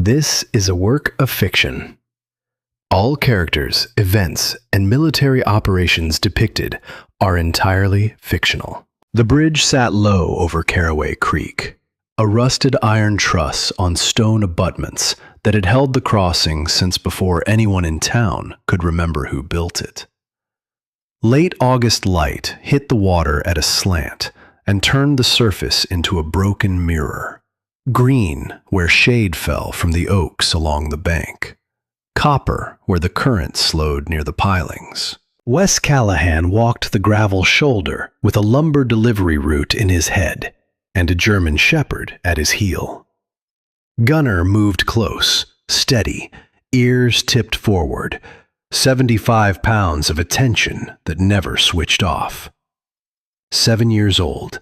This is a work of fiction. All characters, events, and military operations depicted are entirely fictional. The bridge sat low over Caraway Creek, a rusted iron truss on stone abutments that had held the crossing since before anyone in town could remember who built it. Late August light hit the water at a slant and turned the surface into a broken mirror. Green where shade fell from the oaks along the bank. Copper where the current slowed near the pilings. Wes Callahan walked the gravel shoulder with a lumber delivery route in his head and a German shepherd at his heel. Gunner moved close, steady, ears tipped forward, 75 pounds of attention that never switched off. 7 years old,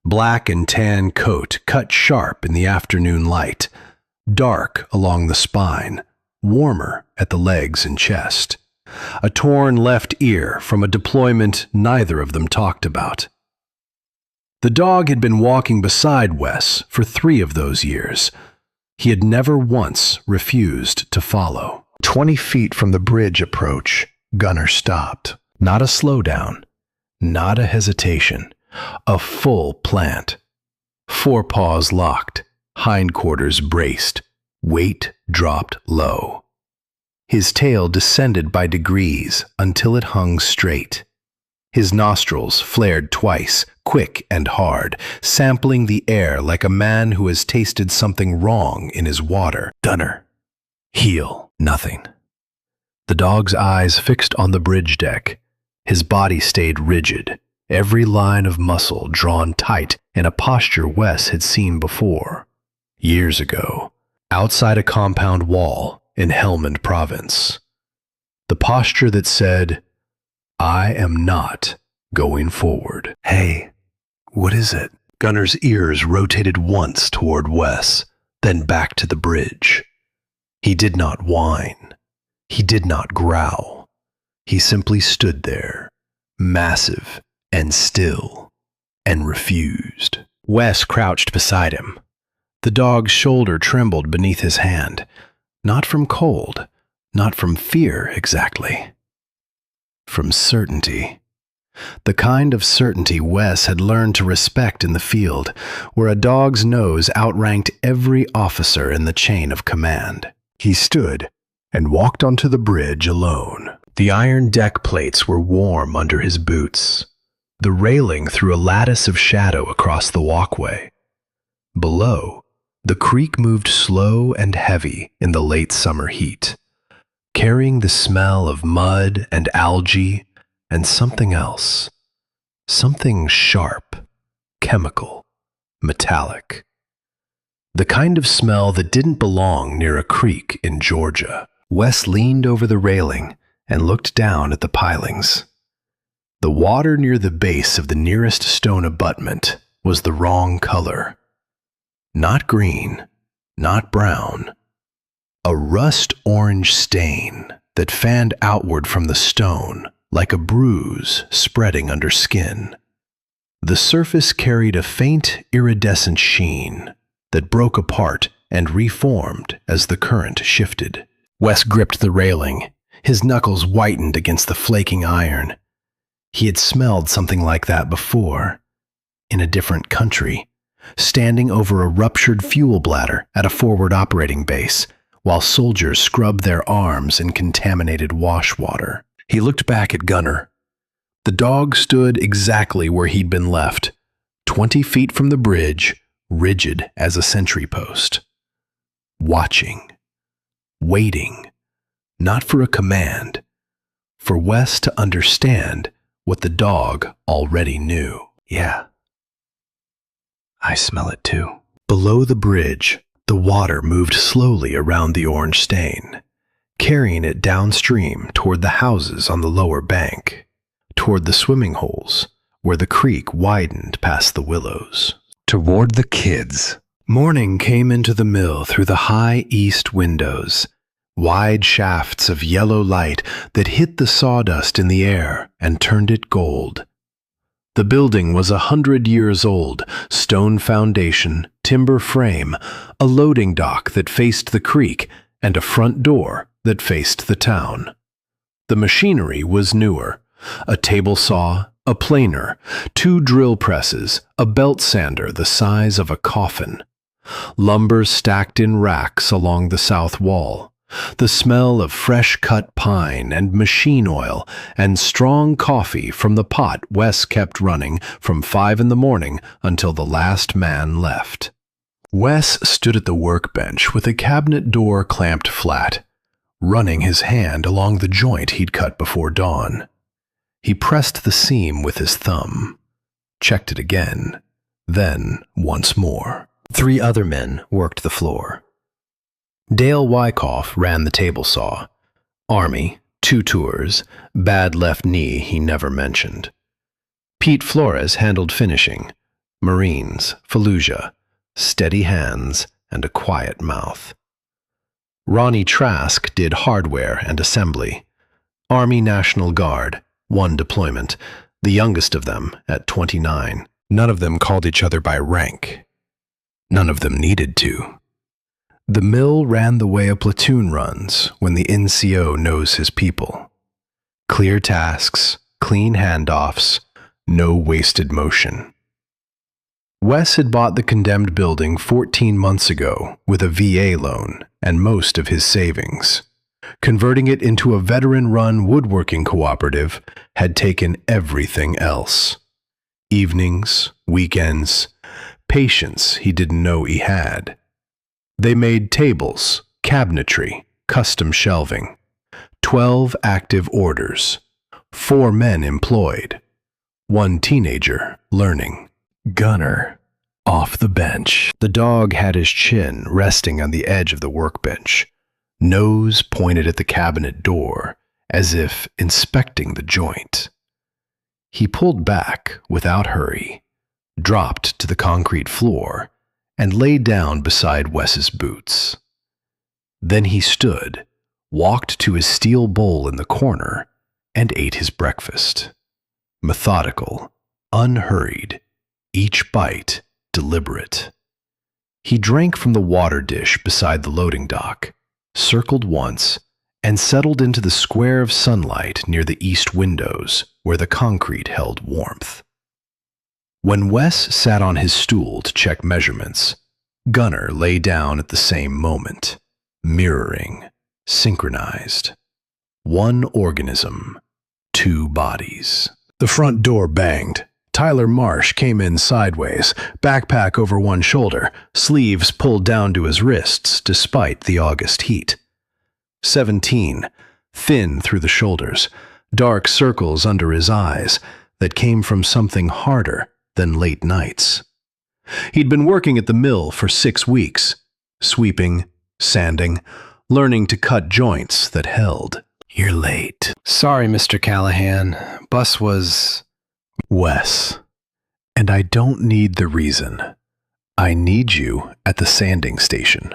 black and tan coat cut sharp in the afternoon light, dark along the spine, warmer at the legs and chest. A torn left ear from a deployment neither of them talked about. The dog had been walking beside Wes for 3 of those years. He had never once refused to follow. 20 feet from the bridge approach, Gunner stopped. Not a slowdown, not a hesitation, a full plant. Forepaws locked, hindquarters braced, weight dropped low. His tail descended by degrees until it hung straight. His nostrils flared twice, quick and hard, sampling the air like a man who has tasted something wrong in his water. Gunner. Heel. Nothing. The dog's eyes fixed on the bridge deck. His body stayed rigid, every line of muscle drawn tight in a posture Wes had seen before. Years ago, outside a compound wall in Helmand Province. The posture that said, I am not going forward. Hey, what is it? Gunner's ears rotated once toward Wes, then back to the bridge. He did not whine. He did not growl. He simply stood there, massive and still, and refused. Wes crouched beside him. The dog's shoulder trembled beneath his hand, not from cold, not from fear exactly. From certainty. The kind of certainty Wes had learned to respect in the field, where a dog's nose outranked every officer in the chain of command. He stood and walked onto the bridge alone. The iron deck plates were warm under his boots. The railing threw a lattice of shadow across the walkway. Below, the creek moved slow and heavy in the late summer heat, carrying the smell of mud and algae and something else. Something sharp, chemical, metallic. The kind of smell that didn't belong near a creek in Georgia. Wes leaned over the railing and looked down at the pilings. The water near the base of the nearest stone abutment was the wrong color. Not green, not brown. A rust-orange stain that fanned outward from the stone like a bruise spreading under skin. The surface carried a faint iridescent sheen that broke apart and reformed as the current shifted. Wes gripped the railing, his knuckles whitened against the flaking iron. He had smelled something like that before, in a different country, standing over a ruptured fuel bladder at a forward operating base, while soldiers scrubbed their arms in contaminated wash water. He looked back at Gunner. The dog stood exactly where he'd been left, 20 feet from the bridge, rigid as a sentry post. Watching. Waiting. Not for a command. For Wes to understand what the dog already knew. Yeah. I smell it too. Below the bridge, the water moved slowly around the orange stain, carrying it downstream toward the houses on the lower bank, toward the swimming holes where the creek widened past the willows. Toward the kids. Morning came into the mill through the high east windows, wide shafts of yellow light that hit the sawdust in the air and turned it gold. The building was 100 years old, stone foundation, timber frame, a loading dock that faced the creek, and a front door that faced the town. The machinery was newer: a table saw, a planer, 2 drill presses, a belt sander the size of a coffin. Lumber stacked in racks along the south wall. The smell of fresh-cut pine and machine oil and strong coffee from the pot Wes kept running from 5 in the morning until the last man left. Wes stood at the workbench with a cabinet door clamped flat, running his hand along the joint he'd cut before dawn. He pressed the seam with his thumb, checked it again, then once more. 3 other men worked the floor. Dale Wyckoff ran the table saw. Army, 2 tours, bad left knee he never mentioned. Pete Flores handled finishing. Marines, Fallujah, steady hands and a quiet mouth. Ronnie Trask did hardware and assembly. Army National Guard, 1 deployment, the youngest of them at 29. None of them called each other by rank. None of them needed to. The mill ran the way a platoon runs when the NCO knows his people. Clear tasks, clean handoffs, no wasted motion. Wes had bought the condemned building 14 months ago with a VA loan and most of his savings. Converting it into a veteran-run woodworking cooperative had taken everything else. Evenings, weekends, patience he didn't know he had. They made tables, cabinetry, custom shelving. 12 active orders. 4 men employed. 1 teenager learning. Gunner, off the bench. The dog had his chin resting on the edge of the workbench, nose pointed at the cabinet door, as if inspecting the joint. He pulled back without hurry, dropped to the concrete floor, and lay down beside Wes's boots. Then he stood, walked to his steel bowl in the corner, and ate his breakfast. Methodical, unhurried, each bite deliberate. He drank from the water dish beside the loading dock, circled once, and settled into the square of sunlight near the east windows where the concrete held warmth. When Wes sat on his stool to check measurements, Gunner lay down at the same moment, mirroring, synchronized. 1 organism, 2 bodies. The front door banged. Tyler Marsh came in sideways, backpack over one shoulder, sleeves pulled down to his wrists despite the August heat. 17, thin through the shoulders, dark circles under his eyes that came from something harder than late nights. He'd been working at the mill for 6 weeks, sweeping, sanding, learning to cut joints that held. You're late. Sorry, Mr. Callahan. Bus was... Wes. And I don't need the reason. I need you at the sanding station.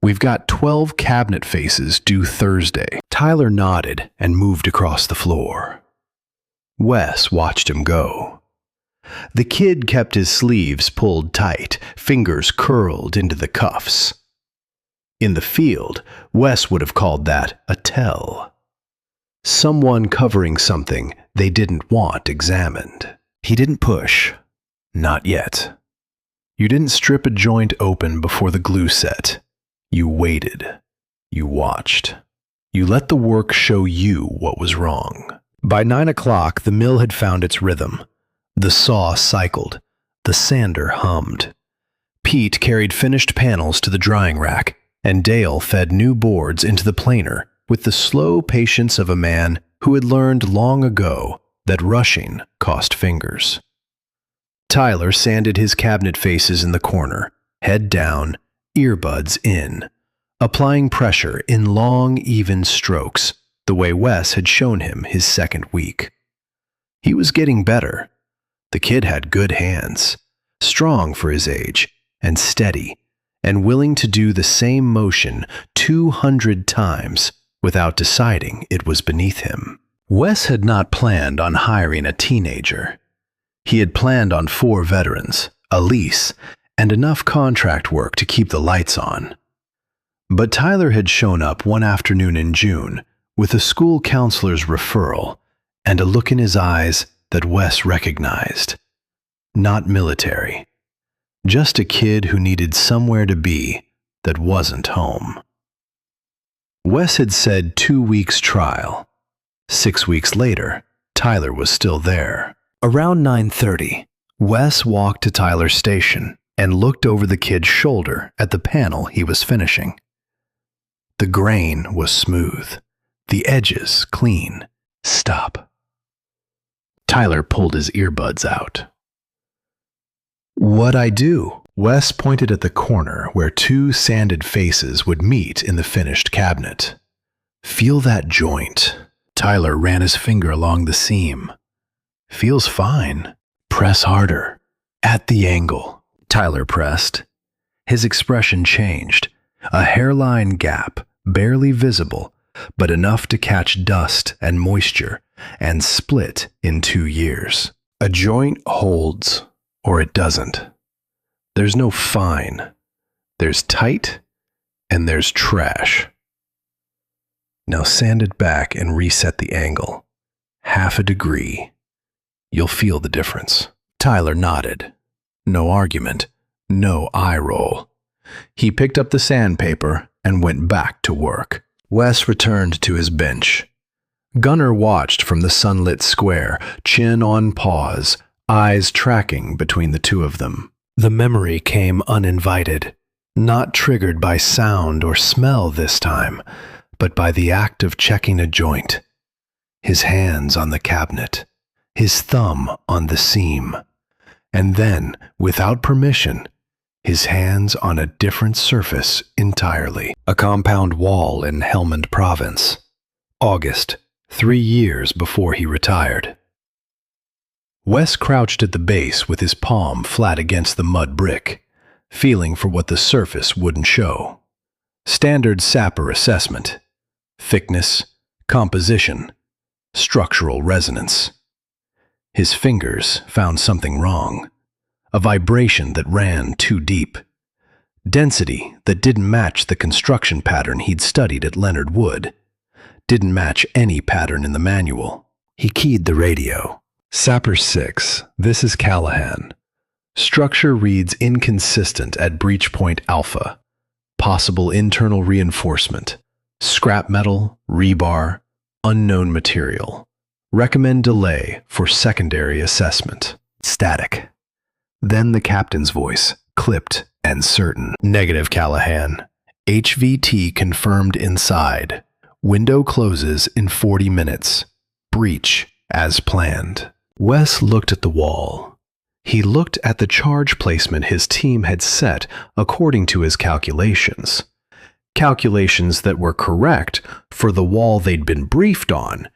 We've got 12 cabinet faces due Thursday. Tyler nodded and moved across the floor. Wes watched him go. The kid kept his sleeves pulled tight, fingers curled into the cuffs. In the field, Wes would have called that a tell. Someone covering something they didn't want examined. He didn't push. Not yet. You didn't strip a joint open before the glue set. You waited. You watched. You let the work show you what was wrong. By 9 o'clock, the mill had found its rhythm. The saw cycled. The sander hummed. Pete carried finished panels to the drying rack, and Dale fed new boards into the planer with the slow patience of a man who had learned long ago that rushing cost fingers. Tyler sanded his cabinet faces in the corner, head down, earbuds in, applying pressure in long, even strokes, the way Wes had shown him his second week. He was getting better. The kid had good hands, strong for his age, and steady, and willing to do the same motion 200 times without deciding it was beneath him. Wes had not planned on hiring a teenager. He had planned on 4 veterans, a lease, and enough contract work to keep the lights on. But Tyler had shown up one afternoon in June with a school counselor's referral and a look in his eyes that Wes recognized. Not military. Just a kid who needed somewhere to be that wasn't home. Wes had said 2 weeks trial. 6 weeks later, Tyler was still there. Around 9:30, Wes walked to Tyler's station and looked over the kid's shoulder at the panel he was finishing. The grain was smooth, the edges clean. Stop. Tyler pulled his earbuds out. What'd I do? Wes pointed at the corner where 2 sanded faces would meet in the finished cabinet. Feel that joint. Tyler ran his finger along the seam. Feels fine. Press harder. At the angle. Tyler pressed. His expression changed. A hairline gap, barely visible, but enough to catch dust and moisture and split in 2 years. A joint holds, or it doesn't. There's no fine. There's tight, and there's trash. Now sand it back and reset the angle. 1/2 degree. You'll feel the difference. Tyler nodded. No argument. No eye roll. He picked up the sandpaper and went back to work. Wes returned to his bench. Gunnar watched from the sunlit square, chin on pause, eyes tracking between the 2 of them. The memory came uninvited, not triggered by sound or smell this time, but by the act of checking a joint. His hands on the cabinet, his thumb on the seam, and then, without permission, his hands on a different surface entirely. A compound wall in Helmand Province. August, 3 years before he retired. Wes crouched at the base with his palm flat against the mud brick, feeling for what the surface wouldn't show. Standard sapper assessment. Thickness, composition, structural resonance. His fingers found something wrong. A vibration that ran too deep. Density that didn't match the construction pattern he'd studied at Leonard Wood. Didn't match any pattern in the manual. He keyed the radio. Sapper 6, this is Callahan. Structure reads inconsistent at breach point alpha. Possible internal reinforcement. Scrap metal, rebar, unknown material. Recommend delay for secondary assessment. Static. Then the captain's voice, clipped and certain. Negative, Callahan. HVT confirmed inside. Window closes in 40 minutes. Breach as planned. Wes looked at the wall. He looked at the charge placement his team had set according to his calculations. Calculations that were correct for the wall they'd been briefed on,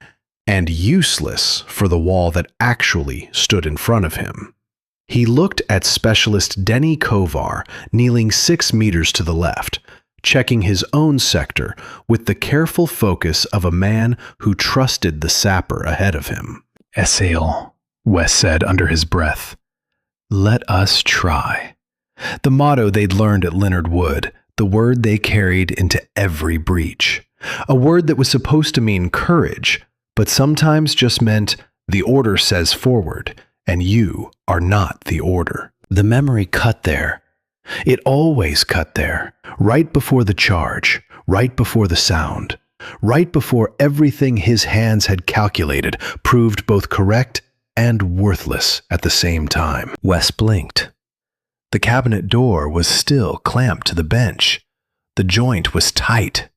and useless for the wall that actually stood in front of him. He looked at specialist Denny Kovar kneeling 6 meters to the left, checking his own sector with the careful focus of a man who trusted the sapper ahead of him. Essail, Wes said under his breath. Let us try. The motto they'd learned at Leonard Wood, the word they carried into every breach. A word that was supposed to mean courage, but sometimes just meant the order says forward, and you are not the order. The memory cut there. It always cut there, right before the charge, right before the sound, right before everything his hands had calculated proved both correct and worthless at the same time. Wes blinked. The cabinet door was still clamped to the bench. The joint was tight.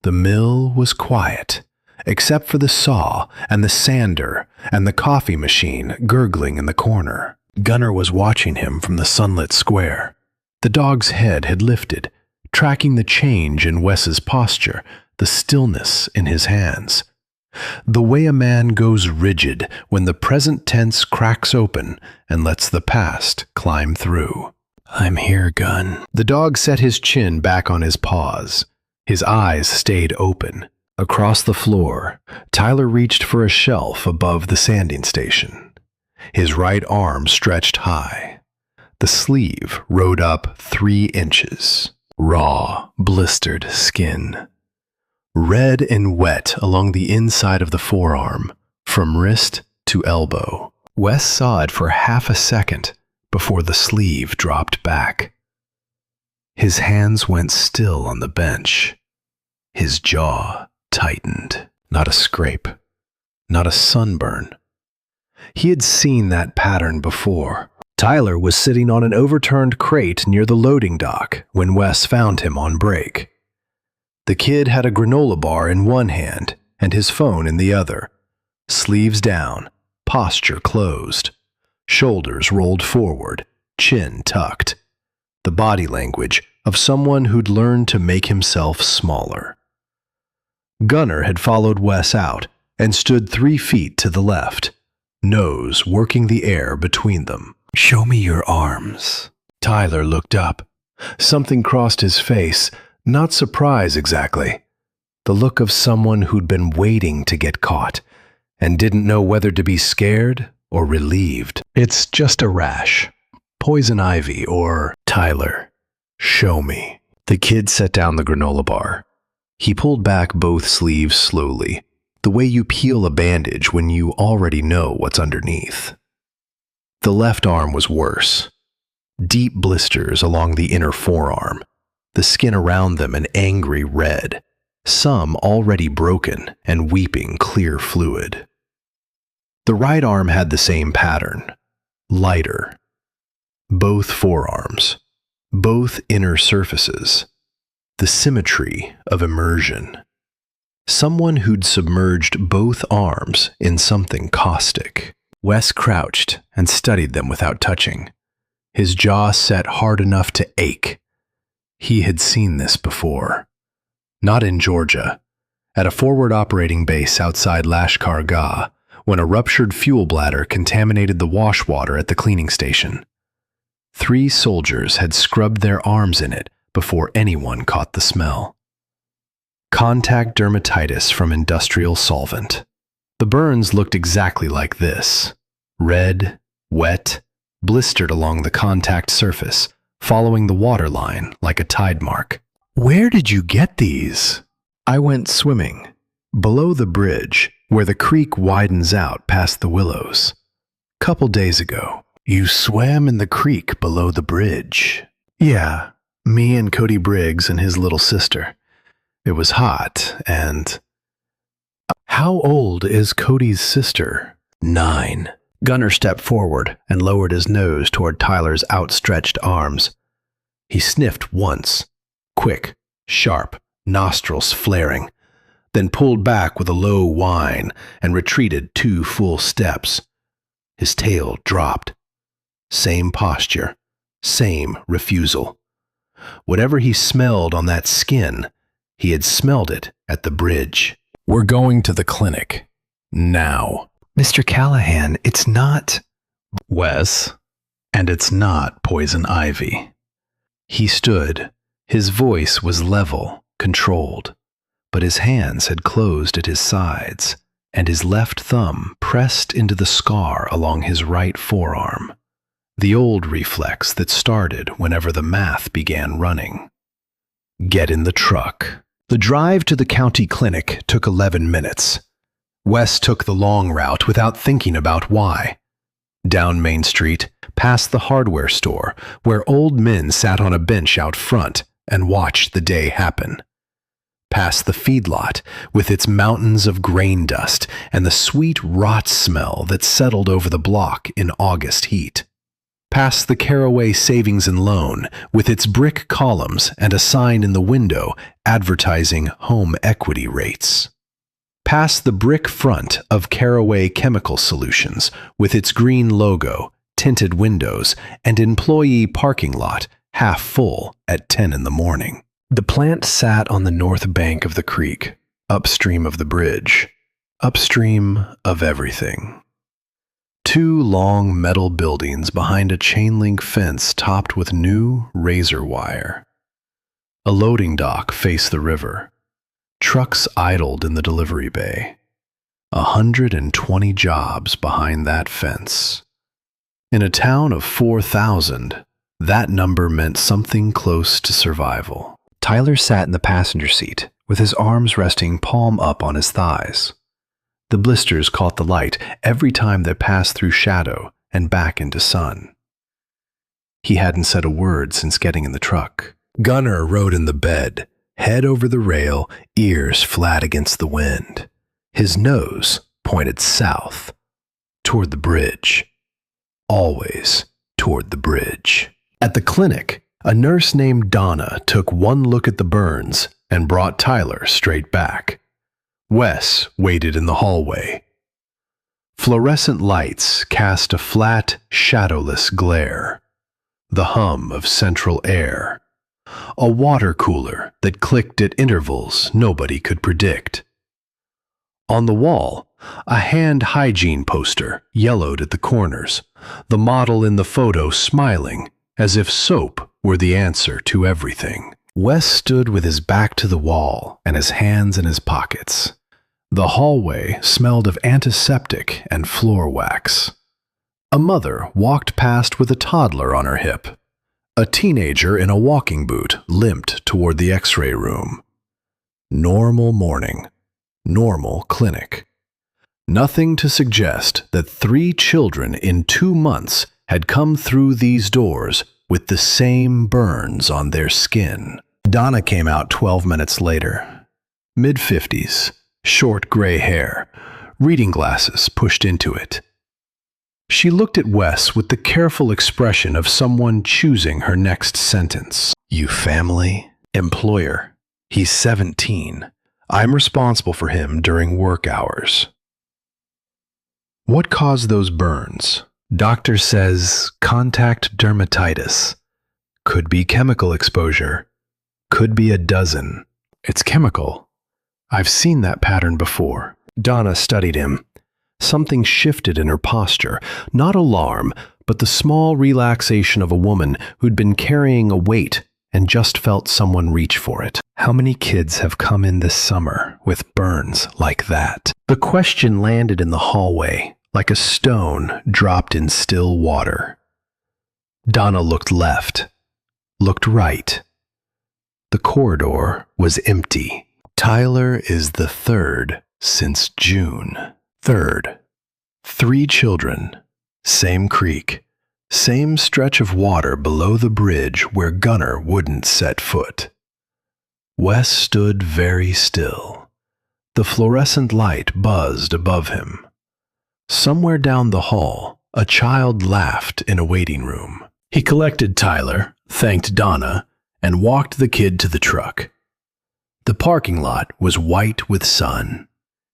The mill was quiet, except for the saw and the sander and the coffee machine gurgling in the corner. Gunnar was watching him from the sunlit square. The dog's head had lifted, tracking the change in Wes's posture, the stillness in his hands. The way a man goes rigid when the present tense cracks open and lets the past climb through. I'm here, Gun. The dog set his chin back on his paws. His eyes stayed open. Across the floor, Tyler reached for a shelf above the sanding station. His right arm stretched high. The sleeve rode up 3 inches. Raw, blistered skin. Red and wet along the inside of the forearm, from wrist to elbow. Wes saw it for half a second before the sleeve dropped back. His hands went still on the bench. His jaw tightened. Not a scrape. Not a sunburn. He had seen that pattern before. Tyler was sitting on an overturned crate near the loading dock when Wes found him on break. The kid had a granola bar in one hand and his phone in the other. Sleeves down, posture closed, shoulders rolled forward, chin tucked. The body language of someone who'd learned to make himself smaller. Gunnar had followed Wes out and stood 3 feet to the left, nose working the air between them. "Show me your arms." Tyler looked up. Something crossed his face, not surprise exactly. The look of someone who'd been waiting to get caught and didn't know whether to be scared or relieved. "It's just a rash. Poison ivy or..." "Tyler, show me." The kid set down the granola bar. He pulled back both sleeves slowly, the way you peel a bandage when you already know what's underneath. The left arm was worse. Deep blisters along the inner forearm, the skin around them an angry red, some already broken and weeping clear fluid. The right arm had the same pattern, lighter. Both forearms, both inner surfaces, the symmetry of immersion. Someone who'd submerged both arms in something caustic. Wes crouched and studied them without touching, his jaw set hard enough to ache. He had seen this before. Not in Georgia, at a forward operating base outside Lashkar Gah, when a ruptured fuel bladder contaminated the wash water at the cleaning station. 3 soldiers had scrubbed their arms in it before anyone caught the smell. Contact dermatitis from industrial solvent. The burns looked exactly like this. Red, wet, blistered along the contact surface, following the waterline like a tide mark. "Where did you get these?" "I went swimming. Below the bridge, where the creek widens out past the willows. Couple days ago." "You swam in the creek below the bridge?" "Yeah, me and Cody Briggs and his little sister. It was hot, and..." "How old is Cody's sister?" 9. Gunnar stepped forward and lowered his nose toward Tyler's outstretched arms. He sniffed once, quick, sharp, nostrils flaring, then pulled back with a low whine and retreated 2 full steps. His tail dropped. Same posture, same refusal. Whatever he smelled on that skin, he had smelled it at the bridge. "We're going to the clinic. Now." "Mr. Callahan, it's not..." "Wes, and it's not poison ivy." He stood. His voice was level, controlled, but his hands had closed at his sides, and his left thumb pressed into the scar along his right forearm. The old reflex that started whenever the math began running. "Get in the truck." The drive to the county clinic took 11 minutes. Wes took the long route without thinking about why. Down Main Street, past the hardware store, where old men sat on a bench out front and watched the day happen. Past the feedlot, with its mountains of grain dust and the sweet rot smell that settled over the block in August heat. Past the Caraway Savings and Loan, with its brick columns and a sign in the window advertising home equity rates. Past the brick front of Caraway Chemical Solutions, with its green logo, tinted windows, and employee parking lot half full at 10 in the morning. The plant sat on the north bank of the creek, upstream of the bridge, upstream of everything. 2 long metal buildings behind a chain-link fence topped with new razor wire. A loading dock faced the river. Trucks idled in the delivery bay. 120 jobs behind that fence. In a town of 4,000, that number meant something close to survival. Tyler sat in the passenger seat, with his arms resting palm up on his thighs. The blisters caught the light every time they passed through shadow and back into sun. He hadn't said a word since getting in the truck. Gunnar rode in the bed, head over the rail, ears flat against the wind. His nose pointed south, toward the bridge. Always toward the bridge. At the clinic, a nurse named Donna took one look at the burns and brought Tyler straight back. Wes waited in the hallway. Fluorescent lights cast a flat, shadowless glare. The hum of central air. A water cooler that clicked at intervals nobody could predict. On the wall, a hand hygiene poster yellowed at the corners, the model in the photo smiling as if soap were the answer to everything. Wes stood with his back to the wall and his hands in his pockets. The hallway smelled of antiseptic and floor wax. A mother walked past with a toddler on her hip. A teenager in a walking boot limped toward the X-ray room. Normal morning. Normal clinic. Nothing to suggest that 3 children in 2 months had come through these doors with the same burns on their skin. Donna came out 12 minutes later. Mid-50s, short gray hair, reading glasses pushed into it. She looked at Wes with the careful expression of someone choosing her next sentence. You family? Employer. He's 17. I'm responsible for him during work hours. What caused those burns? Doctor says contact dermatitis. Could be chemical exposure. Could be a dozen. It's chemical. I've seen that pattern before. Donna studied him. Something shifted in her posture. Not alarm, but the small relaxation of a woman who'd been carrying a weight and just felt someone reach for it. How many kids have come in this summer with burns like that? The question landed in the hallway, like a stone dropped in still water. Donna looked left, looked right. The corridor was empty. Tyler is the 3rd since June. 3rd. 3 children. Same creek. Same stretch of water below the bridge where Gunnar wouldn't set foot. Wes stood very still. The fluorescent light buzzed above him. Somewhere down the hall, a child laughed in a waiting room. He collected Tyler, thanked Donna, and walked the kid to the truck. The parking lot was white with sun.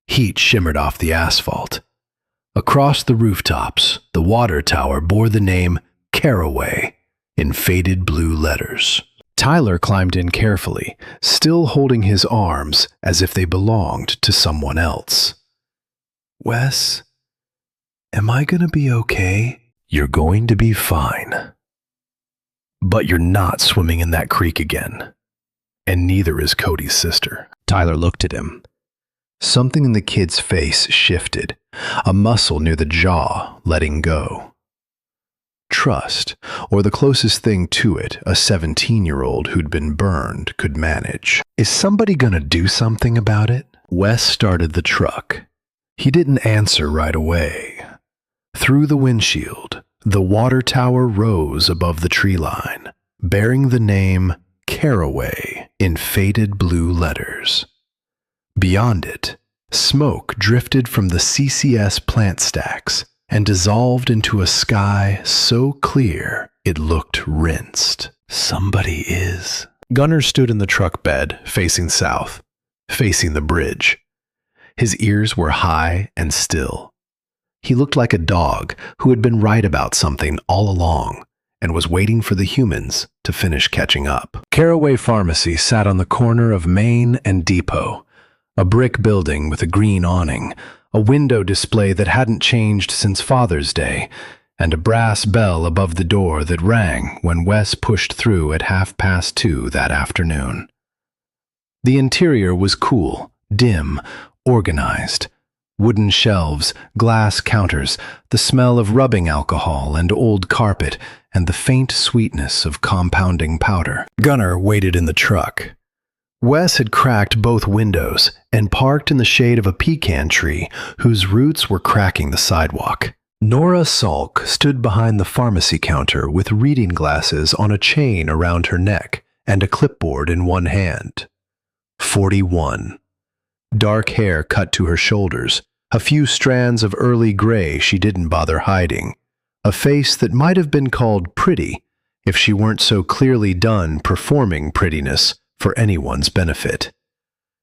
Heat shimmered off the asphalt. Across the rooftops, the water tower bore the name Caraway in faded blue letters. Tyler climbed in carefully, still holding his arms as if they belonged to someone else. Wes, am I gonna be okay? You're going to be fine. But you're not swimming in that creek again. And neither is Cody's sister. Tyler looked at him. Something in the kid's face shifted, a muscle near the jaw letting go. Trust, or the closest thing to it a 17-year-old who'd been burned could manage. Is somebody gonna do something about it? Wes started the truck. He didn't answer right away. Through the windshield, the water tower rose above the tree line, bearing the name Caraway in faded blue letters. Beyond it, smoke drifted from the CCS plant stacks and dissolved into a sky so clear it looked rinsed. Somebody is. Gunnar stood in the truck bed, facing south, facing the bridge. His ears were high and still. He looked like a dog who had been right about something all along and was waiting for the humans to finish catching up. Caraway Pharmacy sat on the corner of Main and Depot, a brick building with a green awning, a window display that hadn't changed since Father's Day, and a brass bell above the door that rang when Wes pushed through at 2:30 that afternoon. The interior was cool, dim, organized. Wooden shelves, glass counters, the smell of rubbing alcohol and old carpet, and the faint sweetness of compounding powder. Gunnar waited in the truck. Wes had cracked both windows and parked in the shade of a pecan tree whose roots were cracking the sidewalk. Nora Salk stood behind the pharmacy counter with reading glasses on a chain around her neck and a clipboard in one hand. 41. Dark hair cut to her shoulders, a few strands of early gray she didn't bother hiding, a face that might have been called pretty if she weren't so clearly done performing prettiness for anyone's benefit.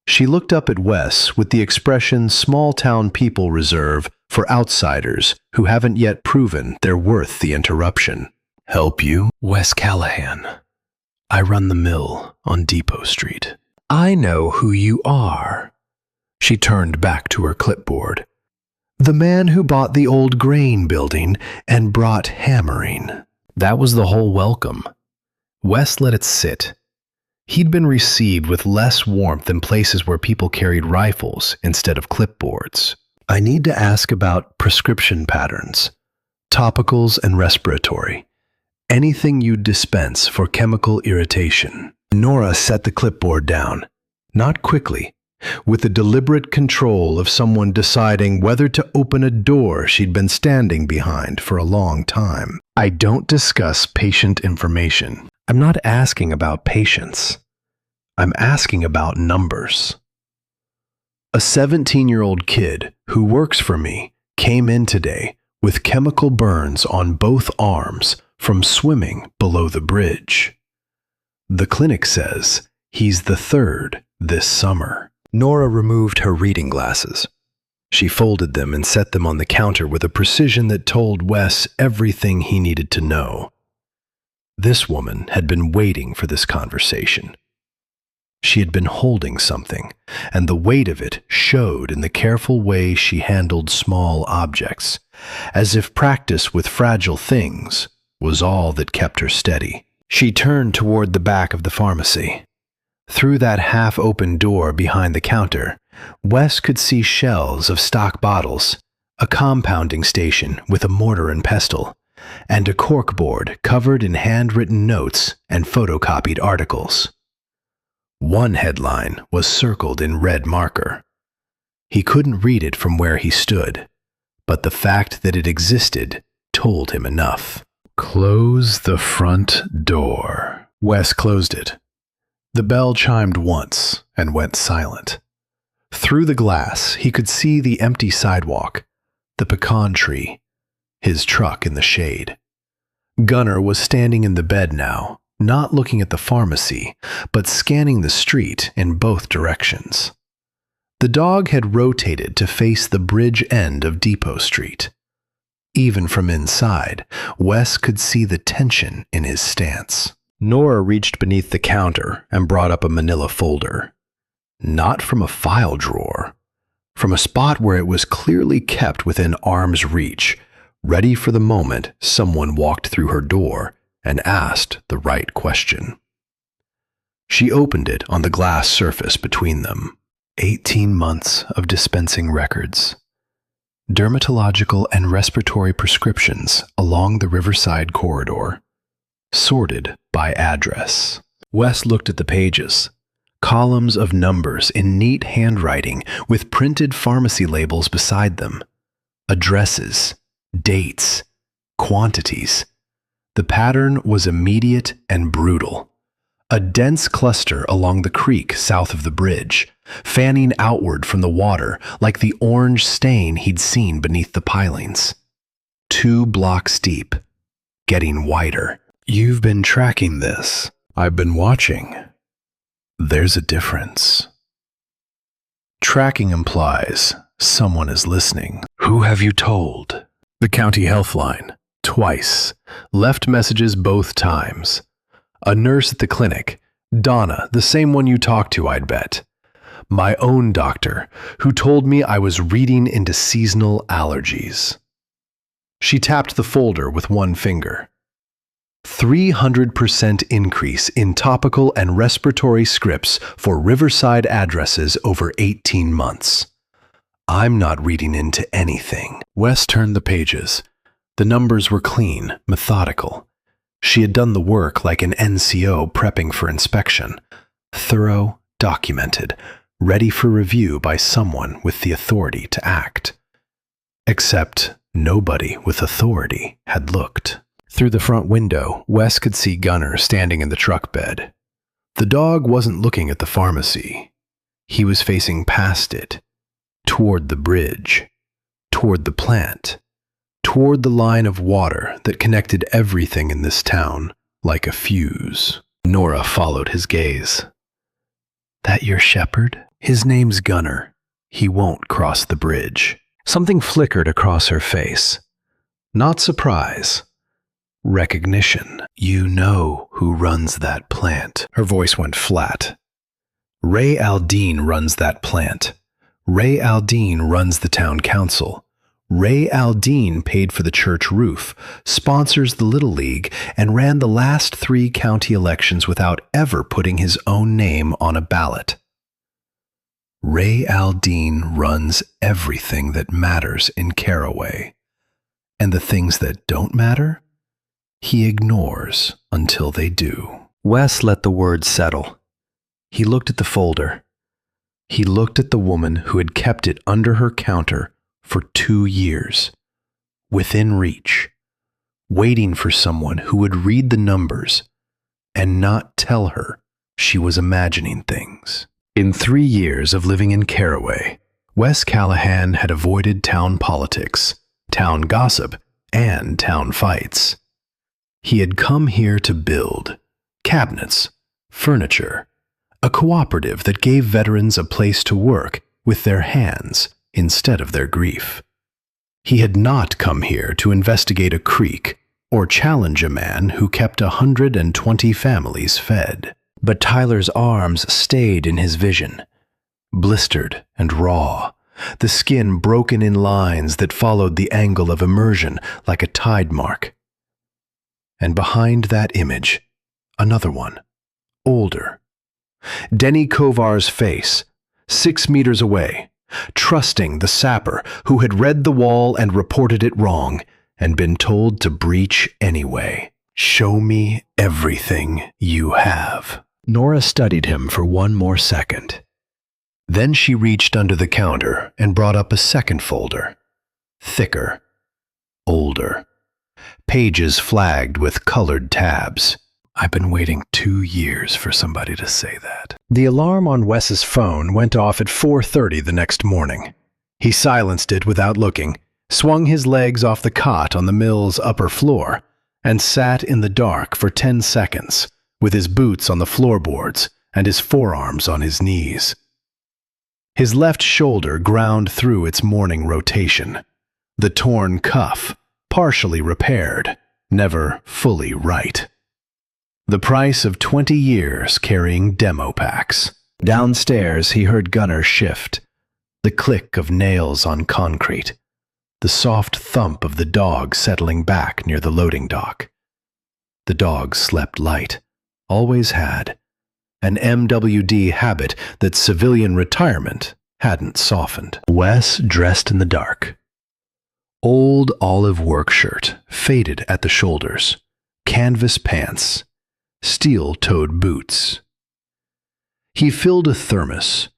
She looked up at Wes with the expression small-town people reserve for outsiders who haven't yet proven they're worth the interruption. Help you? Wes Callahan. I run the mill on Depot Street. I know who you are. She turned back to her clipboard. The man who bought the old grain building and brought hammering. That was the whole welcome. Wes let it sit. He'd been received with less warmth in places where people carried rifles instead of clipboards. I need to ask about prescription patterns, topicals and respiratory. Anything you'd dispense for chemical irritation. Nora set the clipboard down, not quickly, with the deliberate control of someone deciding whether to open a door she'd been standing behind for a long time. I don't discuss patient information. I'm not asking about patients. I'm asking about numbers. A 17-year-old kid who works for me came in today with chemical burns on both arms from swimming below the bridge. The clinic says he's the third this summer. Nora removed her reading glasses. She folded them and set them on the counter with a precision that told Wes everything he needed to know. This woman had been waiting for this conversation. She had been holding something, and the weight of it showed in the careful way she handled small objects, as if practice with fragile things was all that kept her steady. She turned toward the back of the pharmacy. Through that half-open door behind the counter, Wes could see shelves of stock bottles, a compounding station with a mortar and pestle, and a corkboard covered in handwritten notes and photocopied articles. One headline was circled in red marker. He couldn't read it from where he stood, but the fact that it existed told him enough. Close the front door. Wes closed it. The bell chimed once and went silent. Through the glass, he could see the empty sidewalk, the pecan tree, his truck in the shade. Gunnar was standing in the bed now, not looking at the pharmacy, but scanning the street in both directions. The dog had rotated to face the bridge end of Depot Street. Even from inside, Wes could see the tension in his stance. Nora reached beneath the counter and brought up a manila folder. Not from a file drawer, from a spot where it was clearly kept within arm's reach, ready for the moment someone walked through her door and asked the right question. She opened it on the glass surface between them. 18 months of dispensing records. Dermatological and respiratory prescriptions along the Riverside corridor. Sorted by address. Wes looked at the pages. Columns of numbers in neat handwriting with printed pharmacy labels beside them. Addresses, dates, quantities. The pattern was immediate and brutal. A dense cluster along the creek south of the bridge, fanning outward from the water like the orange stain he'd seen beneath the pilings. 2 blocks deep, getting wider. You've been tracking this. I've been watching. There's a difference. Tracking implies someone is listening. Who have you told? The county health line. Twice. Left messages both times. A nurse at the clinic. Donna, the same one you talked to, I'd bet. My own doctor, who told me I was reading into seasonal allergies. She tapped the folder with one finger. 300% increase in topical and respiratory scripts for Riverside addresses over 18 months. I'm not reading into anything. Wes turned the pages. The numbers were clean, methodical. She had done the work like an NCO prepping for inspection. Thorough, documented, ready for review by someone with the authority to act. Except nobody with authority had looked. Through the front window, Wes could see Gunnar standing in the truck bed. The dog wasn't looking at the pharmacy. He was facing past it, toward the bridge, toward the plant, toward the line of water that connected everything in this town like a fuse. Nora followed his gaze. That your shepherd? His name's Gunnar. He won't cross the bridge. Something flickered across her face. Not surprise. Recognition. You know who runs that plant. Her voice went flat. Ray Aldean runs that plant. Ray Aldean runs the town council. Ray Aldean paid for the church roof, sponsors the Little League, and ran the last 3 county elections without ever putting his own name on a ballot. Ray Aldean runs everything that matters in Caraway. And the things that don't matter, he ignores until they do. Wes let the words settle. He looked at the folder. He looked at the woman who had kept it under her counter for 2 years, within reach, waiting for someone who would read the numbers and not tell her she was imagining things. In 3 years of living in Caraway, Wes Callahan had avoided town politics, town gossip, and town fights. He had come here to build cabinets, furniture, a cooperative that gave veterans a place to work with their hands instead of their grief. He had not come here to investigate a creek or challenge a man who kept 120 families fed. But Tyler's arms stayed in his vision, blistered and raw, the skin broken in lines that followed the angle of immersion like a tide mark. And behind that image, another one, older. Denny Kovar's face, 6 meters away, trusting the sapper who had read the wall and reported it wrong and been told to breach anyway. Show me everything you have. Nora studied him for 1 more second. Then she reached under the counter and brought up a second folder. Thicker, older. Pages flagged with colored tabs. I've been waiting 2 years for somebody to say that. The alarm on Wes's phone went off at 4:30 the next morning. He silenced it without looking, swung his legs off the cot on the mill's upper floor, and sat in the dark for 10 seconds, with his boots on the floorboards and his forearms on his knees. His left shoulder ground through its morning rotation. The torn cuff, partially repaired, never fully right. The price of 20 years carrying demo packs. Downstairs, he heard Gunnar shift, the click of nails on concrete, the soft thump of the dog settling back near the loading dock. The dog slept light, always had, an MWD habit that civilian retirement hadn't softened. Wes dressed in the dark. Old olive work shirt, faded at the shoulders, canvas pants, steel-toed boots. He filled a thermos,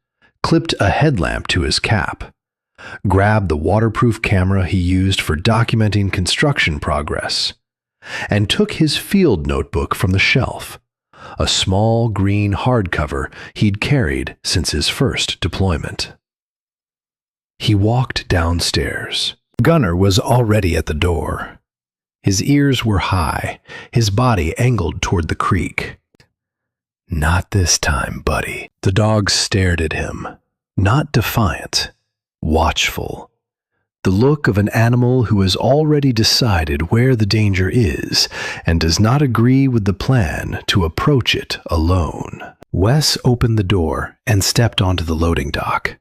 clipped a headlamp to his cap, grabbed the waterproof camera he used for documenting construction progress, and took his field notebook from the shelf, a small green hardcover he'd carried since his first deployment. He walked downstairs. Gunnar was already at the door. His ears were high, his body angled toward the creek. Not this time, buddy. The dog stared at him, not defiant, watchful. The look of an animal who has already decided where the danger is and does not agree with the plan to approach it alone. Wes opened the door and stepped onto the loading dock.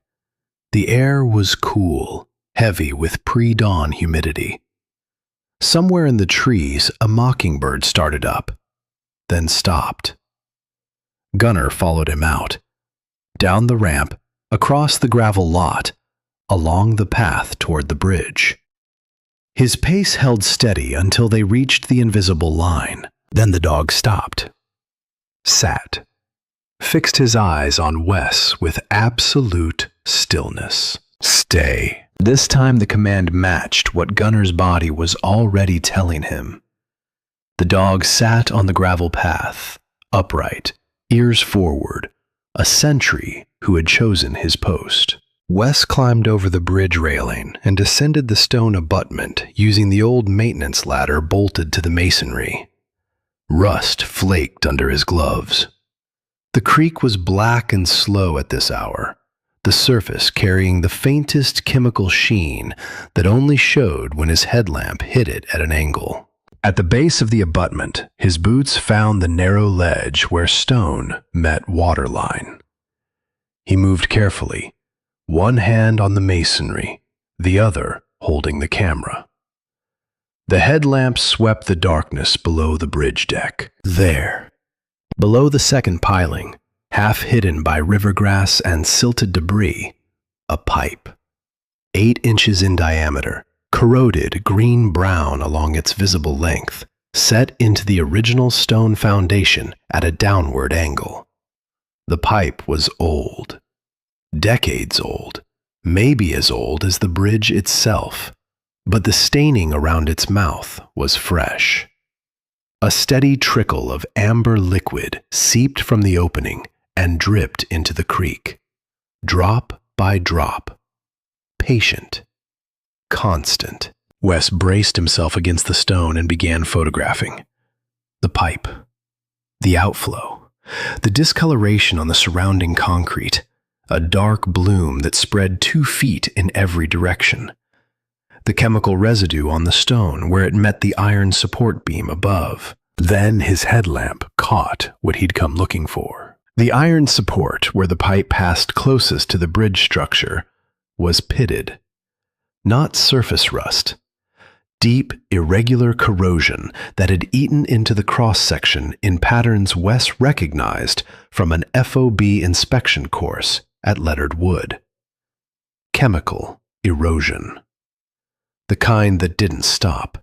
The air was cool, heavy with pre-dawn humidity. Somewhere in the trees, a mockingbird started up, then stopped. Gunnar followed him out, down the ramp, across the gravel lot, along the path toward the bridge. His pace held steady until they reached the invisible line. Then the dog stopped, sat, fixed his eyes on Wes with absolute stillness. Stay. This time the command matched what Gunnar's body was already telling him. The dog sat on the gravel path, upright, ears forward, a sentry who had chosen his post. Wes climbed over the bridge railing and descended the stone abutment using the old maintenance ladder bolted to the masonry. Rust flaked under his gloves. The creek was black and slow at this hour, the surface carrying the faintest chemical sheen that only showed when his headlamp hit it at an angle. At the base of the abutment, his boots found the narrow ledge where stone met waterline. He moved carefully, one hand on the masonry, the other holding the camera. The headlamp swept the darkness below the bridge deck. There, below the second piling, half hidden by river grass and silted debris, a pipe, 8 inches in diameter, corroded green-brown along its visible length, set into the original stone foundation at a downward angle. The pipe was old, decades old, maybe as old as the bridge itself, but the staining around its mouth was fresh. A steady trickle of amber liquid seeped from the opening and dripped into the creek, drop by drop, patient, constant. Wes braced himself against the stone and began photographing. The pipe, the outflow, the discoloration on the surrounding concrete, a dark bloom that spread 2 feet in every direction. The chemical residue on the stone where it met the iron support beam above. Then his headlamp caught what he'd come looking for. The iron support where the pipe passed closest to the bridge structure was pitted. Not surface rust. Deep, irregular corrosion that had eaten into the cross-section in patterns Wes recognized from an FOB inspection course at Leonard Wood. Chemical erosion. The kind that didn't stop,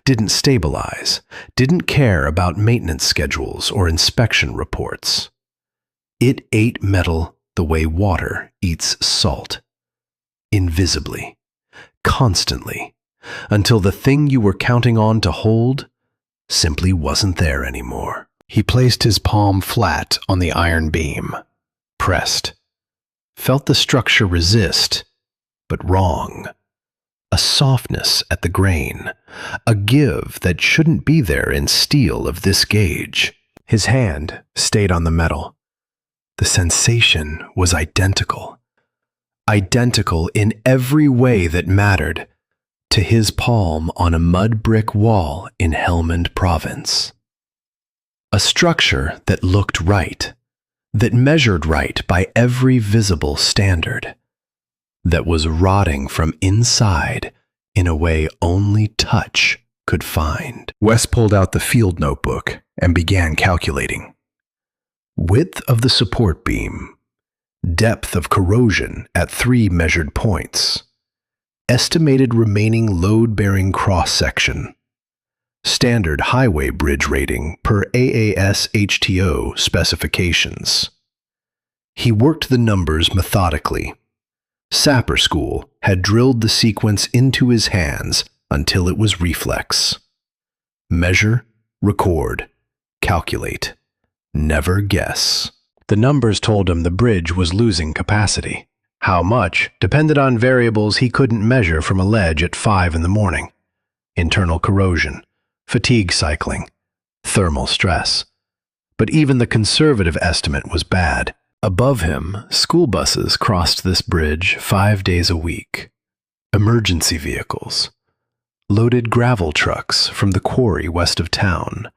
didn't stabilize, didn't care about maintenance schedules or inspection reports. It ate metal the way water eats salt. Invisibly, constantly, until the thing you were counting on to hold simply wasn't there anymore. He placed his palm flat on the iron beam, pressed, felt the structure resist, but wrong. A softness at the grain, a give that shouldn't be there in steel of this gauge. His hand stayed on the metal. The sensation was identical. Identical in every way that mattered to his palm on a mud brick wall in Helmand Province. A structure that looked right, that measured right by every visible standard, that was rotting from inside in a way only touch could find. Wes pulled out the field notebook and began calculating. Width of the support beam, depth of corrosion at 3 measured points, estimated remaining load-bearing cross-section, standard highway bridge rating per AAS-HTO specifications. He worked the numbers methodically. Sapper School had drilled the sequence into his hands until it was reflex. Measure, record, calculate, never guess. The numbers told him the bridge was losing capacity. How much depended on variables he couldn't measure from a ledge at 5 in the morning. Internal corrosion, fatigue cycling, thermal stress. But even the conservative estimate was bad. Above him, school buses crossed this bridge 5 days a week. Emergency vehicles. Loaded gravel trucks from the quarry west of town,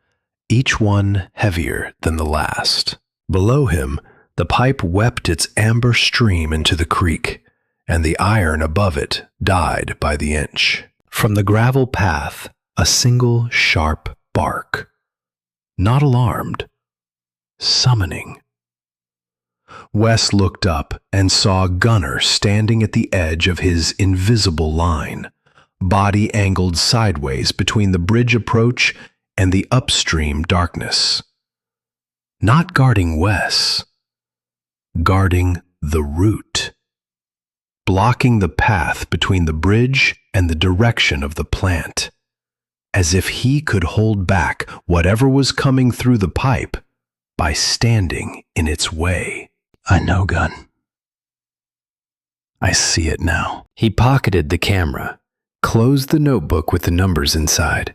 each one heavier than the last. Below him, the pipe wept its amber stream into the creek, and the iron above it died by the inch. From the gravel path, A single sharp bark. Not alarmed. Summoning. Wes looked up and saw Gunnar standing at the edge of his invisible line, body angled sideways between the bridge approach and the upstream darkness. Not guarding Wes, guarding the route, blocking the path between the bridge and the direction of the plant, as if he could hold back whatever was coming through the pipe by standing in its way. I know, Gun. I see it now. He pocketed the camera, closed the notebook with the numbers inside.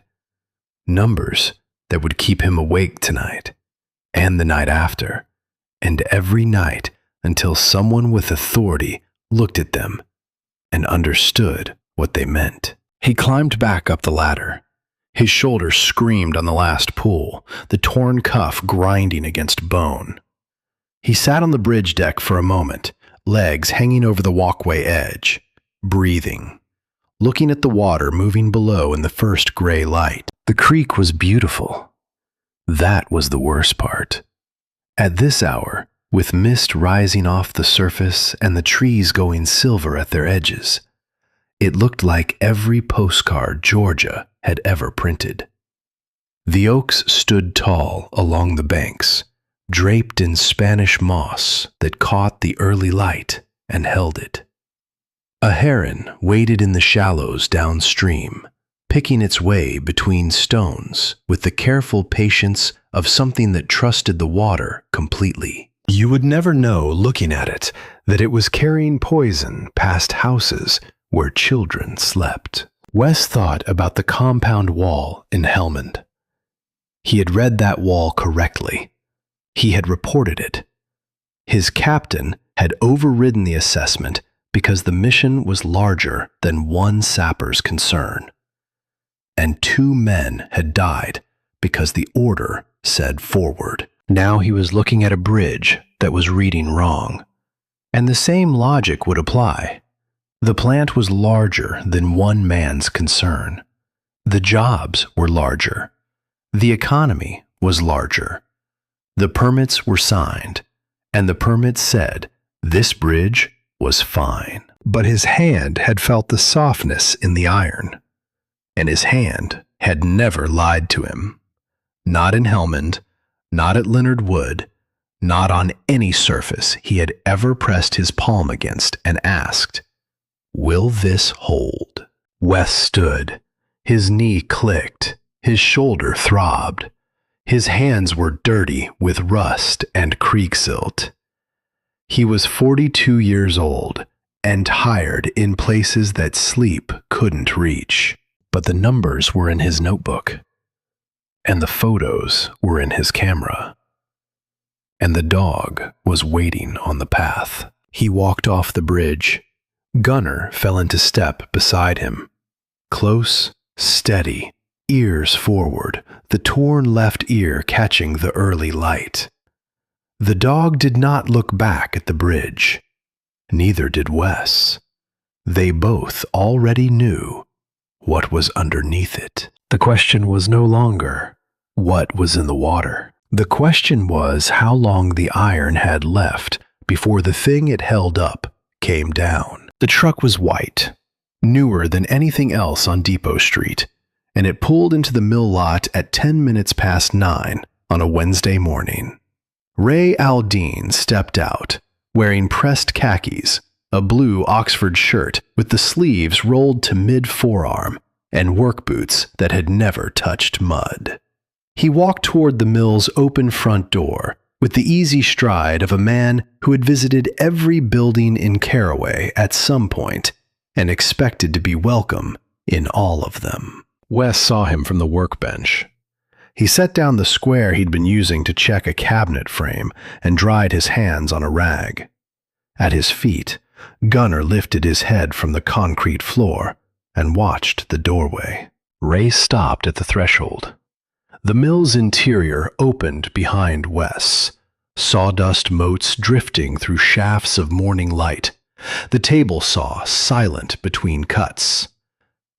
Numbers that would keep him awake tonight, and the night after, and every night until someone with authority looked at them and understood what they meant. He climbed back up the ladder. His shoulder screamed on the last pull, the torn cuff grinding against bone. He sat on the bridge deck for a moment, legs hanging over the walkway edge, breathing, looking at the water moving below in the first gray light. The creek was beautiful. That was the worst part. At this hour, with mist rising off the surface and the trees going silver at their edges, it looked like every postcard Georgia had ever printed. The oaks stood tall along the banks, draped in Spanish moss that caught the early light and held it. A heron waded in the shallows downstream, picking its way between stones with the careful patience of something that trusted the water completely. You would never know, looking at it, that it was carrying poison past houses where children slept. Wes thought about the compound wall in Helmand. He had read that wall correctly. He had reported it. His captain had overridden the assessment because the mission was larger than one sapper's concern. And 2 men had died because the order said forward. Now he was looking at a bridge that was reading wrong. And the same logic would apply. The plant was larger than one man's concern. The jobs were larger. The economy was larger. The permits were signed, and the permits said this bridge was fine. But his hand had felt the softness in the iron, and his hand had never lied to him. Not in Helmand, not at Leonard Wood, not on any surface he had ever pressed his palm against and asked, "Will this hold?" Wes stood. His knee clicked. His shoulder throbbed. His hands were dirty with rust and creek silt. He was 42 years old and tired in places that sleep couldn't reach. But the numbers were in his notebook, and the photos were in his camera, and the dog was waiting on the path. He walked off the bridge. Gunnar fell into step beside him. Close, steady, ears forward, the torn left ear catching the early light. The dog did not look back at the bridge. Neither did Wes. They both already knew what was underneath it. The question was no longer what was in the water. The question was how long the iron had left before the thing it held up came down. The truck was white, newer than anything else on Depot Street, and it pulled into the mill lot at 10 minutes past 9 on a Wednesday morning. Ray Aldean stepped out, wearing pressed khakis, a blue Oxford shirt with the sleeves rolled to mid-forearm, and work boots that had never touched mud. He walked toward the mill's open front door with the easy stride of a man who had visited every building in Caraway at some point and expected to be welcome in all of them. Wes saw him from the workbench. He set down the square he'd been using to check a cabinet frame and dried his hands on a rag. At his feet, Gunnar lifted his head from the concrete floor and watched the doorway. Ray stopped at the threshold. The mill's interior opened behind Wes, sawdust motes drifting through shafts of morning light, the table saw silent between cuts.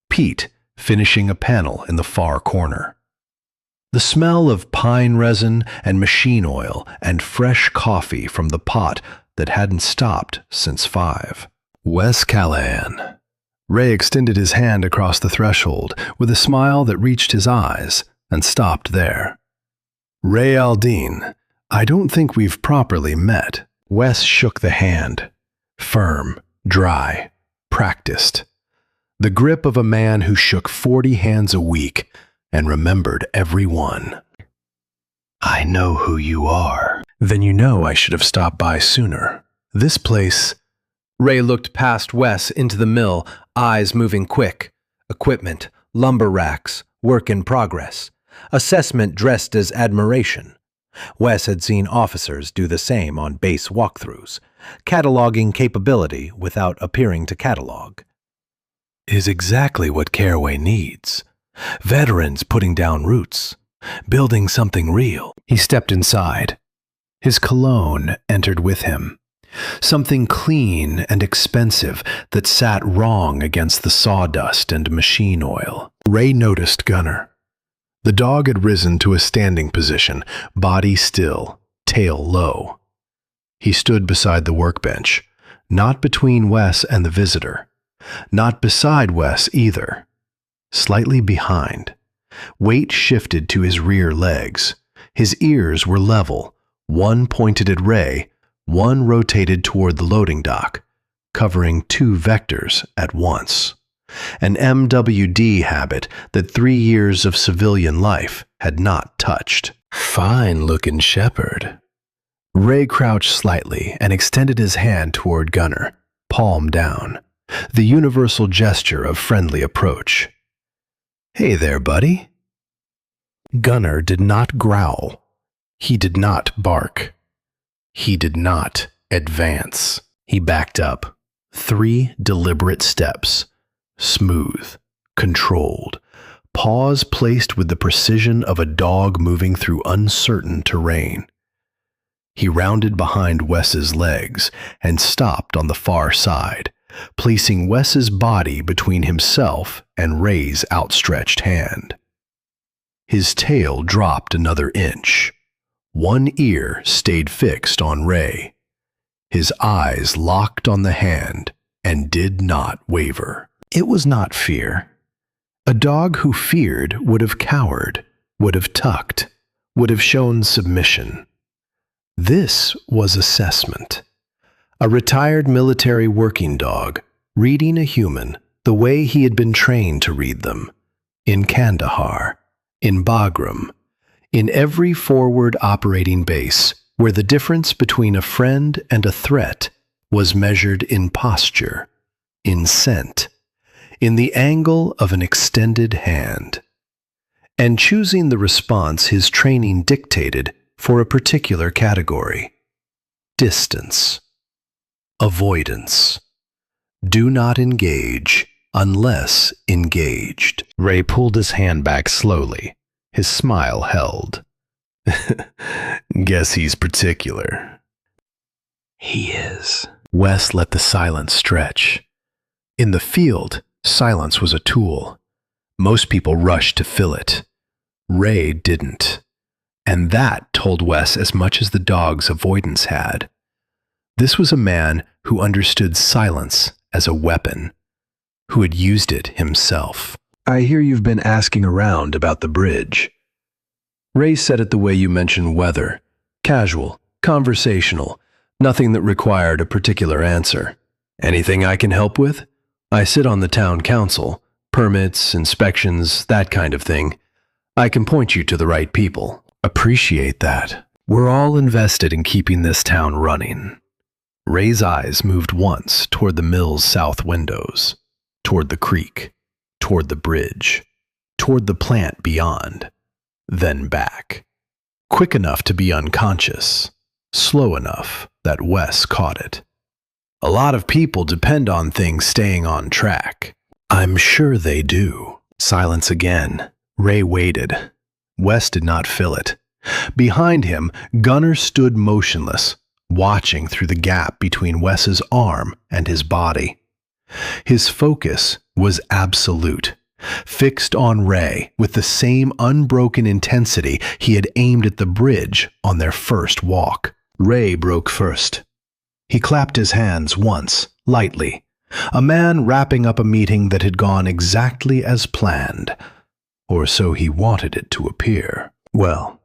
Pete finishing a panel in the far corner. The smell of pine resin and machine oil and fresh coffee from the pot that hadn't stopped since 5. Wes Callahan. Ray extended his hand across the threshold with a smile that reached his eyes and stopped there. Ray Aldine, I don't think we've properly met. Wes shook the hand. Firm, dry, practiced. The grip of a man who shook 40 hands a week and remembered every one. I know who you are. Then you know I should have stopped by sooner. This place... Ray looked past Wes into the mill, eyes moving quick. Equipment, lumber racks, work in progress. Assessment dressed as admiration. Wes had seen officers do the same on base walkthroughs, cataloging capability without appearing to catalog. Is exactly what Caraway needs. Veterans putting down roots, building something real. He stepped inside. His cologne entered with him. Something clean and expensive that sat wrong against the sawdust and machine oil. Ray noticed Gunner. The dog had risen to a standing position, body still, tail low. He stood beside the workbench, not between Wes and the visitor, not beside Wes either, slightly behind. Weight shifted to his rear legs. His ears were level, one pointed at Ray, one rotated toward the loading dock, covering 2 vectors at once. An MWD habit that 3 years of civilian life had not touched. Fine-looking shepherd. Ray crouched slightly and extended his hand toward Gunner, palm down, the universal gesture of friendly approach. Hey there, buddy. Gunner did not growl. He did not bark. He did not advance. He backed up. 3 deliberate steps. Smooth, controlled, paws placed with the precision of a dog moving through uncertain terrain. He rounded behind Wes's legs and stopped on the far side, placing Wes's body between himself and Ray's outstretched hand. His tail dropped another inch. One ear stayed fixed on Ray. His eyes locked on the hand and did not waver. It was not fear. A dog who feared would have cowered, would have tucked, would have shown submission. This was assessment. A retired military working dog reading a human the way he had been trained to read them. In Kandahar, in Bagram, in every forward operating base where the difference between a friend and a threat was measured in posture, in scent, in the angle of an extended hand, and choosing the response his training dictated for a particular category. Distance. Avoidance. Do not engage unless engaged. Ray pulled his hand back slowly. His smile held. Guess he's particular. He is. Wes let the silence stretch. In the field, silence was a tool. Most people rushed to fill it. Ray didn't. And that told Wes as much as the dog's avoidance had. This was a man who understood silence as a weapon, who had used it himself. I hear you've been asking around about the bridge. Ray said it the way you mentioned weather. Casual, conversational, nothing that required a particular answer. Anything I can help with? I sit on the town council. Permits, inspections, that kind of thing. I can point you to the right people. Appreciate that. We're all invested in keeping this town running. Ray's eyes moved once toward the mill's south windows, toward the creek, toward the bridge, toward the plant beyond, then back. Quick enough to be unconscious, slow enough that Wes caught it. A lot of people depend on things staying on track. I'm sure they do. Silence again. Ray waited. Wes did not fill it. Behind him, Gunner stood motionless, watching through the gap between Wes's arm and his body. His focus was absolute, fixed on Ray with the same unbroken intensity he had aimed at the bridge on their first walk. Ray broke first. He clapped his hands once, lightly, a man wrapping up a meeting that had gone exactly as planned, or so he wanted it to appear. Well,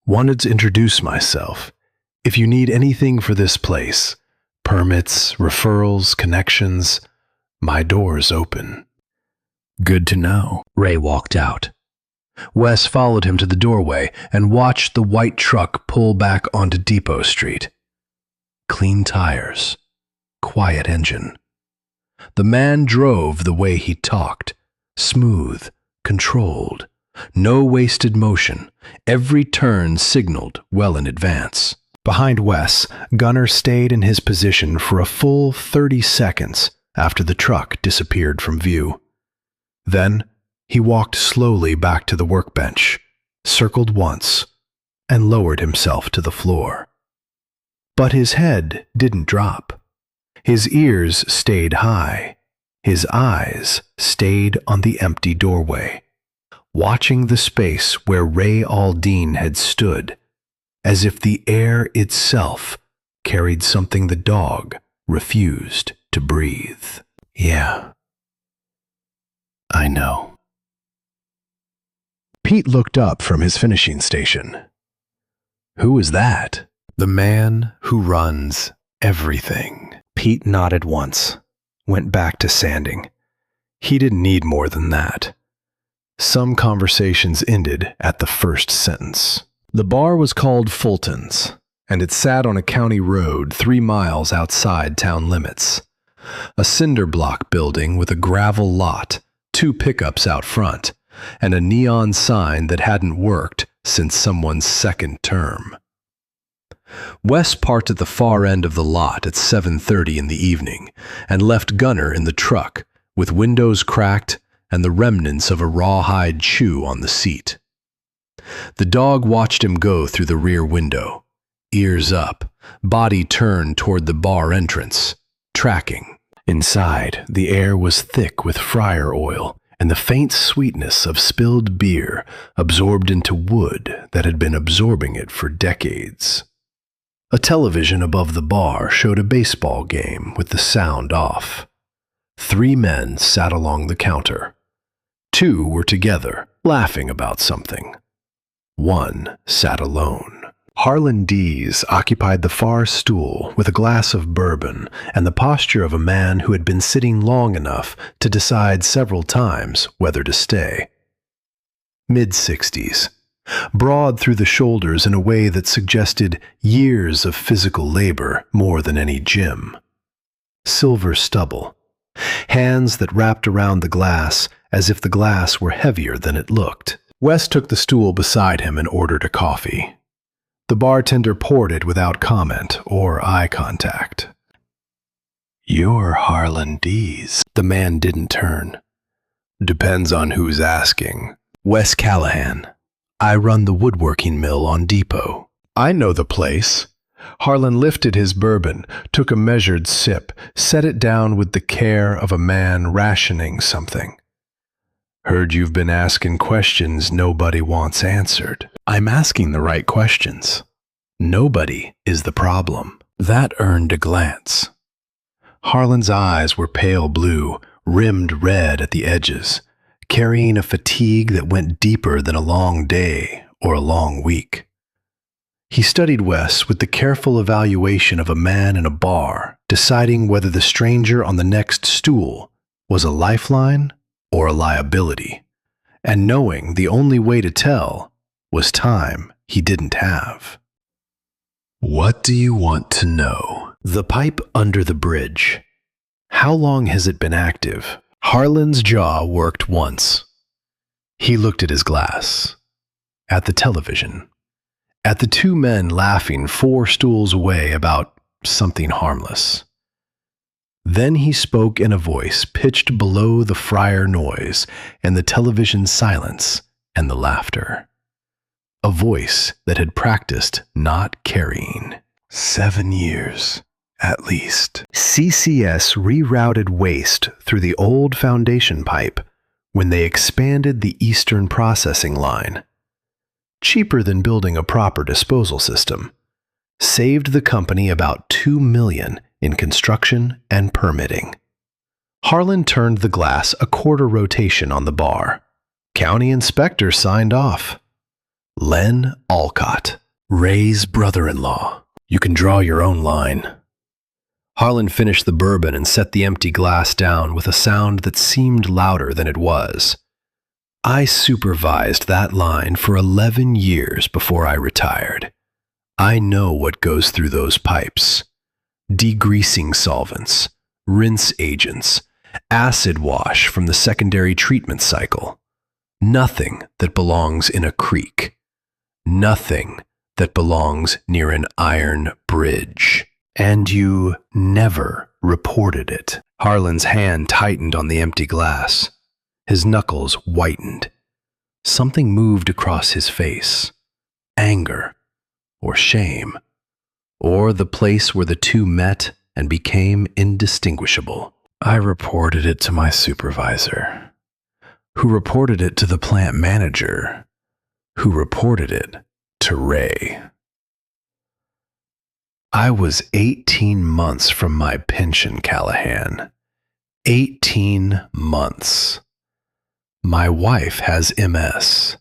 wanted to introduce myself. If you need anything for this place, permits, referrals, connections, my door's open. Good to know. Ray walked out. Wes followed him to the doorway and watched the white truck pull back onto Depot Street. Clean tires, quiet engine. The man drove the way he talked, smooth, controlled, no wasted motion, every turn signaled well in advance. Behind Wes, Gunner stayed in his position for a full 30 seconds after the truck disappeared from view. Then, he walked slowly back to the workbench, circled once, and lowered himself to the floor. But his head didn't drop. His ears stayed high. His eyes stayed on the empty doorway, watching the space where Ray Aldean had stood, as if the air itself carried something the dog refused to breathe. Yeah, I know. Pete looked up from his finishing station. Who is that? The man who runs everything. Pete nodded once, went back to sanding. He didn't need more than that. Some conversations ended at the first sentence. The bar was called Fulton's, and it sat on a county road 3 miles outside town limits. A cinder block building with a gravel lot, 2 pickups out front, and a neon sign that hadn't worked since someone's second term. Wes parked at the far end of the lot at 7:30 in the evening and left Gunner in the truck with windows cracked and the remnants of a rawhide chew on the seat. The dog watched him go through the rear window, ears up, body turned toward the bar entrance, tracking. Inside, the air was thick with fryer oil and the faint sweetness of spilled beer absorbed into wood that had been absorbing it for decades. A television above the bar showed a baseball game with the sound off. 3 men sat along the counter. 2 were together, laughing about something. 1 sat alone. Harlan Dees occupied the far stool with a glass of bourbon and the posture of a man who had been sitting long enough to decide several times whether to stay. Mid-60s, broad through the shoulders in a way that suggested years of physical labor more than any gym. Silver stubble, hands that wrapped around the glass as if the glass were heavier than it looked. Wes took the stool beside him and ordered a coffee. The bartender poured it without comment or eye contact. "You're Harlan Dees." The man didn't turn. "Depends on who's asking." "Wes Callahan. I run the woodworking mill on Depot." "I know the place." Harlan lifted his bourbon, took a measured sip, set it down with the care of a man rationing something. "Heard you've been asking questions nobody wants answered." "I'm asking the right questions. Nobody is the problem." That earned a glance. Harlan's eyes were pale blue, rimmed red at the edges, carrying a fatigue that went deeper than a long day or a long week. He studied Wes with the careful evaluation of a man in a bar, deciding whether the stranger on the next stool was a lifeline or a liability, and knowing the only way to tell was time he didn't have. "What do you want to know?" The pipe under the bridge. How long has it been active? Harlan's jaw worked once. He looked at his glass, at the television, at the 2 men laughing 4 stools away about something harmless. Then he spoke in a voice pitched below the fryer noise and the television silence and the laughter. A voice that had practiced not carrying. 7 years, at least. CCS rerouted waste through the old foundation pipe when they expanded the Eastern processing line. Cheaper than building a proper disposal system. Saved the company about $2 million in construction and permitting. Harlan turned the glass a quarter rotation on the bar. County inspector signed off. Len Alcott, Ray's brother-in-law. You can draw your own line. Harlan finished the bourbon and set the empty glass down with a sound that seemed louder than it was. I supervised that line for 11 years before I retired. I know what goes through those pipes. Degreasing solvents, rinse agents, acid wash from the secondary treatment cycle. Nothing that belongs in a creek. Nothing that belongs near an iron bridge. And you never reported it. Harlan's hand tightened on the empty glass. His knuckles whitened. Something moved across his face. Anger, or shame, or the place where the two met and became indistinguishable. I reported it to my supervisor, who reported it to the plant manager, who reported it to Ray. I was 18 months from my pension, Callahan. 18 months. My wife has MS.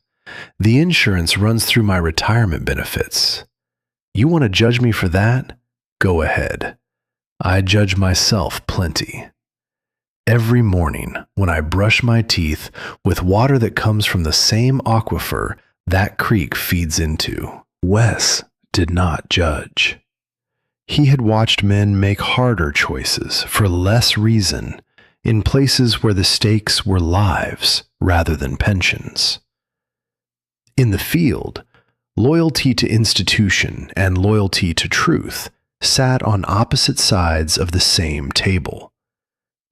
The insurance runs through my retirement benefits. You want to judge me for that? Go ahead. I judge myself plenty. Every morning when I brush my teeth with water that comes from the same aquifer that creek feeds into. Wes did not judge. He had watched men make harder choices for less reason in places where the stakes were lives rather than pensions. In the field, loyalty to institution and loyalty to truth sat on opposite sides of the same table.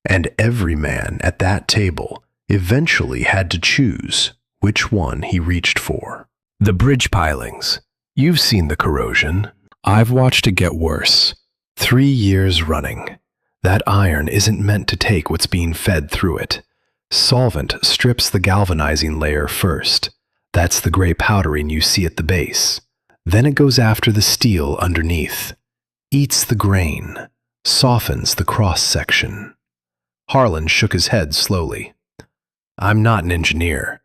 And every man at that table eventually had to choose which one he reached for. The bridge pilings. You've seen the corrosion. I've watched it get worse. 3 years running. That iron isn't meant to take what's being fed through it. Solvent strips the galvanizing layer first. That's the gray powdering you see at the base. Then it goes after the steel underneath. Eats the grain. Softens the cross-section. Harlan shook his head slowly. I'm not an engineer,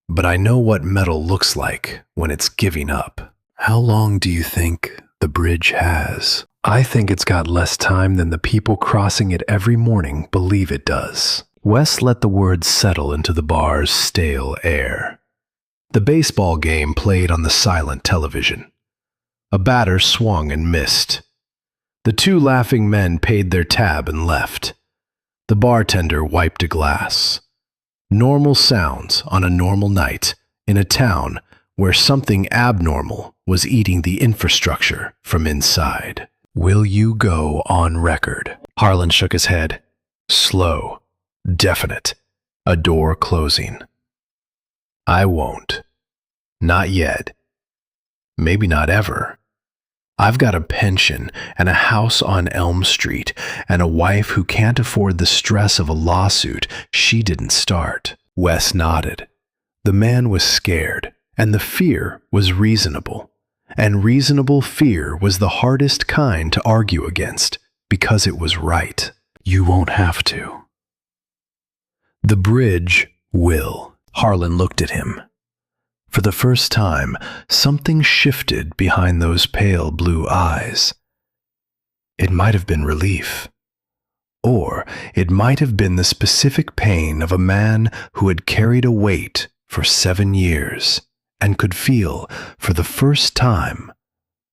but I know what metal looks like when it's giving up. How long do you think the bridge has? I think it's got less time than the people crossing it every morning believe it does. Wes let the words settle into the bar's stale air. The baseball game played on the silent television. A batter swung and missed. The two laughing men paid their tab and left. The bartender wiped a glass. Normal sounds on a normal night in a town where something abnormal was eating the infrastructure from inside. Will you go on record? Harlan shook his head. Slow, definite, a door closing. I won't. Not yet. Maybe not ever. I've got a pension and a house on Elm Street and a wife who can't afford the stress of a lawsuit she didn't start. Wes nodded. The man was scared, and the fear was reasonable. And reasonable fear was the hardest kind to argue against because it was right. You won't have to. The bridge will. Harlan looked at him. For the first time, something shifted behind those pale blue eyes. It might have been relief. Or it might have been the specific pain of a man who had carried a weight for 7 years and could feel, for the first time,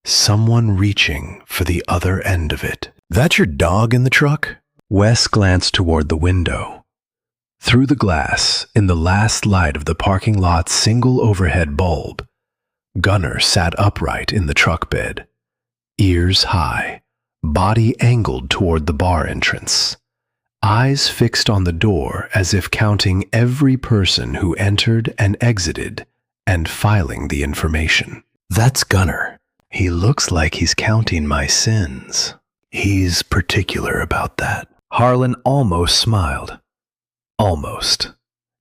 someone reaching for the other end of it. That your dog in the truck? Wes glanced toward the window. Through the glass, in the last light of the parking lot's single overhead bulb, Gunner sat upright in the truck bed, ears high, body angled toward the bar entrance, eyes fixed on the door as if counting every person who entered and exited and filing the information. That's Gunner. He looks like he's counting my sins. He's particular about that. Harlan almost smiled. Almost.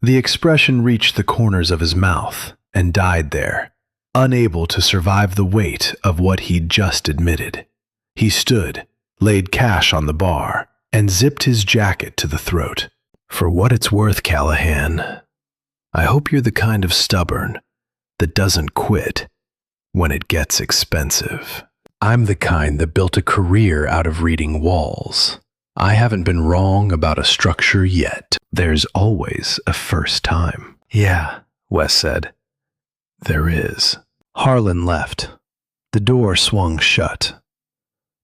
The expression reached the corners of his mouth and died there, unable to survive the weight of what he'd just admitted. He stood, laid cash on the bar, and zipped his jacket to the throat. For what it's worth, Callahan, I hope you're the kind of stubborn that doesn't quit when it gets expensive. I'm the kind that built a career out of reading walls. I haven't been wrong about a structure yet. There's always a first time. Yeah, Wes said. There is. Harlan left. The door swung shut.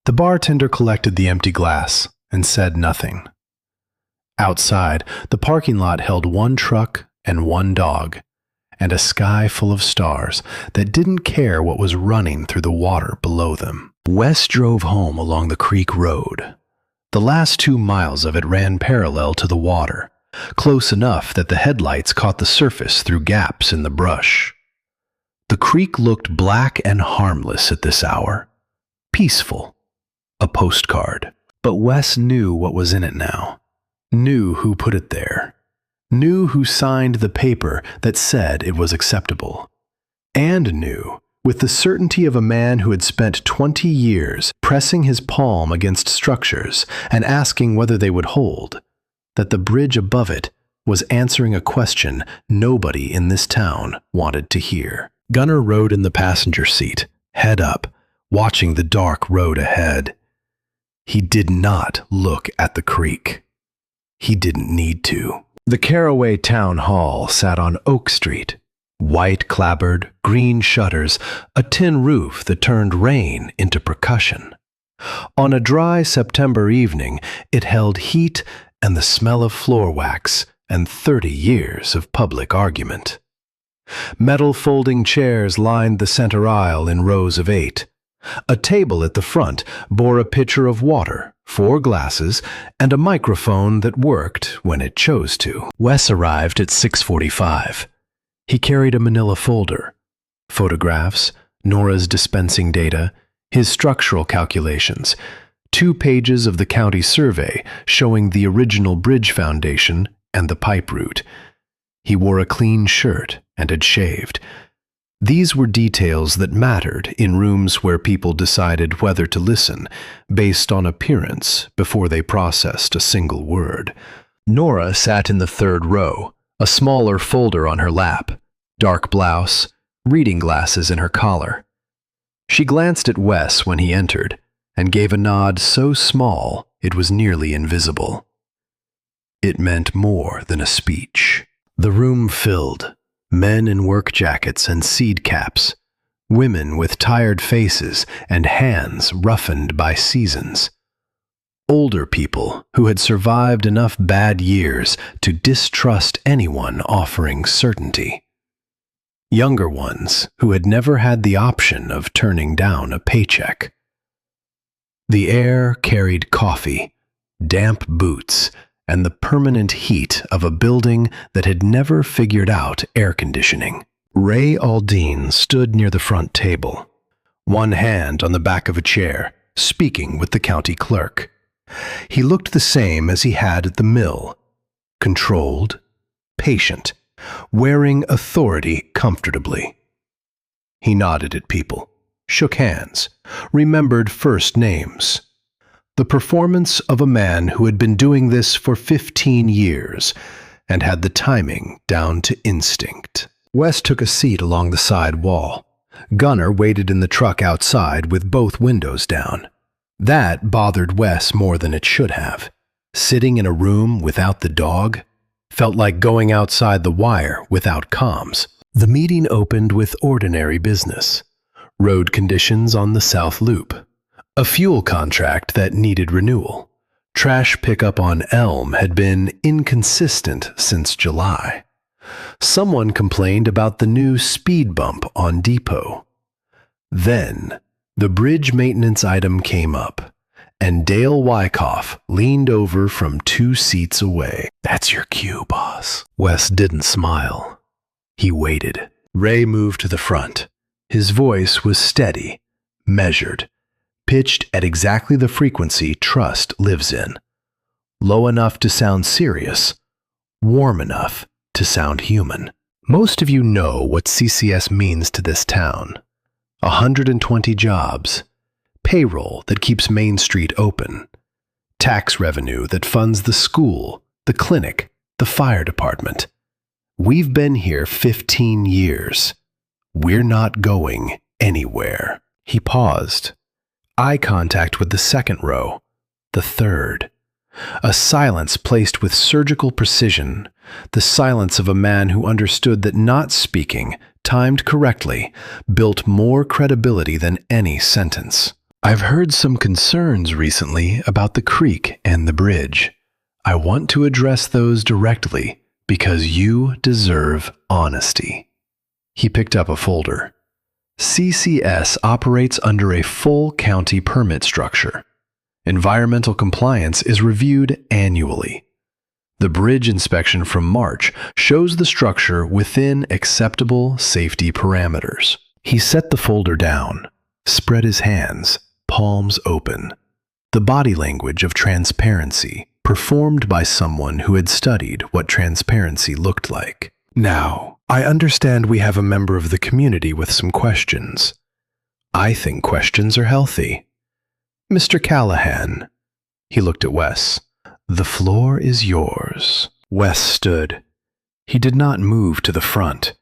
The bartender collected the empty glass and said nothing. Outside, the parking lot held one truck and one dog, and a sky full of stars that didn't care what was running through the water below them. Wes drove home along the creek road. The last 2 miles of it ran parallel to the water, close enough that the headlights caught the surface through gaps in the brush. The creek looked black and harmless at this hour, peaceful, a postcard. But Wes knew what was in it now, knew who put it there, knew who signed the paper that said it was acceptable, and knew, with the certainty of a man who had spent 20 years pressing his palm against structures and asking whether they would hold, that the bridge above it was answering a question nobody in this town wanted to hear. Gunnar rode in the passenger seat, head up, watching the dark road ahead. He did not look at the creek. He didn't need to. The Caraway Town Hall sat on Oak Street. White clapboard, green shutters, a tin roof that turned rain into percussion. On a dry September evening, it held heat and the smell of floor wax and 30 years of public argument. Metal folding chairs lined the center aisle in rows of 8. A table at the front bore a pitcher of water, 4 glasses, and a microphone that worked when it chose to. Wes arrived at 6:45. He carried a manila folder, photographs, Nora's dispensing data, his structural calculations, 2 pages of the county survey showing the original bridge foundation and the pipe route. He wore a clean shirt and had shaved. These were details that mattered in rooms where people decided whether to listen based on appearance before they processed a single word. Nora sat in the 3rd row, a smaller folder on her lap, dark blouse, reading glasses in her collar. She glanced at Wes when he entered and gave a nod so small it was nearly invisible. It meant more than a speech. The room filled. Men in work jackets and seed caps, women with tired faces and hands roughened by seasons. Older people who had survived enough bad years to distrust anyone offering certainty. Younger ones who had never had the option of turning down a paycheck. The air carried coffee, damp boots, and the permanent heat of a building that had never figured out air conditioning. Ray Aldine stood near the front table, one hand on the back of a chair, speaking with the county clerk. He looked the same as he had at the mill, controlled, patient, wearing authority comfortably. He nodded at people, shook hands, remembered first names. The performance of a man who had been doing this for 15 years and had the timing down to instinct. Wes took a seat along the side wall. Gunnar waited in the truck outside with both windows down. That bothered Wes more than it should have. Sitting in a room without the dog felt like going outside the wire without comms. The meeting opened with ordinary business. Road conditions on the South Loop. A fuel contract that needed renewal. Trash pickup on Elm had been inconsistent since July. Someone complained about the new speed bump on Depot. Then, the bridge maintenance item came up, and Dale Wyckoff leaned over from 2 seats away. "That's your cue, boss." Wes didn't smile. He waited. Ray moved to the front. His voice was steady, measured, pitched at exactly the frequency trust lives in. Low enough to sound serious, warm enough to sound human. Most of you know what CCS means to this town. 120 jobs, payroll that keeps Main Street open, tax revenue that funds the school, the clinic, the fire department. We've been here 15 years. We're not going anywhere. He paused. Eye contact with the second row, the third. A silence placed with surgical precision, the silence of a man who understood that not speaking, timed correctly, built more credibility than any sentence. I've heard some concerns recently about the creek and the bridge. I want to address those directly because you deserve honesty. He picked up a folder. CCS operates under a full county permit structure. Environmental compliance is reviewed annually. The bridge inspection from March shows the structure within acceptable safety parameters. He set the folder down, spread his hands, palms open. The body language of transparency, performed by someone who had studied what transparency looked like. Now, I understand we have a member of the community with some questions. I think questions are healthy. Mr. Callahan. He looked at Wes. The floor is yours. Wes stood. He did not move to the front.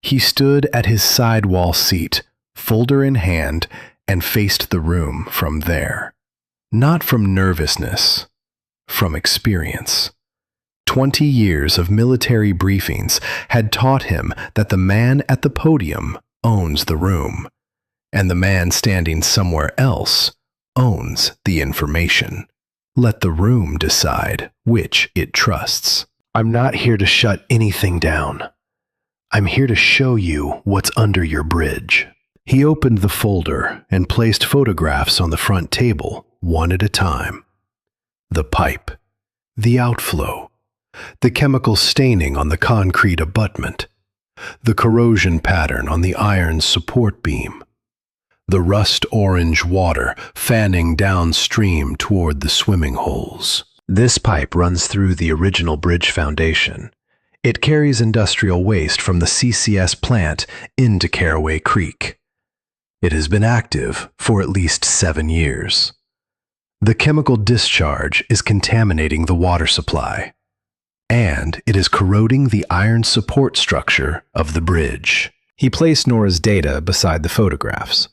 He stood at his sidewall seat, folder in hand, and faced the room from there. Not from nervousness, from experience. 20 years of military briefings had taught him that the man at the podium owns the room, and the man standing somewhere else owns the information. Let the room decide which it trusts. I'm not here to shut anything down. I'm here to show you what's under your bridge. He opened the folder and placed photographs on the front table, one at a time. The pipe, the outflow, the chemical staining on the concrete abutment, the corrosion pattern on the iron support beam, the rust-orange water fanning downstream toward the swimming holes. This pipe runs through the original bridge foundation. It carries industrial waste from the CCS plant into Caraway Creek. It has been active for at least 7 years. The chemical discharge is contaminating the water supply, and it is corroding the iron support structure of the bridge. He placed Nora's data beside the photographs.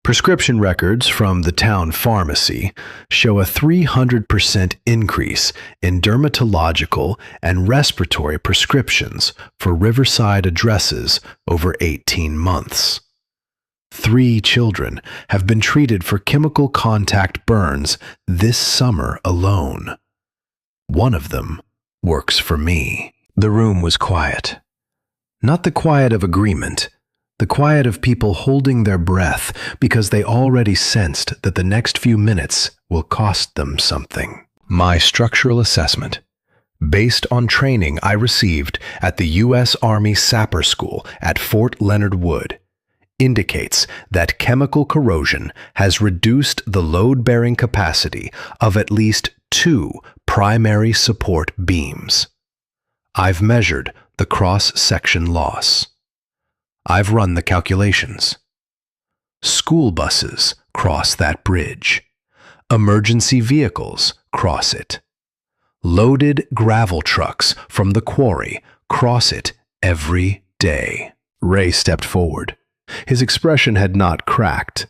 Prescription records from the town pharmacy show a 300% increase in dermatological and respiratory prescriptions for Riverside addresses over 18 months. 3 children have been treated for chemical contact burns this summer alone. One of them works for me. The room was quiet. Not the quiet of agreement, the quiet of people holding their breath because they already sensed that the next few minutes will cost them something. My structural assessment, based on training I received at the U.S. Army Sapper School at Fort Leonard Wood, indicates that chemical corrosion has reduced the load-bearing capacity of at least 2 primary support beams. I've measured the cross-section loss. I've run the calculations. School buses cross that bridge. Emergency vehicles cross it. Loaded gravel trucks from the quarry cross it every day. Ray stepped forward. His expression had not cracked,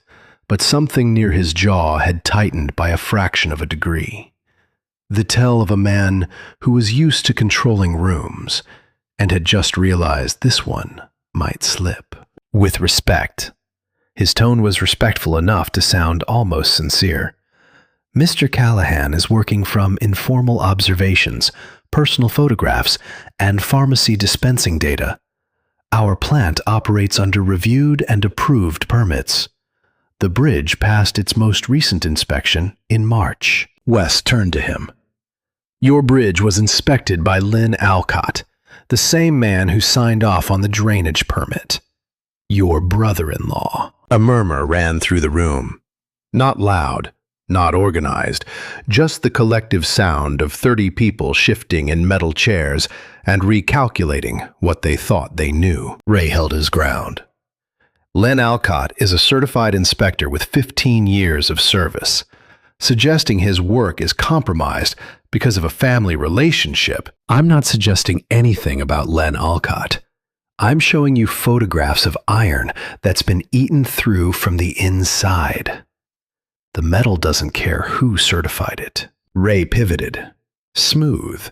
but something near his jaw had tightened by a fraction of a degree. The tell of a man who was used to controlling rooms and had just realized this one might slip. With respect. His tone was respectful enough to sound almost sincere. Mr. Callahan is working from informal observations, personal photographs, and pharmacy dispensing data. Our plant operates under reviewed and approved permits. The bridge passed its most recent inspection in March. Wes turned to him. Your bridge was inspected by Lynn Alcott, the same man who signed off on the drainage permit. Your brother-in-law. A murmur ran through the room. Not loud, not organized, just the collective sound of 30 people shifting in metal chairs and recalculating what they thought they knew. Ray held his ground. Len Alcott is a certified inspector with 15 years of service. Suggesting his work is compromised because of a family relationship. I'm not suggesting anything about Len Alcott. I'm showing you photographs of iron that's been eaten through from the inside. The metal doesn't care who certified it. Ray pivoted. Smooth.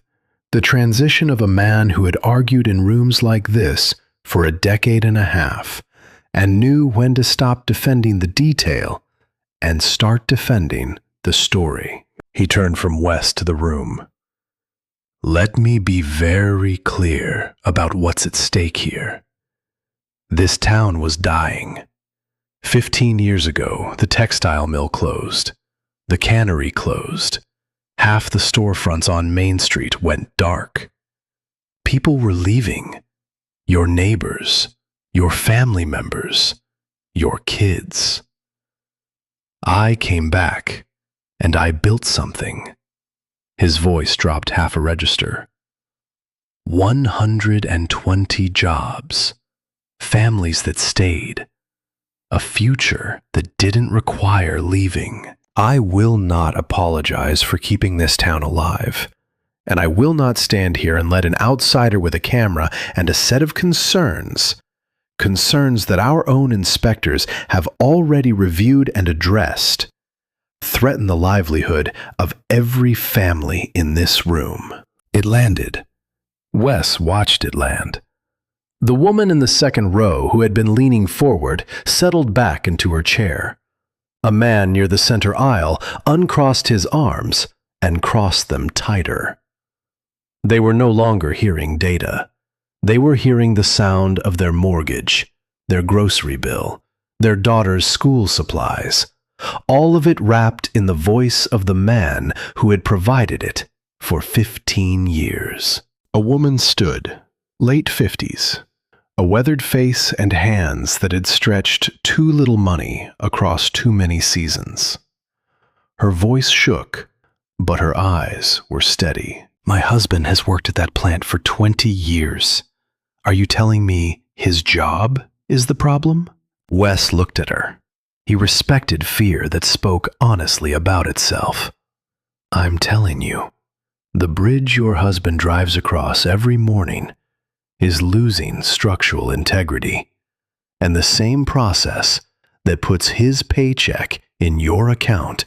The transition of a man who had argued in rooms like this for a decade and a half and knew when to stop defending the detail and start defending the story. He turned from Wes to the room. Let me be very clear about what's at stake here. This town was dying. 15 years ago, the textile mill closed. The cannery closed. Half the storefronts on Main Street went dark. People were leaving. Your neighbors, your family members, your kids. I came back, and I built something. His voice dropped half a register. 120 jobs. Families that stayed. A future that didn't require leaving. I will not apologize for keeping this town alive. And I will not stand here and let an outsider with a camera and a set of concerns that our own inspectors have already reviewed and addressed, threaten the livelihood of every family in this room. It landed. Wes watched it land. The woman in the second row, who had been leaning forward, settled back into her chair. A man near the center aisle uncrossed his arms and crossed them tighter. They were no longer hearing data. They were hearing the sound of their mortgage, their grocery bill, their daughter's school supplies, all of it wrapped in the voice of the man who had provided it for 15 years. A woman stood, late 50s, a weathered face and hands that had stretched too little money across too many seasons. Her voice shook, but her eyes were steady. My husband has worked at that plant for 20 years. Are you telling me his job is the problem? Wes looked at her. He respected fear that spoke honestly about itself. I'm telling you, the bridge your husband drives across every morning is losing structural integrity, and the same process that puts his paycheck in your account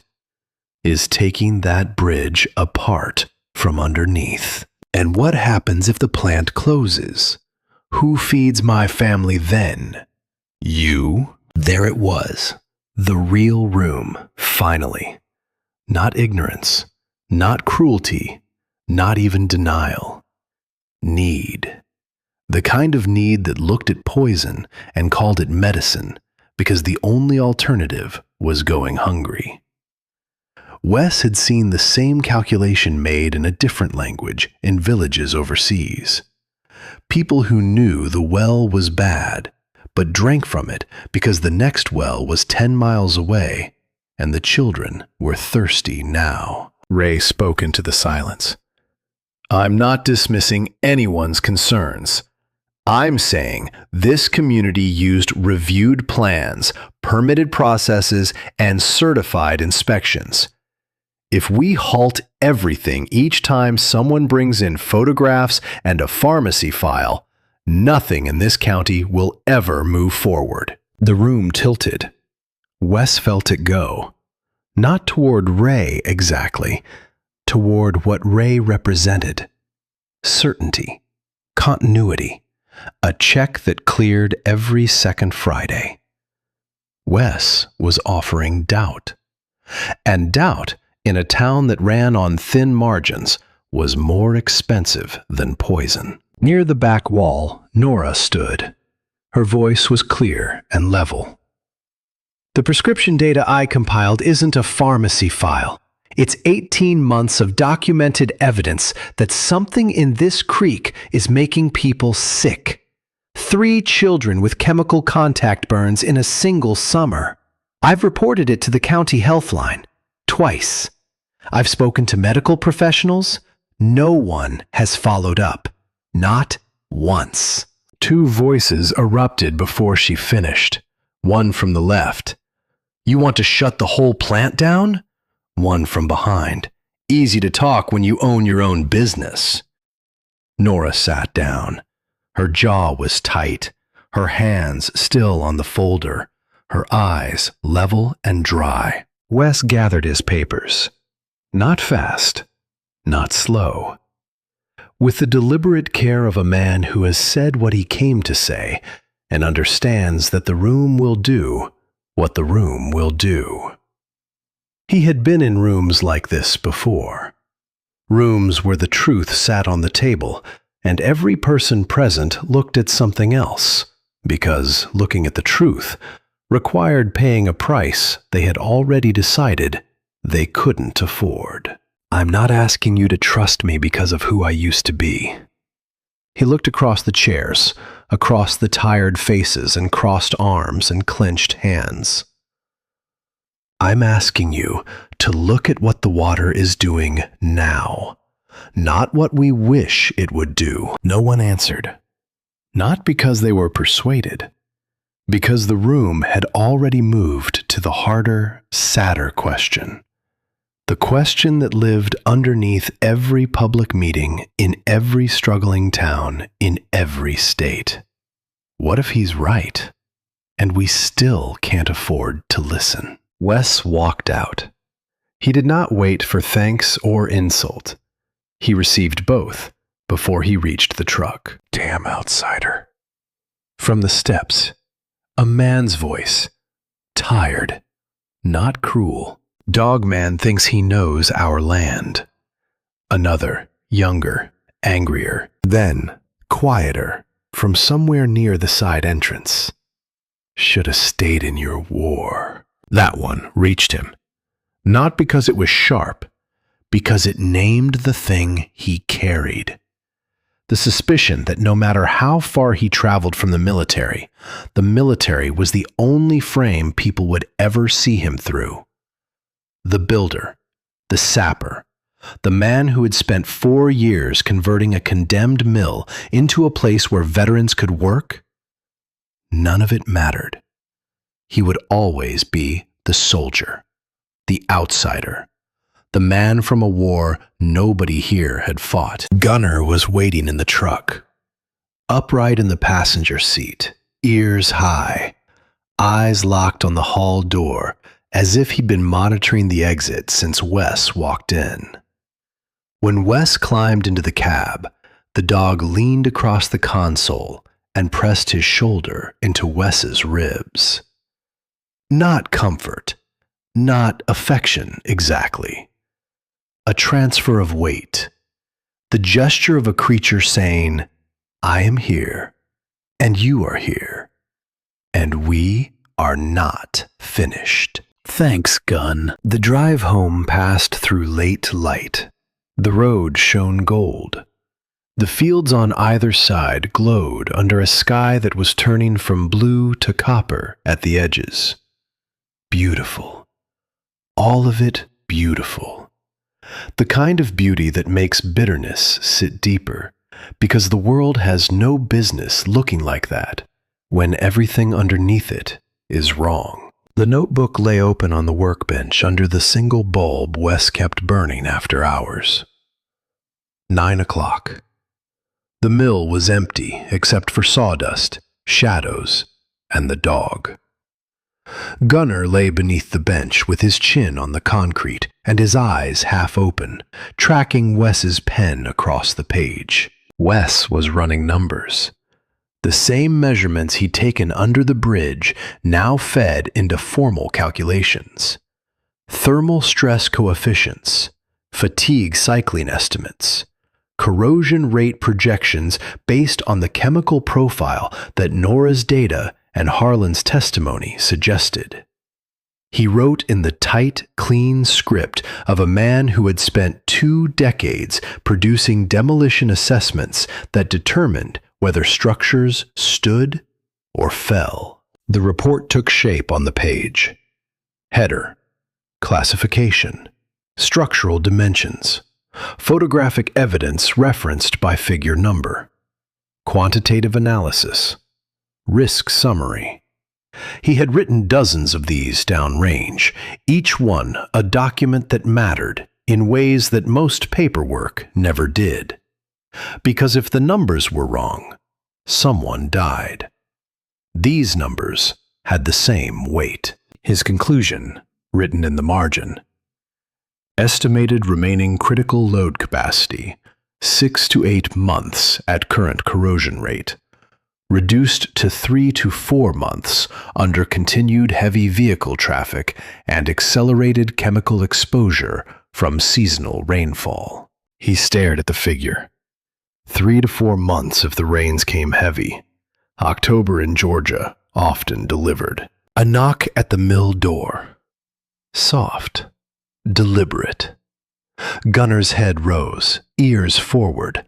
is taking that bridge apart from underneath. And what happens if the plant closes? Who feeds my family then? You? There it was. The real room, finally. Not ignorance, not cruelty, not even denial. Need. The kind of need that looked at poison and called it medicine because the only alternative was going hungry. Wes had seen the same calculation made in a different language in villages overseas. People who knew the well was bad, but drank from it because the next well was 10 miles away, and the children were thirsty now. Ray spoke into the silence. I'm not dismissing anyone's concerns. I'm saying this community used reviewed plans, permitted processes, and certified inspections. If we halt everything each time someone brings in photographs and a pharmacy file, nothing in this county will ever move forward. The room tilted. Wes felt it go. Not toward Ray exactly, toward what Ray represented. Certainty, continuity, a check that cleared every second Friday. Wes was offering doubt. And doubt, in a town that ran on thin margins, was more expensive than poison. Near the back wall, Nora stood. Her voice was clear and level. The prescription data I compiled isn't a pharmacy file. It's 18 months of documented evidence that something in this creek is making people sick. 3 children with chemical contact burns in a single summer. I've reported it to the county health line. twice. I've spoken to medical professionals. No one has followed up. Not once. Two voices erupted before she finished. One from the left. "You want to shut the whole plant down?" One from behind. "Easy to talk when you own your own business." Nora sat down. Her jaw was tight, her hands still on the folder, her eyes level and dry. Wes gathered his papers. Not fast, not slow. With the deliberate care of a man who has said what he came to say and understands that the room will do what the room will do. He had been in rooms like this before. Rooms where the truth sat on the table and every person present looked at something else, because looking at the truth required paying a price they had already decided they couldn't afford. "I'm not asking you to trust me because of who I used to be." He looked across the chairs, across the tired faces and crossed arms and clenched hands. "I'm asking you to look at what the water is doing now, not what we wish it would do." No one answered. Not because they were persuaded, because the room had already moved to the harder, sadder question. The question that lived underneath every public meeting in every struggling town in every state. What if he's right, and we still can't afford to listen? Wes walked out. He did not wait for thanks or insult. He received both before he reached the truck. "Damn outsider." From the steps, a man's voice, tired, not cruel. "Dogman thinks he knows our land." Another, younger, angrier, then quieter, from somewhere near the side entrance. "Should have stayed in your war." That one reached him. Not because it was sharp, because it named the thing he carried. The suspicion that no matter how far he traveled from the military was the only frame people would ever see him through. The builder, the sapper, the man who had spent 4 years converting a condemned mill into a place where veterans could work, none of it mattered. He would always be the soldier, the outsider, the man from a war nobody here had fought. Gunnar was waiting in the truck, upright in the passenger seat, ears high, eyes locked on the hall door, as if he'd been monitoring the exit since Wes walked in. When Wes climbed into the cab, the dog leaned across the console and pressed his shoulder into Wes's ribs. Not comfort, not affection exactly. A transfer of weight, the gesture of a creature saying, "I am here, and you are here, and we are not finished." "Thanks, Gun." The drive home passed through late light. The road shone gold. The fields on either side glowed under a sky that was turning from blue to copper at the edges. Beautiful. All of it beautiful. The kind of beauty that makes bitterness sit deeper, because the world has no business looking like that when everything underneath it is wrong. The notebook lay open on the workbench under the single bulb Wes kept burning after hours. 9 o'clock. The mill was empty except for sawdust, shadows, and the dog. Gunnar lay beneath the bench with his chin on the concrete and his eyes half open, tracking Wes's pen across the page. Wes was running numbers. The same measurements he'd taken under the bridge now fed into formal calculations. Thermal stress coefficients, fatigue cycling estimates, corrosion rate projections based on the chemical profile that Nora's data and Harlan's testimony suggested. He wrote in the tight, clean script of a man who had spent 2 decades producing demolition assessments that determined whether structures stood or fell. The report took shape on the page. Header: classification, structural dimensions, photographic evidence referenced by figure number, quantitative analysis, risk summary. He had written dozens of these downrange, each one a document that mattered in ways that most paperwork never did. Because if the numbers were wrong, someone died. These numbers had the same weight. His conclusion, written in the margin: estimated remaining critical load capacity, 6 to 8 months at current corrosion rate, reduced to 3 to 4 months under continued heavy vehicle traffic and accelerated chemical exposure from seasonal rainfall. He stared at the figure. 3 to 4 months if the rains came heavy. October in Georgia often delivered. A knock at the mill door. Soft, deliberate. Gunner's head rose, ears forward,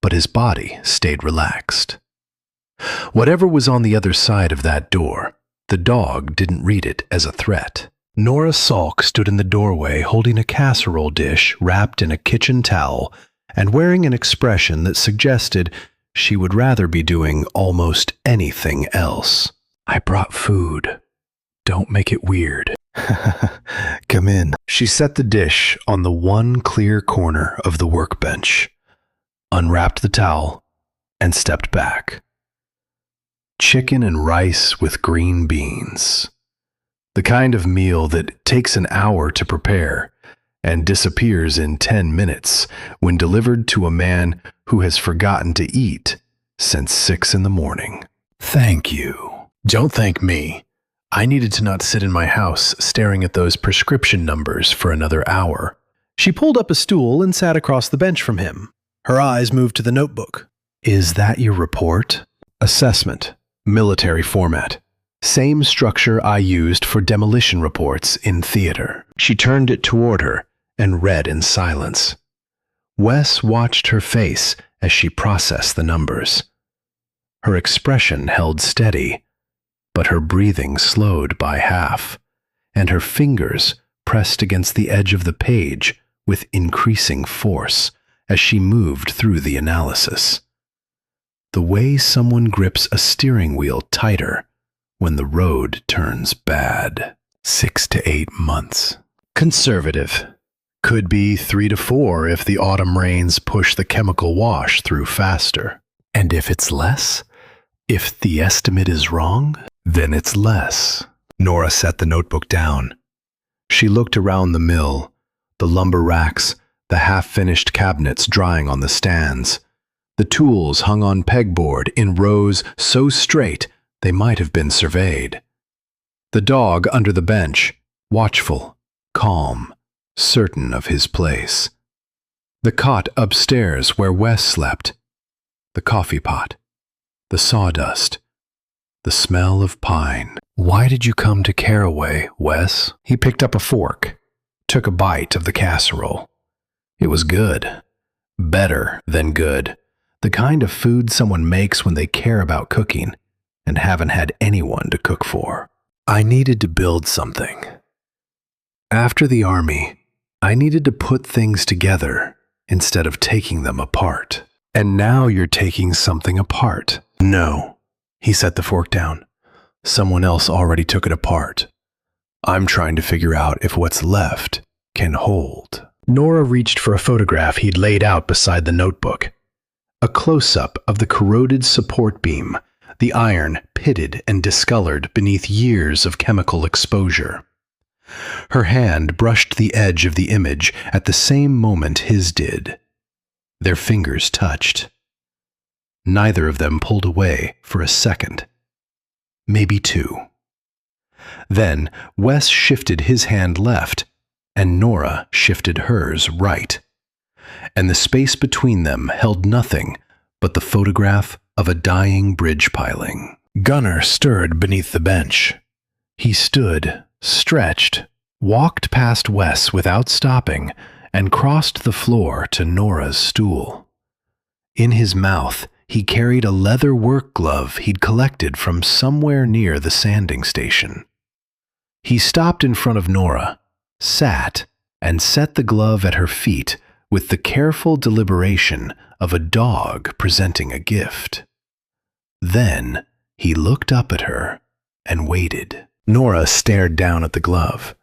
but his body stayed relaxed. Whatever was on the other side of that door, the dog didn't read it as a threat. Nora Salk stood in the doorway holding a casserole dish wrapped in a kitchen towel and wearing an expression that suggested she would rather be doing almost anything else. I brought food. Don't make it weird. Come in. She set the dish on the one clear corner of the workbench, unwrapped the towel, and stepped back. Chicken and rice with green beans. The kind of meal that takes an hour to prepare and disappears in 10 minutes when delivered to a man who has forgotten to eat since 6 in the morning. Thank you. Don't thank me. I needed to not sit in my house staring at those prescription numbers for another hour. She pulled up a stool and sat across the bench from him. Her eyes moved to the notebook. Is that your report? Assessment. Military format. Same structure I used for demolition reports in theater. She turned it toward her and read in silence. Wes watched her face as she processed the numbers. Her expression held steady, but her breathing slowed by half, and her fingers pressed against the edge of the page with increasing force as she moved through the analysis. The way someone grips a steering wheel tighter when the road turns bad. 6 to 8 months. Conservative. Could be 3 to 4 if the autumn rains push the chemical wash through faster. And if it's less? If the estimate is wrong? Then it's less. Nora set the notebook down. She looked around the mill, the lumber racks, the half-finished cabinets drying on the stands. The tools hung on pegboard in rows so straight they might have been surveyed. The dog under the bench, watchful, calm, certain of his place. The cot upstairs where Wes slept. The coffee pot. The sawdust. The smell of pine. Why did you come to Caraway, Wes? He picked up a fork, took a bite of the casserole. It was good. Better than good. The kind of food someone makes when they care about cooking and haven't had anyone to cook for. I needed to build something. After the army, I needed to put things together instead of taking them apart. And now you're taking something apart. No. He set the fork down. Someone else already took it apart. I'm trying to figure out if what's left can hold. Nora reached for a photograph he'd laid out beside the notebook. A close-up of the corroded support beam, the iron pitted and discolored beneath years of chemical exposure. Her hand brushed the edge of the image at the same moment his did. Their fingers touched. Neither of them pulled away for a second. Maybe 2. Then Wes shifted his hand left, and Nora shifted hers right. And the space between them held nothing but the photograph of a dying bridge piling. Gunner stirred beneath the bench. He stood, stretched, walked past Wes without stopping, and crossed the floor to Nora's stool. In his mouth, he carried a leather work glove he'd collected from somewhere near the sanding station. He stopped in front of Nora, sat, and set the glove at her feet with the careful deliberation of a dog presenting a gift. Then he looked up at her and waited. Nora stared down at the glove,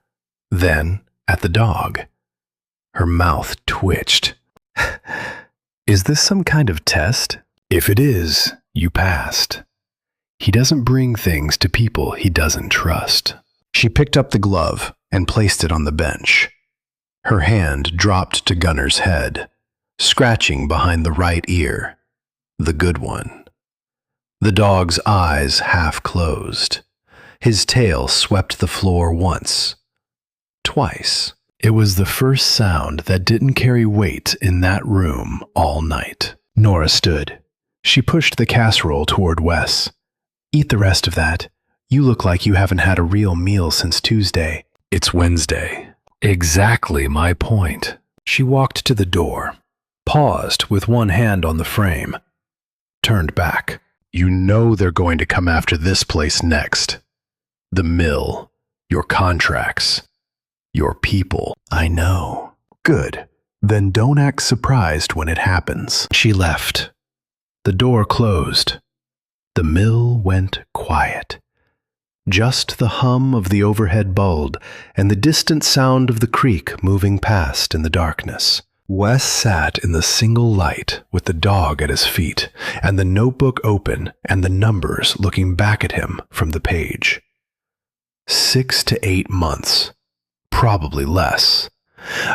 then at the dog. Her mouth twitched. Is this some kind of test? If it is, you passed. He doesn't bring things to people he doesn't trust. She picked up the glove and placed it on the bench. Her hand dropped to Gunner's head, scratching behind the right ear, the good one. The dog's eyes half closed. His tail swept the floor once, twice. It was the first sound that didn't carry weight in that room all night. Nora stood. She pushed the casserole toward Wes. Eat the rest of that. You look like you haven't had a real meal since Tuesday. It's Wednesday. Exactly my point. She walked to the door, paused with one hand on the frame, turned back. You know they're going to come after this place next. The mill, your contracts, your people. I know. Good. Then don't act surprised when it happens. She left. The door closed. The mill went quiet. Just the hum of the overhead bulb and the distant sound of the creek moving past in the darkness. Wes sat in the single light with the dog at his feet and the notebook open and the numbers looking back at him from the page. 6 to 8 months, probably less.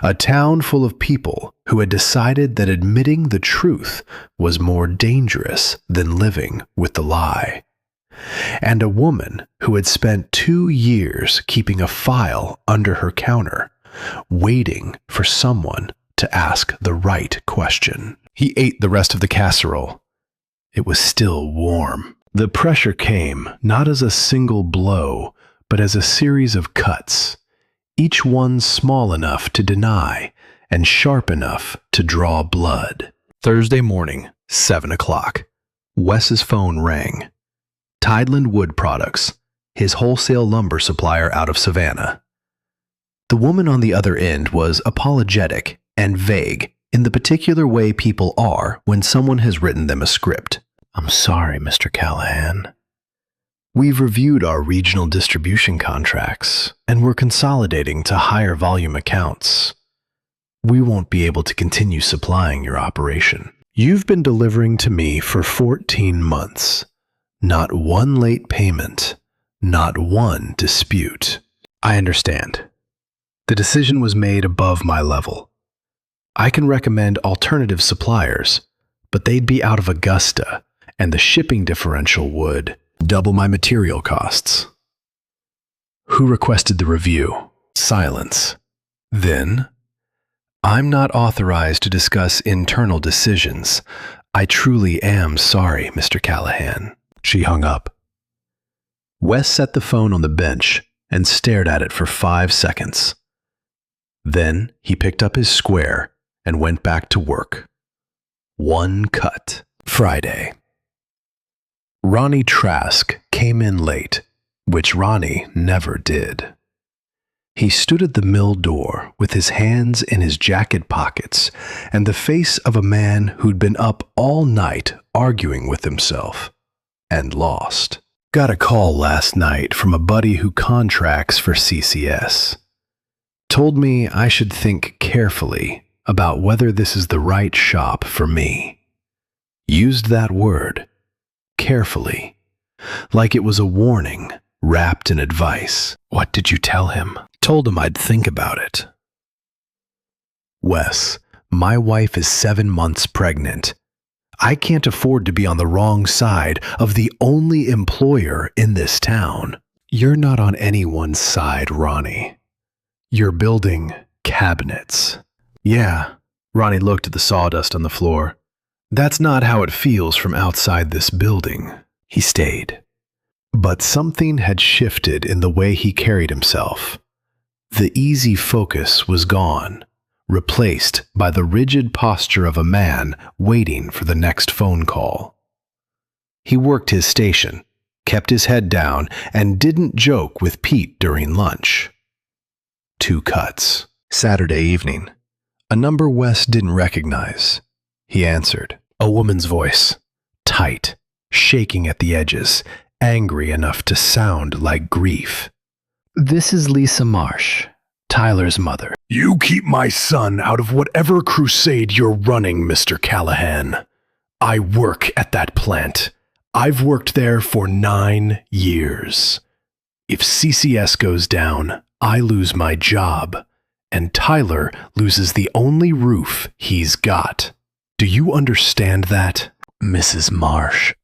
A town full of people who had decided that admitting the truth was more dangerous than living with the lie. And a woman who had spent 2 years keeping a file under her counter, waiting for someone to ask the right question. He ate the rest of the casserole. It was still warm. The pressure came not as a single blow, but as a series of cuts, each one small enough to deny and sharp enough to draw blood. Thursday morning, 7 o'clock. Wes's phone rang. Tideland Wood Products, his wholesale lumber supplier out of Savannah. The woman on the other end was apologetic and vague in the particular way people are when someone has written them a script. I'm sorry, Mr. Callahan. We've reviewed our regional distribution contracts, and we're consolidating to higher volume accounts. We won't be able to continue supplying your operation. You've been delivering to me for 14 months. Not one late payment, not one dispute. I understand. The decision was made above my level. I can recommend alternative suppliers, but they'd be out of Augusta, and the shipping differential would double my material costs. Who requested the review? Silence. Then, I'm not authorized to discuss internal decisions. I truly am sorry, Mr. Callahan. She hung up. Wes set the phone on the bench and stared at it for 5 seconds. Then he picked up his square and went back to work. One cut. Friday. Ronnie Trask came in late, which Ronnie never did. He stood at the mill door with his hands in his jacket pockets and the face of a man who'd been up all night arguing with himself and lost. Got a call last night from a buddy who contracts for CCS. Told me I should think carefully about whether this is the right shop for me. Used that word, carefully, like it was a warning wrapped in advice. What did you tell him? Told him I'd think about it. Wes, my wife is 7 months pregnant. I can't afford to be on the wrong side of the only employer in this town. You're not on anyone's side, Ronnie. You're building cabinets. Yeah, Ronnie looked at the sawdust on the floor. That's not how it feels from outside this building. He stayed. But something had shifted in the way he carried himself. The easy focus was gone, replaced by the rigid posture of a man waiting for the next phone call. He worked his station, kept his head down, and didn't joke with Pete during lunch. 2 cuts. Saturday evening. A number Wes didn't recognize. He answered. A woman's voice. Tight, shaking at the edges, angry enough to sound like grief. This is Lisa Marsh, Tyler's mother. You keep my son out of whatever crusade you're running, Mr. Callahan. I work at that plant. I've worked there for 9 years. If CCS goes down, I lose my job, and Tyler loses the only roof he's got. Do you understand that, Mrs. Marsh?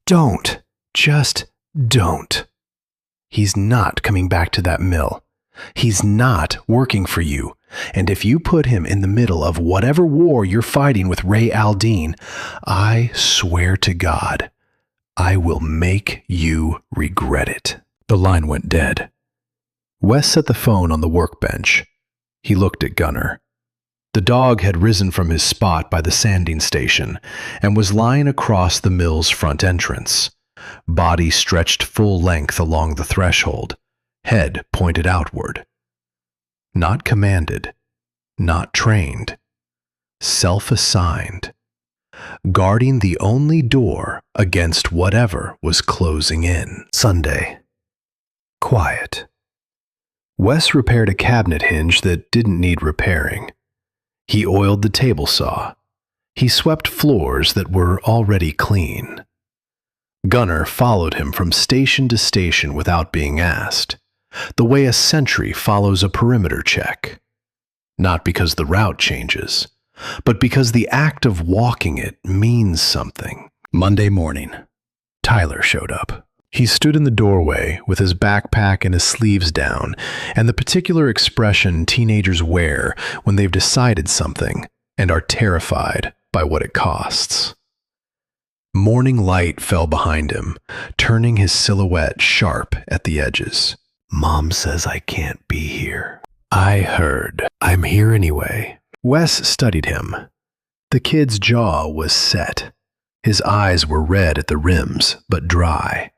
Don't. Just don't. He's not coming back to that mill. He's not working for you. And if you put him in the middle of whatever war you're fighting with Ray Aldean, I swear to God, I will make you regret it. The line went dead. Wes set the phone on the workbench. He looked at Gunnar. The dog had risen from his spot by the sanding station and was lying across the mill's front entrance, body stretched full length along the threshold, head pointed outward. Not commanded, not trained, self-assigned, guarding the only door against whatever was closing in. Sunday. Quiet. Wes repaired a cabinet hinge that didn't need repairing. He oiled the table saw. He swept floors that were already clean. Gunnar followed him from station to station without being asked, the way a sentry follows a perimeter check. Not because the route changes, but because the act of walking it means something. Monday morning, Tyler showed up. He stood in the doorway with his backpack and his sleeves down, and the particular expression teenagers wear when they've decided something and are terrified by what it costs. Morning light fell behind him, turning his silhouette sharp at the edges. Mom says I can't be here. I heard. I'm here anyway. Wes studied him. The kid's jaw was set. His eyes were red at the rims, but dry.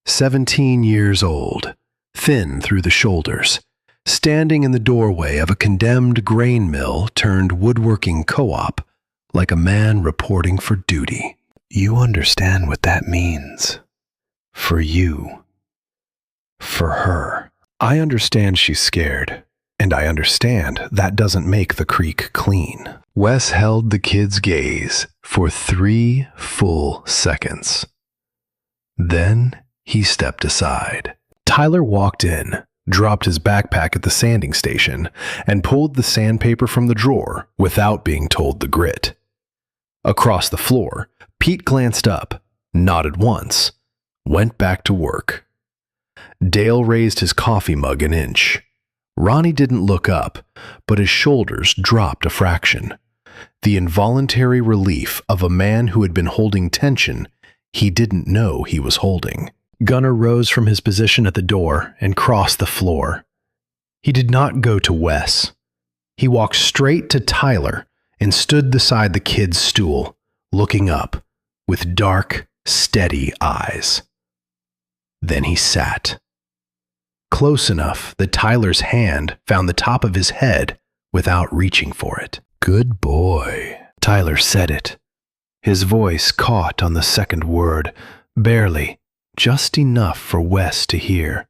17 years old, thin through the shoulders, standing in the doorway of a condemned grain mill turned woodworking co-op like a man reporting for duty. You understand what that means. For you. For her. I understand she's scared, and I understand that doesn't make the creek clean. Wes held the kid's gaze for 3 full seconds. Then he stepped aside. Tyler walked in, dropped his backpack at the sanding station, and pulled the sandpaper from the drawer without being told the grit. Across the floor, Pete glanced up, nodded once, went back to work. Dale raised his coffee mug an inch. Ronnie didn't look up, but his shoulders dropped a fraction. The involuntary relief of a man who had been holding tension he didn't know he was holding. Gunnar rose from his position at the door and crossed the floor. He did not go to Wes. He walked straight to Tyler and stood beside the kid's stool, looking up with dark, steady eyes. Then he sat. Close enough that Tyler's hand found the top of his head without reaching for it. Good boy. Tyler said it. His voice caught on the second word, barely, just enough for Wes to hear.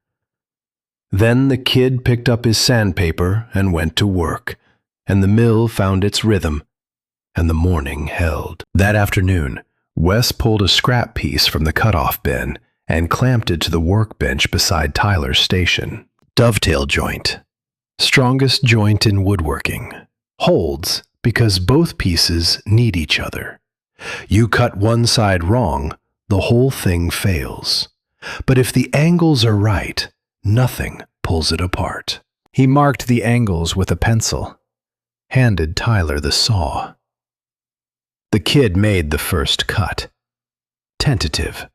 Then the kid picked up his sandpaper and went to work, and the mill found its rhythm, and the morning held. That afternoon, Wes pulled a scrap piece from the cutoff bin and clamped it to the workbench beside Tyler's station. Dovetail joint. Strongest joint in woodworking. Holds because both pieces need each other. You cut one side wrong, the whole thing fails. But if the angles are right, nothing pulls it apart. He marked the angles with a pencil, handed Tyler the saw. The kid made the first cut. Tentative,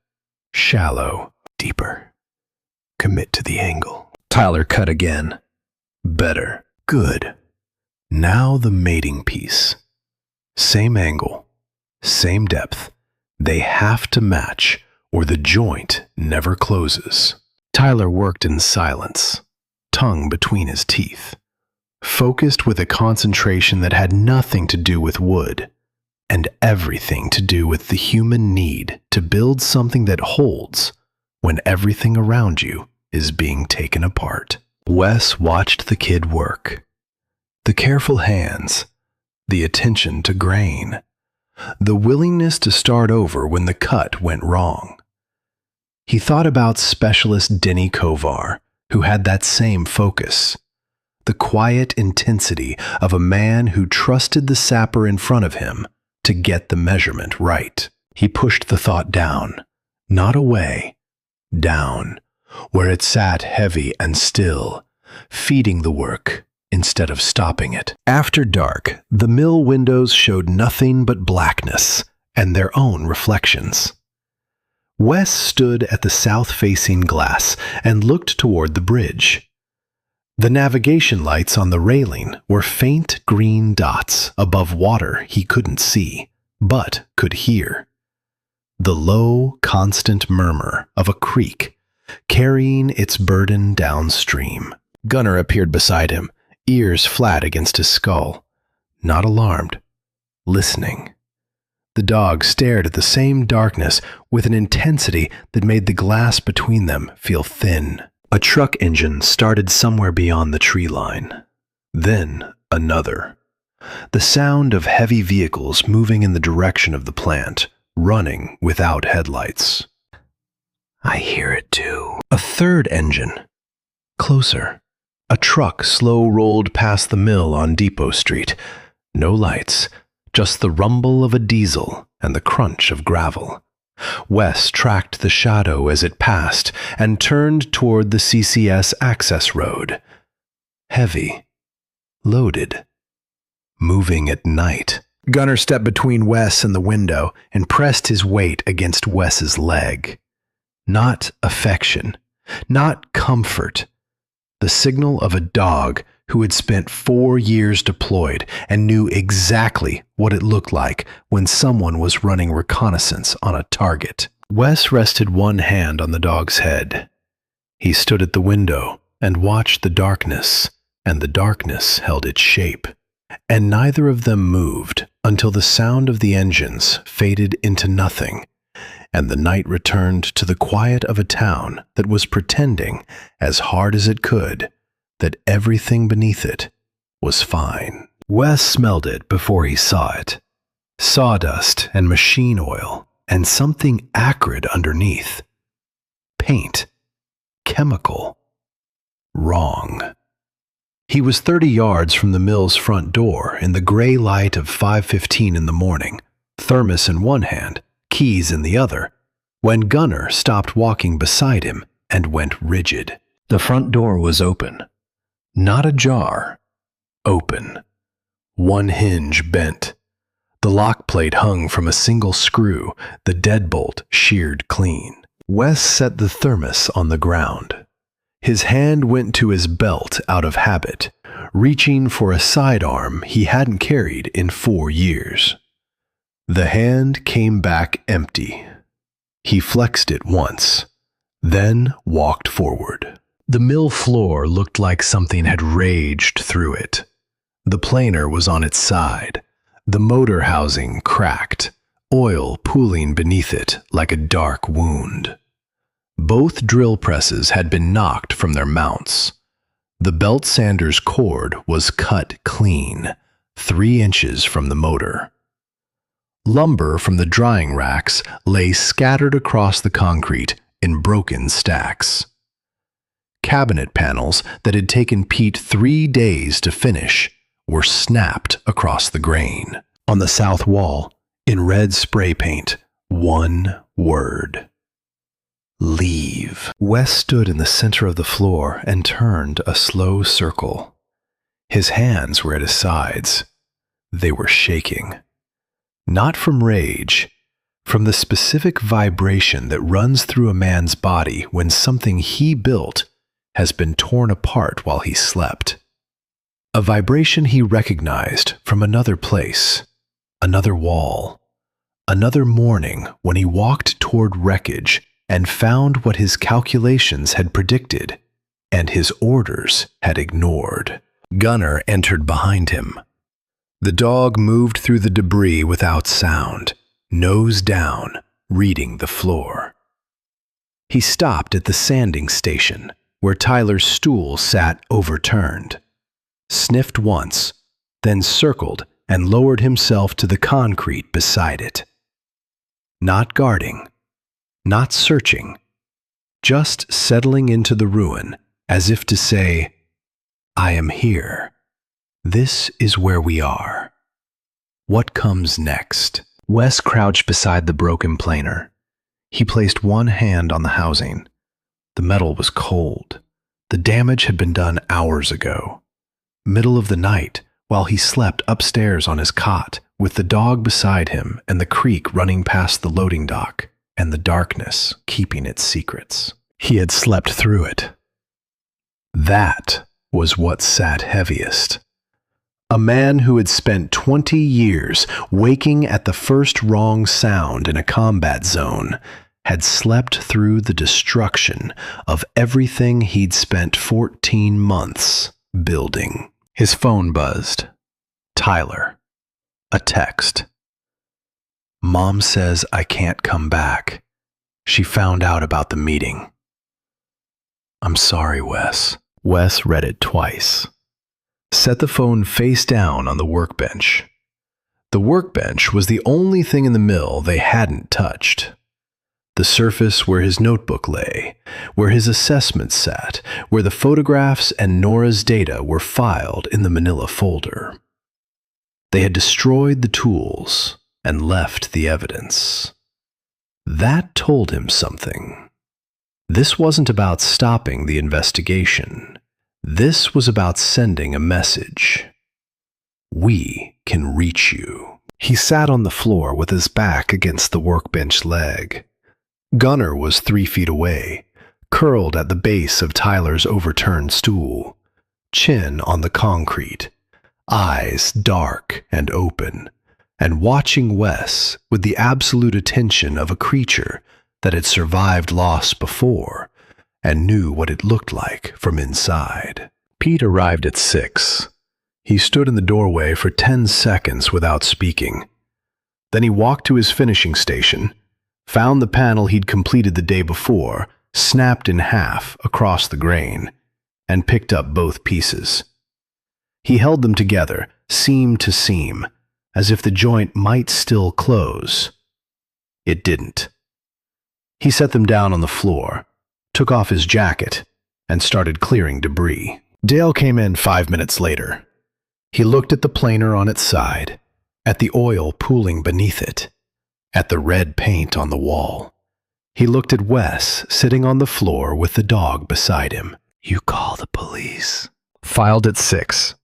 shallow, deeper. Commit to the angle. Tyler cut again. Better. Good. Now the mating piece. Same angle. Same depth. They have to match, or the joint never closes. Tyler worked in silence. tongue between his teeth, focused with a concentration that had nothing to do with wood and everything to do with the human need to build something that holds when everything around you is being taken apart. Wes watched the kid work. The careful hands, the attention to grain, the willingness to start over when the cut went wrong. He thought about specialist Denny Kovar, who had that same focus. The quiet intensity of a man who trusted the sapper in front of him to get the measurement right. He pushed the thought down, not away, down, where it sat heavy and still, feeding the work instead of stopping it. After dark, the mill windows showed nothing but blackness and their own reflections. Wes stood at the south-facing glass and looked toward the bridge. The navigation lights on the railing were faint green dots above water he couldn't see, but could hear. The low, constant murmur of a creek carrying its burden downstream. Gunnar appeared beside him, ears flat against his skull, not alarmed, listening. The dog stared at the same darkness with an intensity that made the glass between them feel thin. A truck engine started somewhere beyond the tree line. Then another. The sound of heavy vehicles moving in the direction of the plant, running without headlights. I hear it too. A third engine. Closer. A truck slow rolled past the mill on Depot Street. No lights. Just the rumble of a diesel and the crunch of gravel. Wes tracked the shadow as it passed and turned toward the CCS access road. Heavy, loaded, moving at night. Gunnar stepped between Wes and the window and pressed his weight against Wes's leg. Not affection, not comfort. The signal of a dog who had spent 4 years deployed and knew exactly what it looked like when someone was running reconnaissance on a target. Wes rested one hand on the dog's head. He stood at the window and watched the darkness, and the darkness held its shape. And neither of them moved until the sound of the engines faded into nothing, and the night returned to the quiet of a town that was pretending, as hard as it could, that everything beneath it was fine. Wes smelled it before he saw it. Sawdust and machine oil and something acrid underneath. Paint. Chemical. Wrong. He was 30 yards from the mill's front door in the gray light of 5:15 in the morning, thermos in one hand, keys in the other, when Gunnar stopped walking beside him and went rigid. The front door was open. Not ajar. Open. One hinge bent. The lock plate hung from a single screw, the deadbolt sheared clean. Wes set the thermos on the ground. His hand went to his belt out of habit, reaching for a sidearm he hadn't carried in 4 years. The hand came back empty. He flexed it once, then walked forward. The mill floor looked like something had raged through it. The planer was on its side, the motor housing cracked, oil pooling beneath it like a dark wound. Both drill presses had been knocked from their mounts. The belt sander's cord was cut clean, 3 inches from the motor. Lumber from the drying racks lay scattered across the concrete in broken stacks. Cabinet panels that had taken Pete 3 days to finish were snapped across the grain. On the south wall, in red spray paint, one word. Leave. Wes stood in the center of the floor and turned a slow circle. His hands were at his sides. They were shaking. Not from rage, from the specific vibration that runs through a man's body when something he built has been torn apart while he slept. A vibration he recognized from another place, another wall, another morning when he walked toward wreckage and found what his calculations had predicted. and his orders had ignored. Gunnar entered behind him. The dog moved through the debris without sound, nose down, reading the floor. He stopped at the sanding station, where Tyler's stool sat overturned, sniffed once, then circled and lowered himself to the concrete beside it. Not guarding, not searching, just settling into the ruin as if to say, I am here. This is where we are. What comes next? Wes crouched beside the broken planer. He placed one hand on the housing. The metal was cold. The damage had been done hours ago. Middle of the night, while he slept upstairs on his cot, with the dog beside him and the creek running past the loading dock, and the darkness keeping its secrets. He had slept through it. That was what sat heaviest. A man who had spent 20 years waking at the first wrong sound in a combat zone had slept through the destruction of everything he'd spent 14 months building. His phone buzzed. Tyler. A text. Mom says I can't come back. She found out about the meeting. I'm sorry, Wes. Wes read it twice. Set the phone face down on the workbench. The workbench was the only thing in the mill they hadn't touched. The surface where his notebook lay, where his assessments sat, where the photographs and Nora's data were filed in the manila folder. They had destroyed the tools and left the evidence. That told him something. This wasn't about stopping the investigation. This was about sending a message. We can reach you. He sat on the floor with his back against the workbench leg. Gunnar was 3 feet away, curled at the base of Tyler's overturned stool, chin on the concrete, eyes dark and open, and watching Wes with the absolute attention of a creature that had survived loss before and knew what it looked like from inside. Pete arrived at 6. He stood in the doorway for 10 seconds without speaking. Then he walked to his finishing station, found the panel he'd completed the day before, snapped in half across the grain, and picked up both pieces. He held them together, seam to seam, as if the joint might still close. It didn't. He set them down on the floor, took off his jacket, and started clearing debris. Dale came in 5 minutes later. He looked at the planer on its side, at the oil pooling beneath it, at the red paint on the wall. He looked at Wes sitting on the floor with the dog beside him. You call the police. Filed at 6.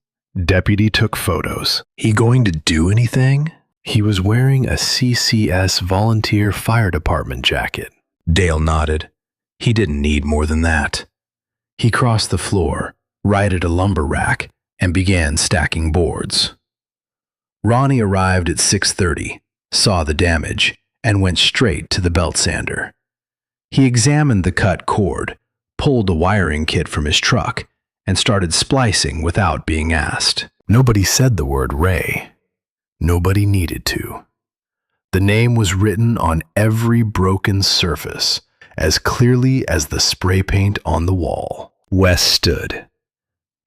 Deputy took photos. He going to do anything? He was wearing a CCS volunteer fire department jacket. Dale nodded. He didn't need more than that. He crossed the floor, righted a lumber rack, and began stacking boards. Ronnie arrived at 6:30, saw the damage, and went straight to the belt sander. He examined the cut cord, pulled a wiring kit from his truck, and started splicing without being asked. Nobody said the word Ray. Nobody needed to. The name was written on every broken surface, as clearly as the spray paint on the wall. Wes stood.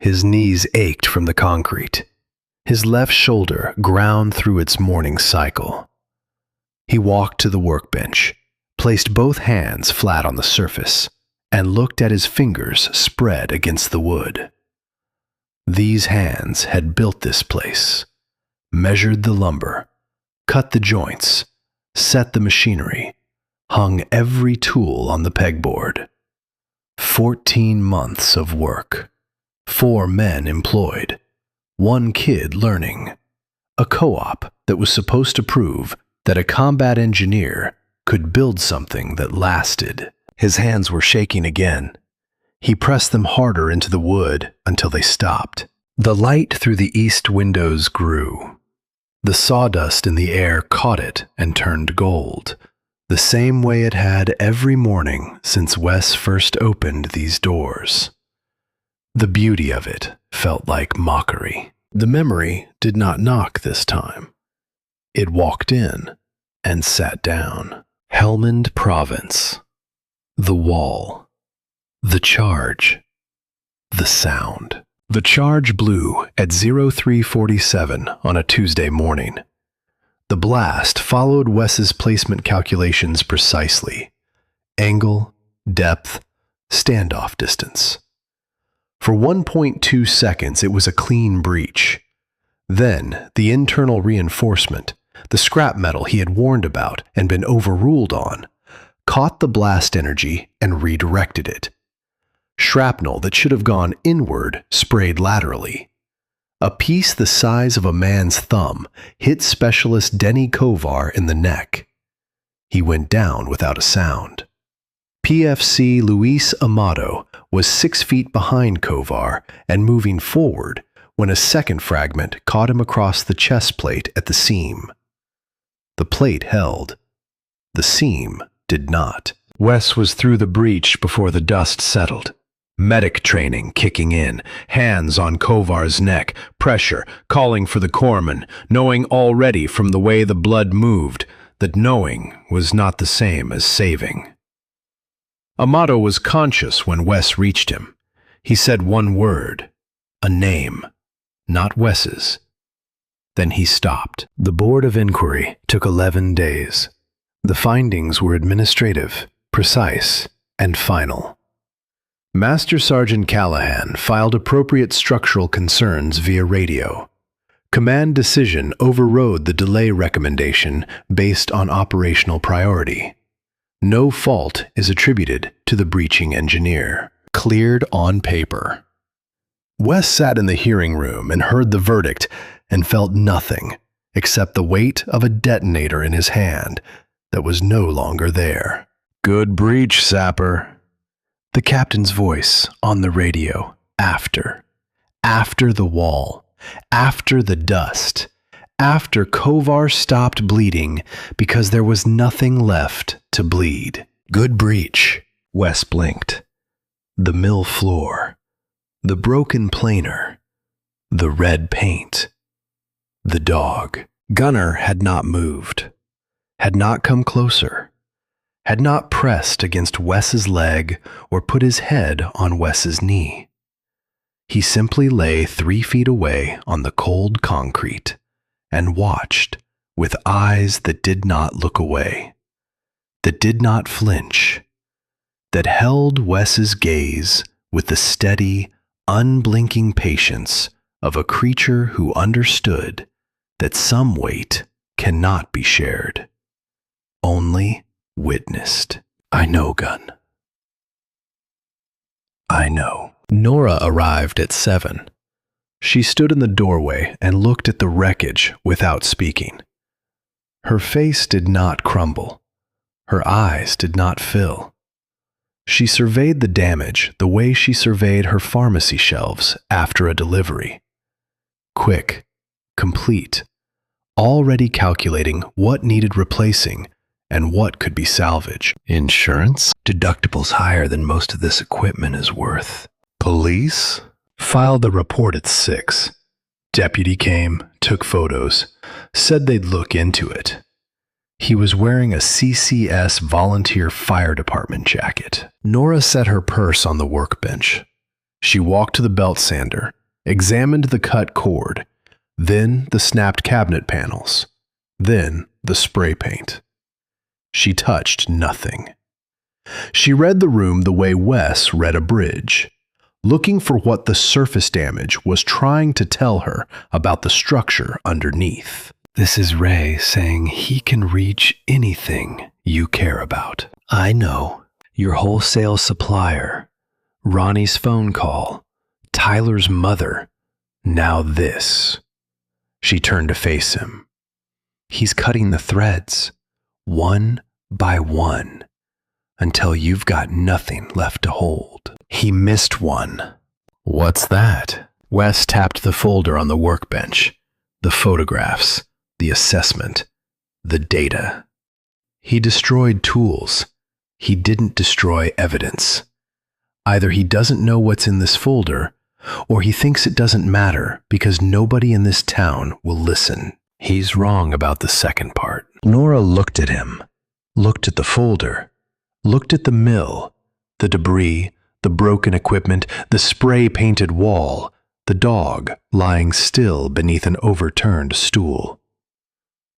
His knees ached from the concrete. His left shoulder ground through its morning cycle. He walked to the workbench, placed both hands flat on the surface, and looked at his fingers spread against the wood. These hands had built this place, measured the lumber, cut the joints, set the machinery, hung every tool on the pegboard. 14 months of work, 4 men employed, 1 kid learning, a co-op that was supposed to prove that a combat engineer could build something that lasted. His hands were shaking again. He pressed them harder into the wood until they stopped. The light through the east windows grew. The sawdust in the air caught it and turned gold, the same way it had every morning since Wes first opened these doors. The beauty of it felt like mockery. The memory did not knock this time. It walked in and sat down. Helmand Province. The wall. The charge. The sound. The charge blew at 0347 on a Tuesday morning. The blast followed Wes's placement calculations precisely. Angle, depth, standoff distance. For 1.2 seconds, it was a clean breach. Then, the internal reinforcement, the scrap metal he had warned about and been overruled on, caught the blast energy and redirected it. Shrapnel that should have gone inward sprayed laterally. A piece the size of a man's thumb hit Specialist Denny Kovar in the neck. He went down without a sound. PFC Luis Amato was 6 feet behind Kovar and moving forward when a second fragment caught him across the chest plate at the seam. The plate held. The seam did not. Wes was through the breach before the dust settled. Medic training kicking in, hands on Kovar's neck, pressure, calling for the corpsman, knowing already from the way the blood moved that knowing was not the same as saving. Amato was conscious when Wes reached him. He said one word, a name, not Wes's. Then he stopped. The Board of Inquiry took 11 days. The findings were administrative, precise, and final. Master Sergeant Callahan filed appropriate structural concerns via radio. Command decision overrode the delay recommendation based on operational priority. No fault is attributed to the breaching engineer. Cleared on paper. Wes sat in the hearing room and heard the verdict and felt nothing except the weight of a detonator in his hand that was no longer there. Good breach, Sapper. The captain's voice on the radio. After the wall, after the dust, after Kovar stopped bleeding because there was nothing left to bleed. Good breach. Wes blinked. The mill floor, the broken planer, the red paint, the dog. Gunner had not moved, had not come closer, had not pressed against Wes's leg or put his head on Wes's knee. He simply lay 3 feet away on the cold concrete and watched with eyes that did not look away, that did not flinch, that held Wes's gaze with the steady, unblinking patience of a creature who understood that some weight cannot be shared, only witnessed. I know, Gun. I know. Nora arrived at 7. She stood in the doorway and looked at the wreckage without speaking. Her face did not crumble. Her eyes did not fill. She surveyed the damage the way she surveyed her pharmacy shelves after a delivery. Quick, complete, already calculating what needed replacing and what could be salvaged. Insurance? Deductibles higher than most of this equipment is worth. Police? Filed the report at 6. Deputy came, took photos, said they'd look into it. He was wearing a CCS volunteer fire department jacket. Nora set her purse on the workbench. She walked to the belt sander, examined the cut cord, then the snapped cabinet panels, then the spray paint. She touched nothing. She read the room the way Wes read a bridge, looking for what the surface damage was trying to tell her about the structure underneath. This is Ray saying he can reach anything you care about. I know. Your wholesale supplier. Ronnie's phone call. Tyler's mother. Now this. She turned to face him. He's cutting the threads, one by one, until you've got nothing left to hold. He missed one. What's that? Wes tapped the folder on the workbench. The photographs. The assessment, the data. He destroyed tools. He didn't destroy evidence. Either he doesn't know what's in this folder, or he thinks it doesn't matter because nobody in this town will listen. He's wrong about the second part. Nora looked at him, looked at the folder, looked at the mill, the debris, the broken equipment, the spray-painted wall, the dog lying still beneath an overturned stool.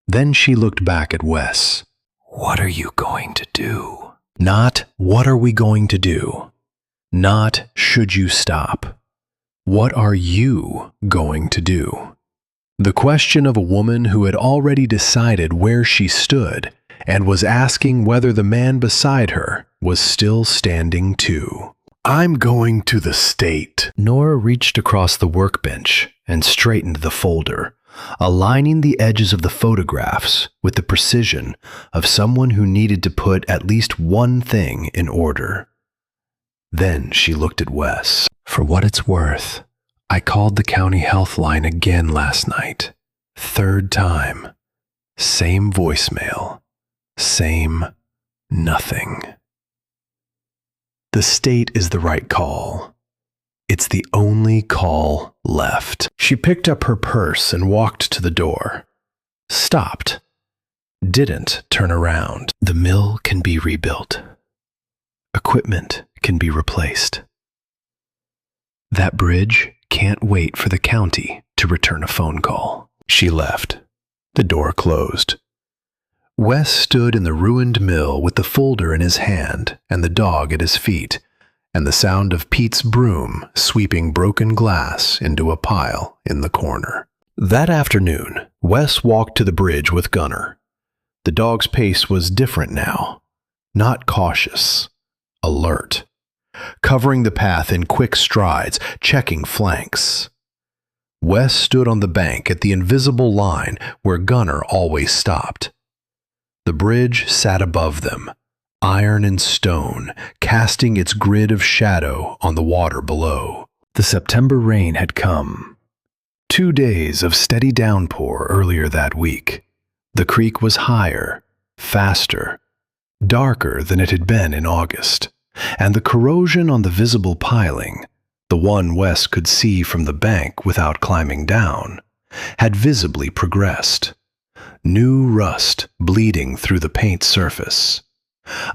Then she looked back at Wes. What are you going to do? Not, what are we going to do? Not, should you stop? What are you going to do? The question of a woman who had already decided where she stood and was asking whether the man beside her was still standing too. I'm going to the state. Nora reached across the workbench and straightened the folder, aligning the edges of the photographs with the precision of someone who needed to put at least one thing in order. Then she looked at Wes. For what it's worth, I called the county health line again last night. Third time. Same voicemail. Same nothing. The state is the right call. It's the only call left. She picked up her purse and walked to the door. Stopped. Didn't turn around. The mill can be rebuilt. Equipment can be replaced. That bridge can't wait for the county to return a phone call. She left. The door closed. Wes stood in the ruined mill with the folder in his hand and the dog at his feet, and the sound of Pete's broom sweeping broken glass into a pile in the corner. That afternoon, Wes walked to the bridge with Gunnar. The dog's pace was different now, not cautious, alert, covering the path in quick strides, checking flanks. Wes stood on the bank at the invisible line where Gunnar always stopped. The bridge sat above them, iron and stone, casting its grid of shadow on the water below. The September rain had come. 2 days of steady downpour earlier that week. The creek was higher, faster, darker than it had been in August, and the corrosion on the visible piling, the one Wes could see from the bank without climbing down, had visibly progressed. New rust bleeding through the paint surface.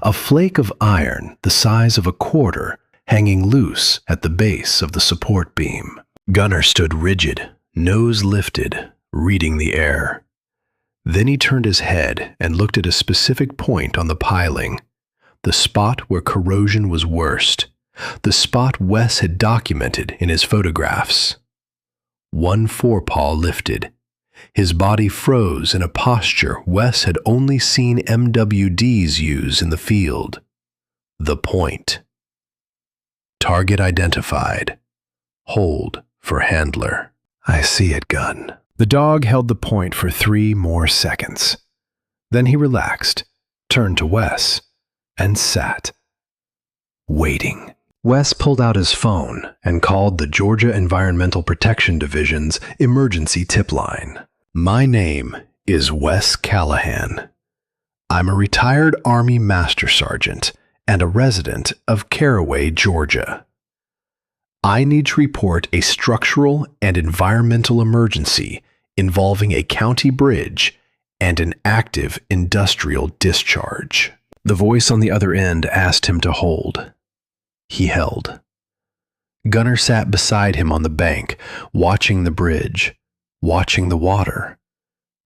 A flake of iron the size of a quarter hanging loose at the base of the support beam. Gunnar stood rigid, nose lifted, reading the air. Then he turned his head and looked at a specific point on the piling, the spot where corrosion was worst, the spot Wes had documented in his photographs. One forepaw lifted. His body froze in a posture Wes had only seen MWDs use in the field. The point. Target identified. Hold for handler. I see it, Gun. The dog held the point for 3 more seconds. Then he relaxed, turned to Wes, and sat, waiting. Wes pulled out his phone and called the Georgia Environmental Protection Division's emergency tip line. My name is Wes Callahan. I'm a retired Army Master Sergeant and a resident of Caraway, Georgia. I need to report a structural and environmental emergency involving a county bridge and an active industrial discharge. The voice on the other end asked him to hold. He held. Gunnar sat beside him on the bank, watching the bridge, watching the water,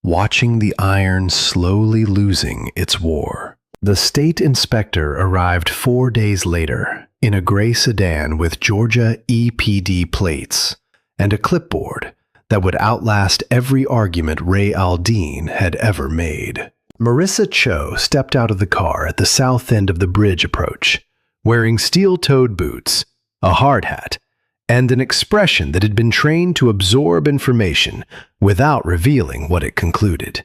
watching the iron slowly losing its war. The state inspector arrived 4 days later in a gray sedan with Georgia EPD plates and a clipboard that would outlast every argument Ray Aldean had ever made. Marissa Cho stepped out of the car at the south end of the bridge approach, wearing steel-toed boots, a hard hat, and an expression that had been trained to absorb information without revealing what it concluded.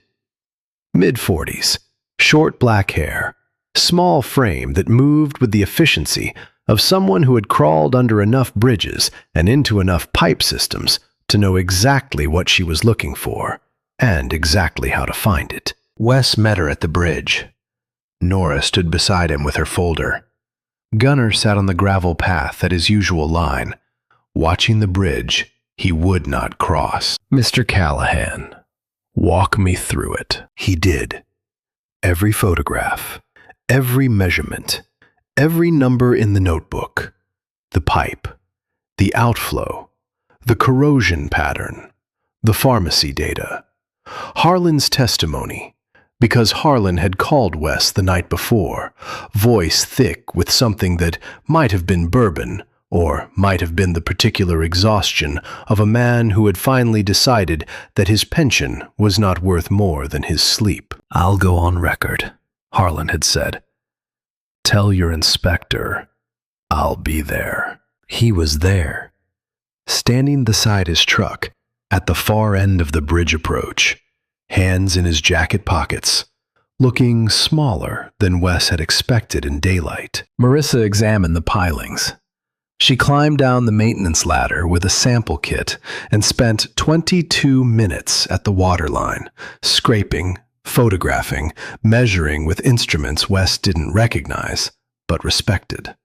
Mid-40s, short black hair, small frame that moved with the efficiency of someone who had crawled under enough bridges and into enough pipe systems to know exactly what she was looking for and exactly how to find it. Wes met her at the bridge. Nora stood beside him with her folder. Gunnar sat on the gravel path at his usual line, watching the bridge he would not cross. "Mr. Callahan, walk me through it." He did. Every photograph, every measurement, every number in the notebook, the pipe, the outflow, the corrosion pattern, the pharmacy data, Harlan's testimony, because Harlan had called Wes the night before, voice thick with something that might have been bourbon or might have been the particular exhaustion of a man who had finally decided that his pension was not worth more than his sleep. "I'll go on record," Harlan had said. "Tell your inspector I'll be there." He was there, standing beside his truck at the far end of the bridge approach, hands in his jacket pockets, looking smaller than Wes had expected in daylight. Marissa examined the pilings. She climbed down the maintenance ladder with a sample kit and spent 22 minutes at the waterline, scraping, photographing, measuring with instruments Wes didn't recognize, but respected.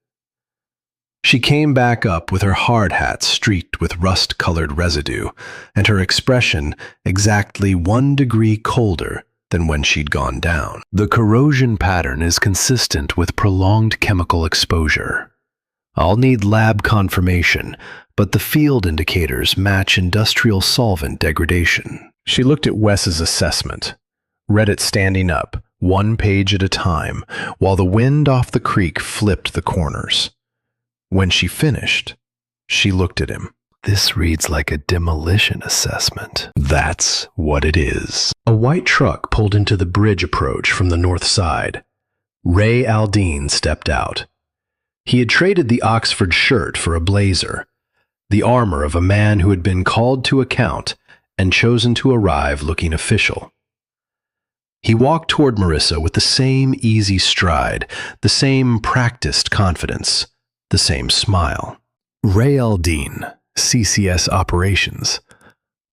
She came back up with her hard hat streaked with rust-colored residue, and her expression exactly 1 degree colder than when she'd gone down. "The corrosion pattern is consistent with prolonged chemical exposure. I'll need lab confirmation, but the field indicators match industrial solvent degradation." She looked at Wes's assessment, read it standing up, 1 page at a time, while the wind off the creek flipped the corners. When she finished, she looked at him. "This reads like a demolition assessment." "That's what it is." A white truck pulled into the bridge approach from the north side. Ray Aldean stepped out. He had traded the Oxford shirt for a blazer, the armor of a man who had been called to account and chosen to arrive looking official. He walked toward Marissa with the same easy stride, the same practiced confidence, the same smile. "Ray Aldean, CCS Operations.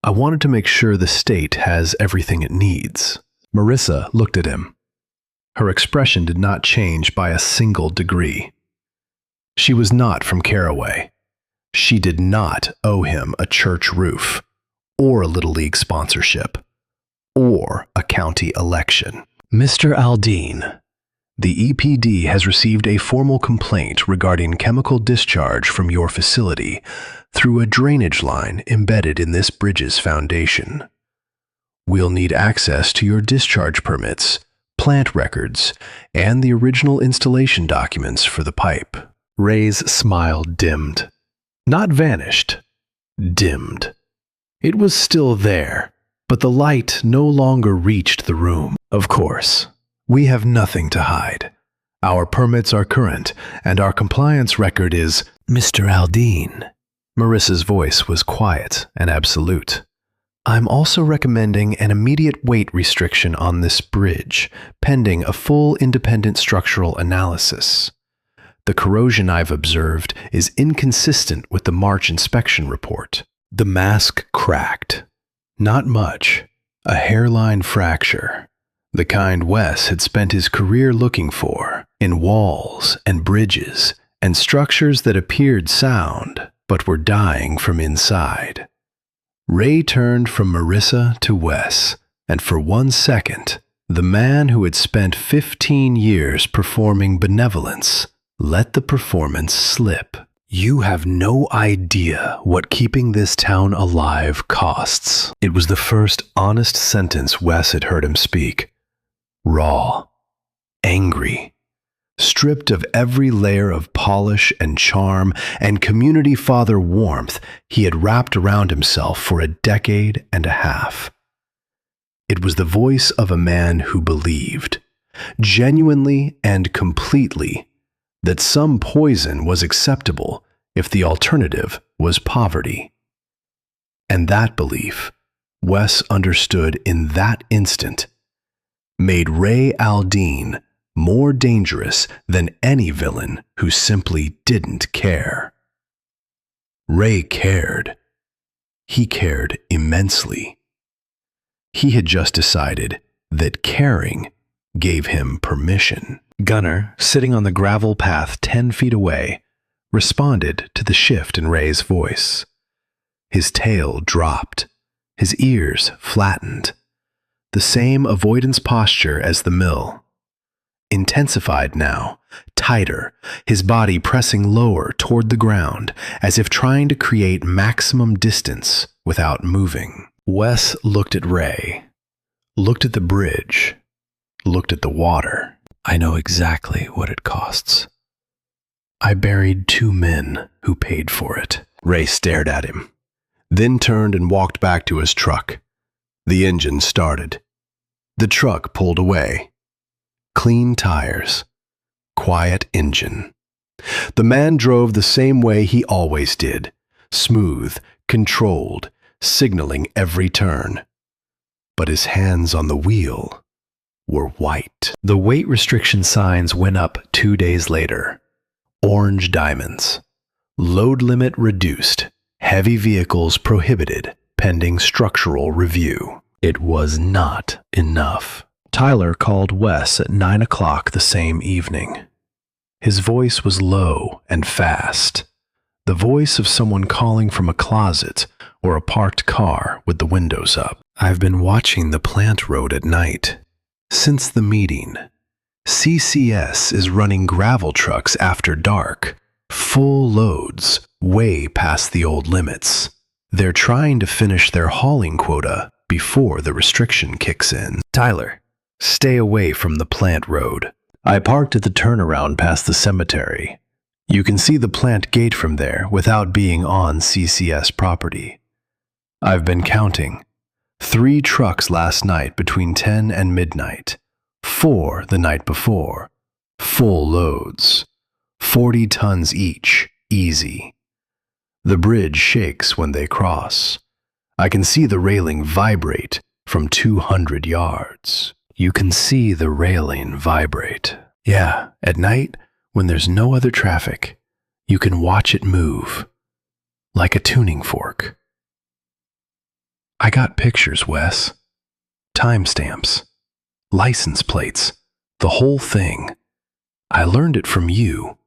I wanted to make sure the state has everything it needs." Marissa looked at him. Her expression did not change by a single degree. She was not from Caraway. She did not owe him a church roof, or a Little League sponsorship, or a county election. "Mr. Aldean, the EPD has received a formal complaint regarding chemical discharge from your facility through a drainage line embedded in this bridge's foundation. We'll need access to your discharge permits, plant records, and the original installation documents for the pipe." Ray's smile dimmed. Not vanished. Dimmed. It was still there, but the light no longer reached the room. "Of course. We have nothing to hide. Our permits are current, and our compliance record is—" "Mr. Aldean." Marissa's voice was quiet and absolute. "I'm also recommending an immediate weight restriction on this bridge, pending a full independent structural analysis. The corrosion I've observed is inconsistent with the March inspection report." The mask cracked. Not much. A hairline fracture. The kind Wes had spent his career looking for, in walls and bridges and structures that appeared sound, but were dying from inside. Ray turned from Marissa to Wes, and for 1 second, the man who had spent 15 years performing benevolence let the performance slip. "You have no idea what keeping this town alive costs." It was the first honest sentence Wes had heard him speak. Raw, angry, stripped of every layer of polish and charm and community father warmth he had wrapped around himself for a decade and a half. It was the voice of a man who believed, genuinely and completely, that some poison was acceptable if the alternative was poverty. And that belief, Wes understood in that instant, made Ray Aldean more dangerous than any villain who simply didn't care. Ray cared. He cared immensely. He had just decided that caring gave him permission. Gunnar, sitting on the gravel path 10 feet away, responded to the shift in Ray's voice. His tail dropped, his ears flattened, the same avoidance posture as the mill. Intensified now, tighter, his body pressing lower toward the ground, as if trying to create maximum distance without moving. Wes looked at Ray, looked at the bridge, looked at the water. I know exactly what it costs. I buried 2 men who paid for it. Ray stared at him, then turned and walked back to his truck. The engine started. The truck pulled away. Clean tires. Quiet engine. The man drove the same way he always did. Smooth, controlled, signaling every turn. But his hands on the wheel were white. The weight restriction signs went up 2 days later. Orange diamonds. Load limit reduced. Heavy vehicles prohibited, pending structural review. It was not enough. Tyler called Wes at 9 o'clock the same evening. His voice was low and fast, the voice of someone calling from a closet or a parked car with the windows up. I've been watching the plant road at night. Since the meeting, CCS is running gravel trucks after dark, full loads, way past the old limits. They're trying to finish their hauling quota before the restriction kicks in. Tyler, stay away from the plant road. I parked at the turnaround past the cemetery. You can see the plant gate from there without being on CCS property. I've been counting. 3 trucks last night between 10 and midnight. 4 the night before. Full loads. 40 tons each, easy. The bridge shakes when they cross. I can see the railing vibrate from 200 yards. You can see the railing vibrate. Yeah, at night, when there's no other traffic, you can watch it move, like a tuning fork. I got pictures, Wes. Timestamps. License plates. The whole thing. I learned it from you.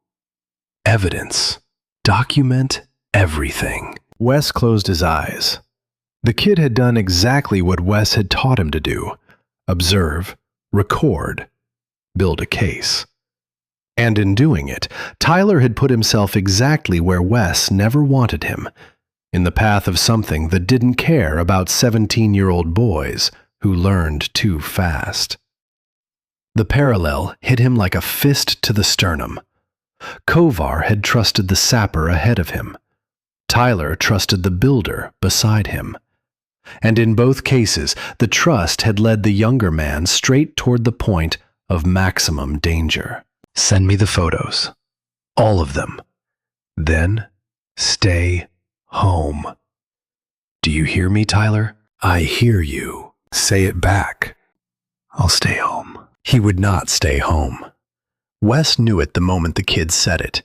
Evidence. Document everything. Wes closed his eyes. The kid had done exactly what Wes had taught him to do. Observe, record, build a case. And in doing it, Tyler had put himself exactly where Wes never wanted him, in the path of something that didn't care about 17-year-old boys who learned too fast. The parallel hit him like a fist to the sternum. Kovar had trusted the sapper ahead of him. Tyler trusted the builder beside him. And in both cases, the trust had led the younger man straight toward the point of maximum danger. Send me the photos. All of them. Then, stay home. Do you hear me, Tyler? I hear you. Say it back. I'll stay home. He would not stay home. Wes knew it the moment the kid said it.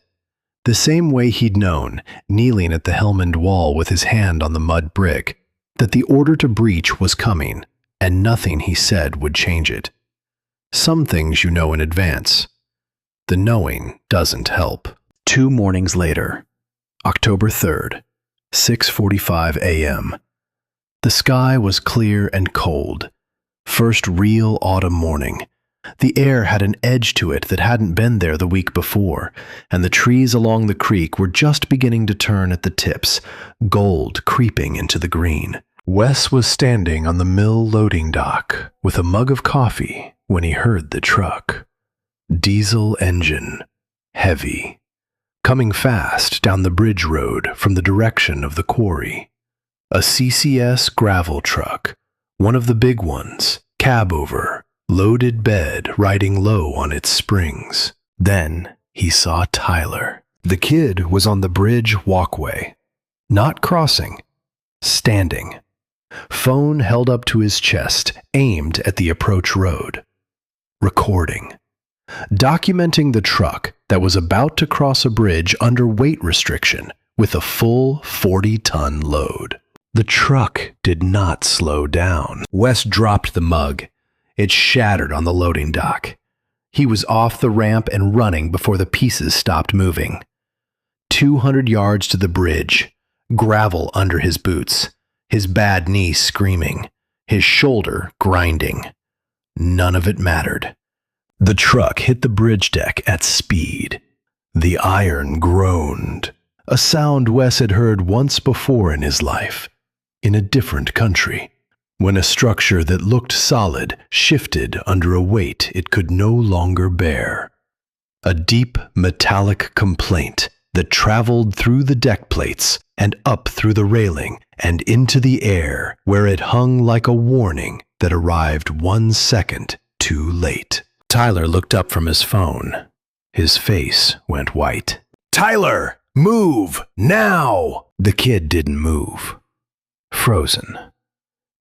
The same way he'd known, kneeling at the Helmand wall with his hand on the mud brick, that the order to breach was coming, and nothing he said would change it. Some things you know in advance. The knowing doesn't help. 2 mornings later, October 3rd, 6:45 a.m. The sky was clear and cold. First real autumn morning. The air had an edge to it that hadn't been there the week before, and the trees along the creek were just beginning to turn at the tips, gold creeping into the green. Wes was standing on the mill loading dock with a mug of coffee when he heard the truck. Diesel engine, heavy, coming fast down the bridge road from the direction of the quarry. A CCS gravel truck, one of the big ones, cab over, loaded bed riding low on its springs. Then he saw Tyler. The kid was on the bridge walkway, not crossing, standing. Phone held up to his chest, aimed at the approach road. Recording. Documenting the truck that was about to cross a bridge under weight restriction with a full 40-ton load. The truck did not slow down. Wes dropped the mug. It shattered on the loading dock. He was off the ramp and running before the pieces stopped moving. 200 yards to the bridge, gravel under his boots, his bad knee screaming, his shoulder grinding. None of it mattered. The truck hit the bridge deck at speed. The iron groaned, a sound Wes had heard once before in his life, in a different country, when a structure that looked solid shifted under a weight it could no longer bear. A deep metallic complaint that traveled through the deck plates and up through the railing and into the air, where it hung like a warning that arrived 1 second too late. Tyler looked up from his phone. His face went white. "Tyler, move, now!" The kid didn't move. Frozen.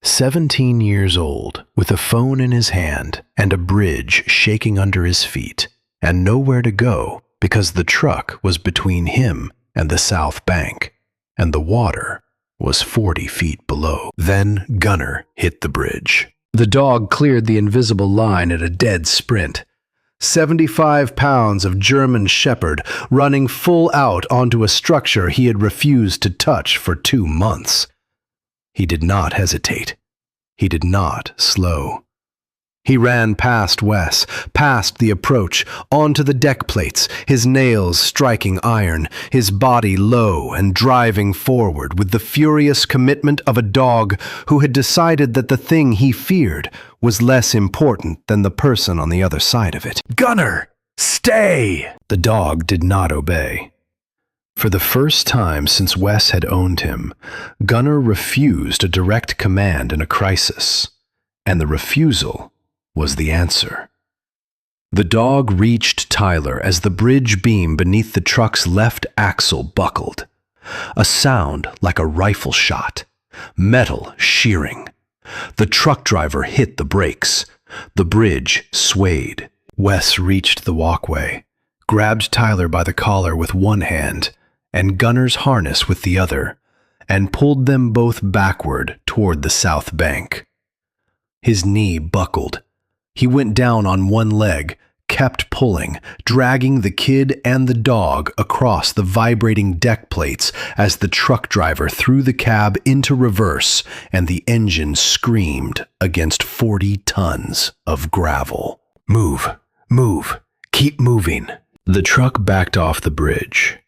17 years old, with a phone in his hand and a bridge shaking under his feet, and nowhere to go because the truck was between him and the south bank, and the water was 40 feet below. Then Gunnar hit the bridge. The dog cleared the invisible line at a dead sprint. 75 pounds of German Shepherd running full out onto a structure he had refused to touch for 2 months. He did not hesitate. He did not slow. He ran past Wes, past the approach, onto the deck plates, his nails striking iron, his body low and driving forward with the furious commitment of a dog who had decided that the thing he feared was less important than the person on the other side of it. "Gunnar, stay!" The dog did not obey. For the first time since Wes had owned him, Gunnar refused a direct command in a crisis, and the refusal was the answer. The dog reached Tyler as the bridge beam beneath the truck's left axle buckled. A sound like a rifle shot, metal shearing. The truck driver hit the brakes. The bridge swayed. Wes reached the walkway, grabbed Tyler by the collar with one hand and Gunnar's harness with the other, and pulled them both backward toward the south bank. His knee buckled. He went down on one leg, kept pulling, dragging the kid and the dog across the vibrating deck plates as the truck driver threw the cab into reverse and the engine screamed against 40 tons of gravel. "Move, move, keep moving." The truck backed off the bridge.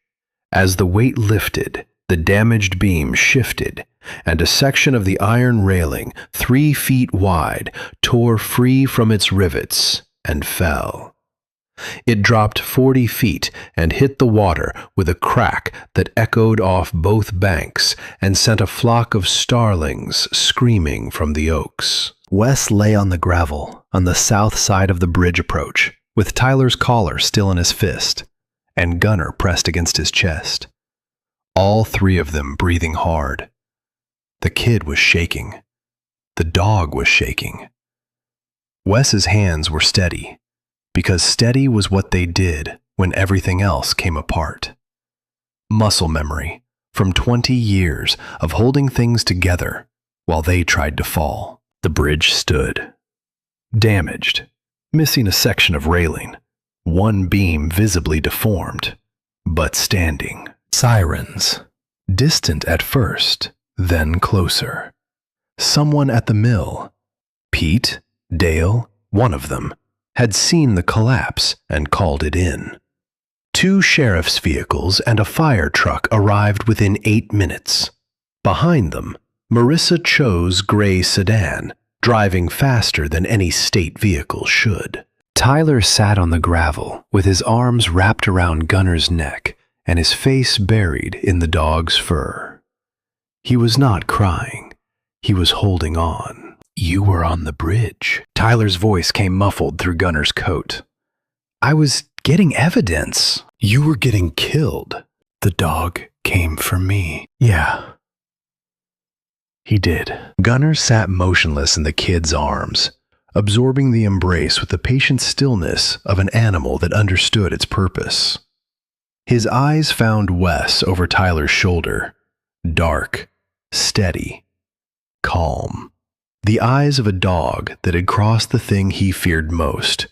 As the weight lifted, the damaged beam shifted, and a section of the iron railing, 3 feet wide, tore free from its rivets and fell. It dropped 40 feet and hit the water with a crack that echoed off both banks and sent a flock of starlings screaming from the oaks. Wes lay on the gravel on the south side of the bridge approach, with Tyler's collar still in his fist, and Gunnar pressed against his chest. All 3 of them breathing hard. The kid was shaking. The dog was shaking. Wes's hands were steady, because steady was what they did when everything else came apart. Muscle memory from 20 years of holding things together while they tried to fall. The bridge stood, damaged, missing a section of railing, one beam visibly deformed, but standing. Sirens, distant at first, then closer. Someone at the mill, Pete, Dale, one of them, had seen the collapse and called it in. 2 sheriff's vehicles and a fire truck arrived within 8 minutes. Behind them, Marissa Cho's gray sedan, driving faster than any state vehicle should. Tyler sat on the gravel with his arms wrapped around Gunnar's neck and his face buried in the dog's fur. He was not crying. He was holding on. "You were on the bridge." Tyler's voice came muffled through Gunnar's coat. "I was getting evidence." "You were getting killed. The dog came for me." "Yeah." He did. Gunnar sat motionless in the kid's arms, absorbing the embrace with the patient stillness of an animal that understood its purpose. His eyes found Wes over Tyler's shoulder, dark, steady, calm. The eyes of a dog that had crossed the thing he feared most,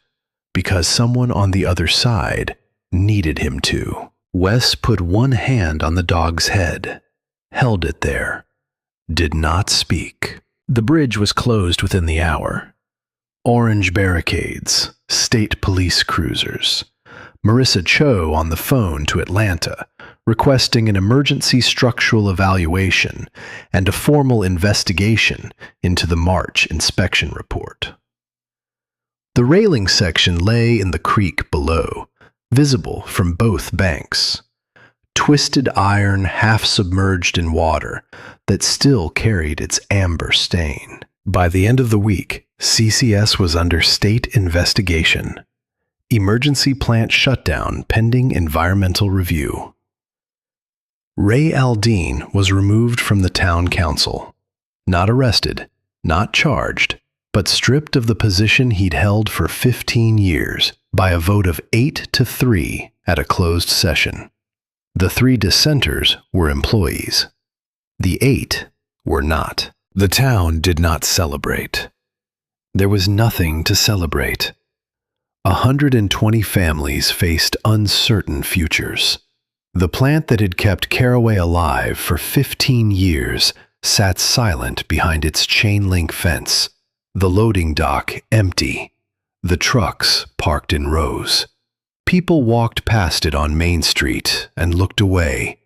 because someone on the other side needed him to. Wes put one hand on the dog's head, held it there, did not speak. The bridge was closed within the hour. Orange barricades, state police cruisers. Marissa Cho on the phone to Atlanta, requesting an emergency structural evaluation and a formal investigation into the March inspection report. The railing section lay in the creek below, visible from both banks. Twisted iron half submerged in water that still carried its amber stain. By the end of the week, CCS was under state investigation. Emergency plant shutdown pending environmental review. Ray Aldean was removed from the town council. Not arrested, not charged, but stripped of the position he'd held for 15 years by a vote of 8-3 at a closed session. The 3 dissenters were employees. The 8 were not. The town did not celebrate. There was nothing to celebrate. 120 families faced uncertain futures. The plant that had kept Caraway alive for 15 years sat silent behind its chain-link fence, the loading dock empty, the trucks parked in rows. People walked past it on Main Street and looked away,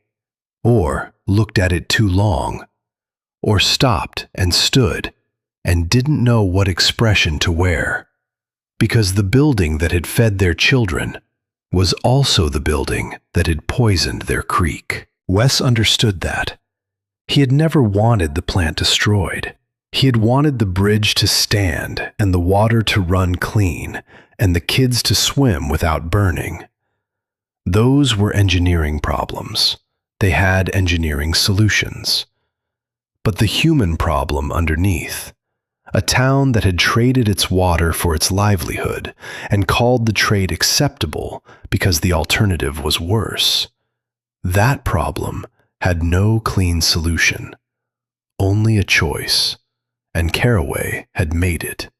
or looked at it too long, or stopped and stood and didn't know what expression to wear, because the building that had fed their children was also the building that had poisoned their creek. Wes understood that. He had never wanted the plant destroyed. He had wanted the bridge to stand and the water to run clean and the kids to swim without burning. Those were engineering problems. They had engineering solutions. But the human problem underneath, a town that had traded its water for its livelihood and called the trade acceptable because the alternative was worse, that problem had no clean solution, only a choice, and Caraway had made it.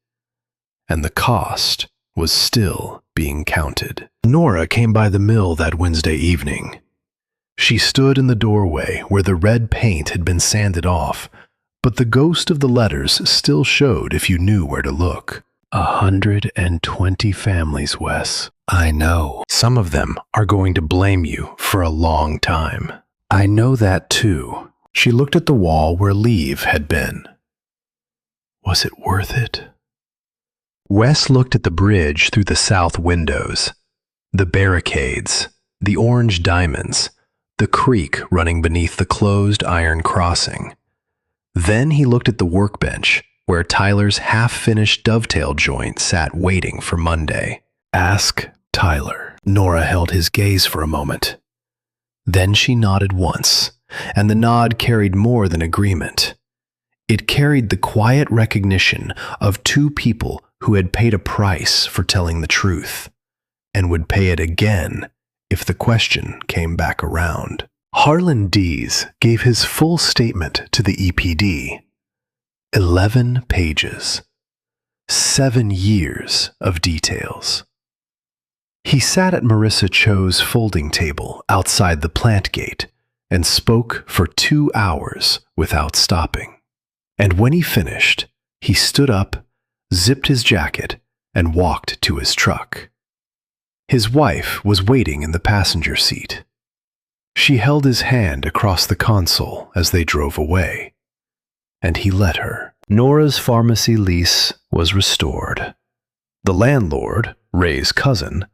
And the cost was still being counted. Nora came by the mill that Wednesday evening. She stood in the doorway where the red paint had been sanded off, but the ghost of the letters still showed if you knew where to look. 120 families, Wes. I know. Some of them are going to blame you for a long time. I know that too. She looked at the wall where leave had been. Was it worth it? Wes looked at the bridge through the south windows. The barricades, the orange diamonds, the creek running beneath the closed iron crossing. Then he looked at the workbench where Tyler's half-finished dovetail joint sat waiting for Monday. Ask Tyler. Nora held his gaze for a moment. Then she nodded once, and the nod carried more than agreement. It carried the quiet recognition of 2 people who had paid a price for telling the truth, and would pay it again if the question came back around. Harlan Dees gave his full statement to the EPD. 11 pages. 7 years of details. He sat at Marissa Cho's folding table outside the plant gate and spoke for 2 hours without stopping. And when he finished, he stood up, zipped his jacket, and walked to his truck. His wife was waiting in the passenger seat. She held his hand across the console as they drove away, and he let her. Nora's pharmacy lease was restored. The landlord, Ray's cousin,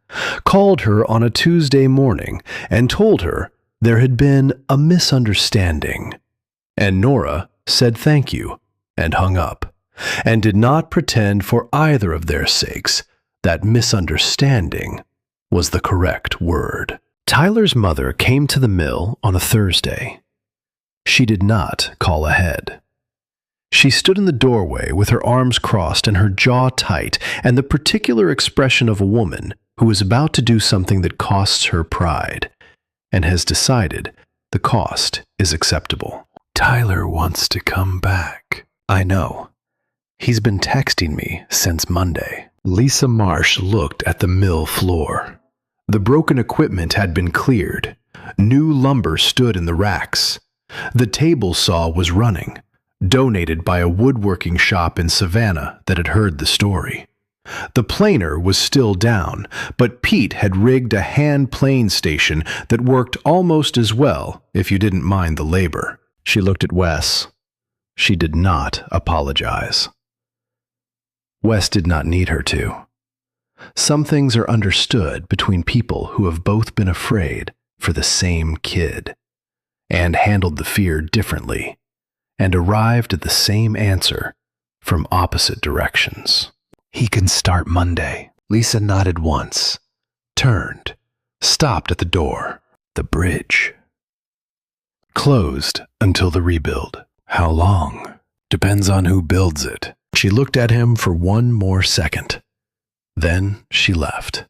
called her on a Tuesday morning and told her there had been a misunderstanding, and Nora said thank you and hung up, and did not pretend for either of their sakes that misunderstanding was the correct word. Tyler's mother came to the mill on a Thursday. She did not call ahead. She stood in the doorway with her arms crossed and her jaw tight, and the particular expression of a woman who is about to do something that costs her pride, and has decided the cost is acceptable. Tyler wants to come back. I know. He's been texting me since Monday. Lisa Marsh looked at the mill floor. The broken equipment had been cleared. New lumber stood in the racks. The table saw was running, donated by a woodworking shop in Savannah that had heard the story. The planer was still down, but Pete had rigged a hand plane station that worked almost as well if you didn't mind the labor. She looked at Wes. She did not apologize. Wes did not need her to. Some things are understood between people who have both been afraid for the same kid, and handled the fear differently, and arrived at the same answer from opposite directions. He can start Monday. Lisa nodded once, turned, stopped at the door. The bridge. Closed until the rebuild. How long? Depends on who builds it. She looked at him for one more second. Then she left.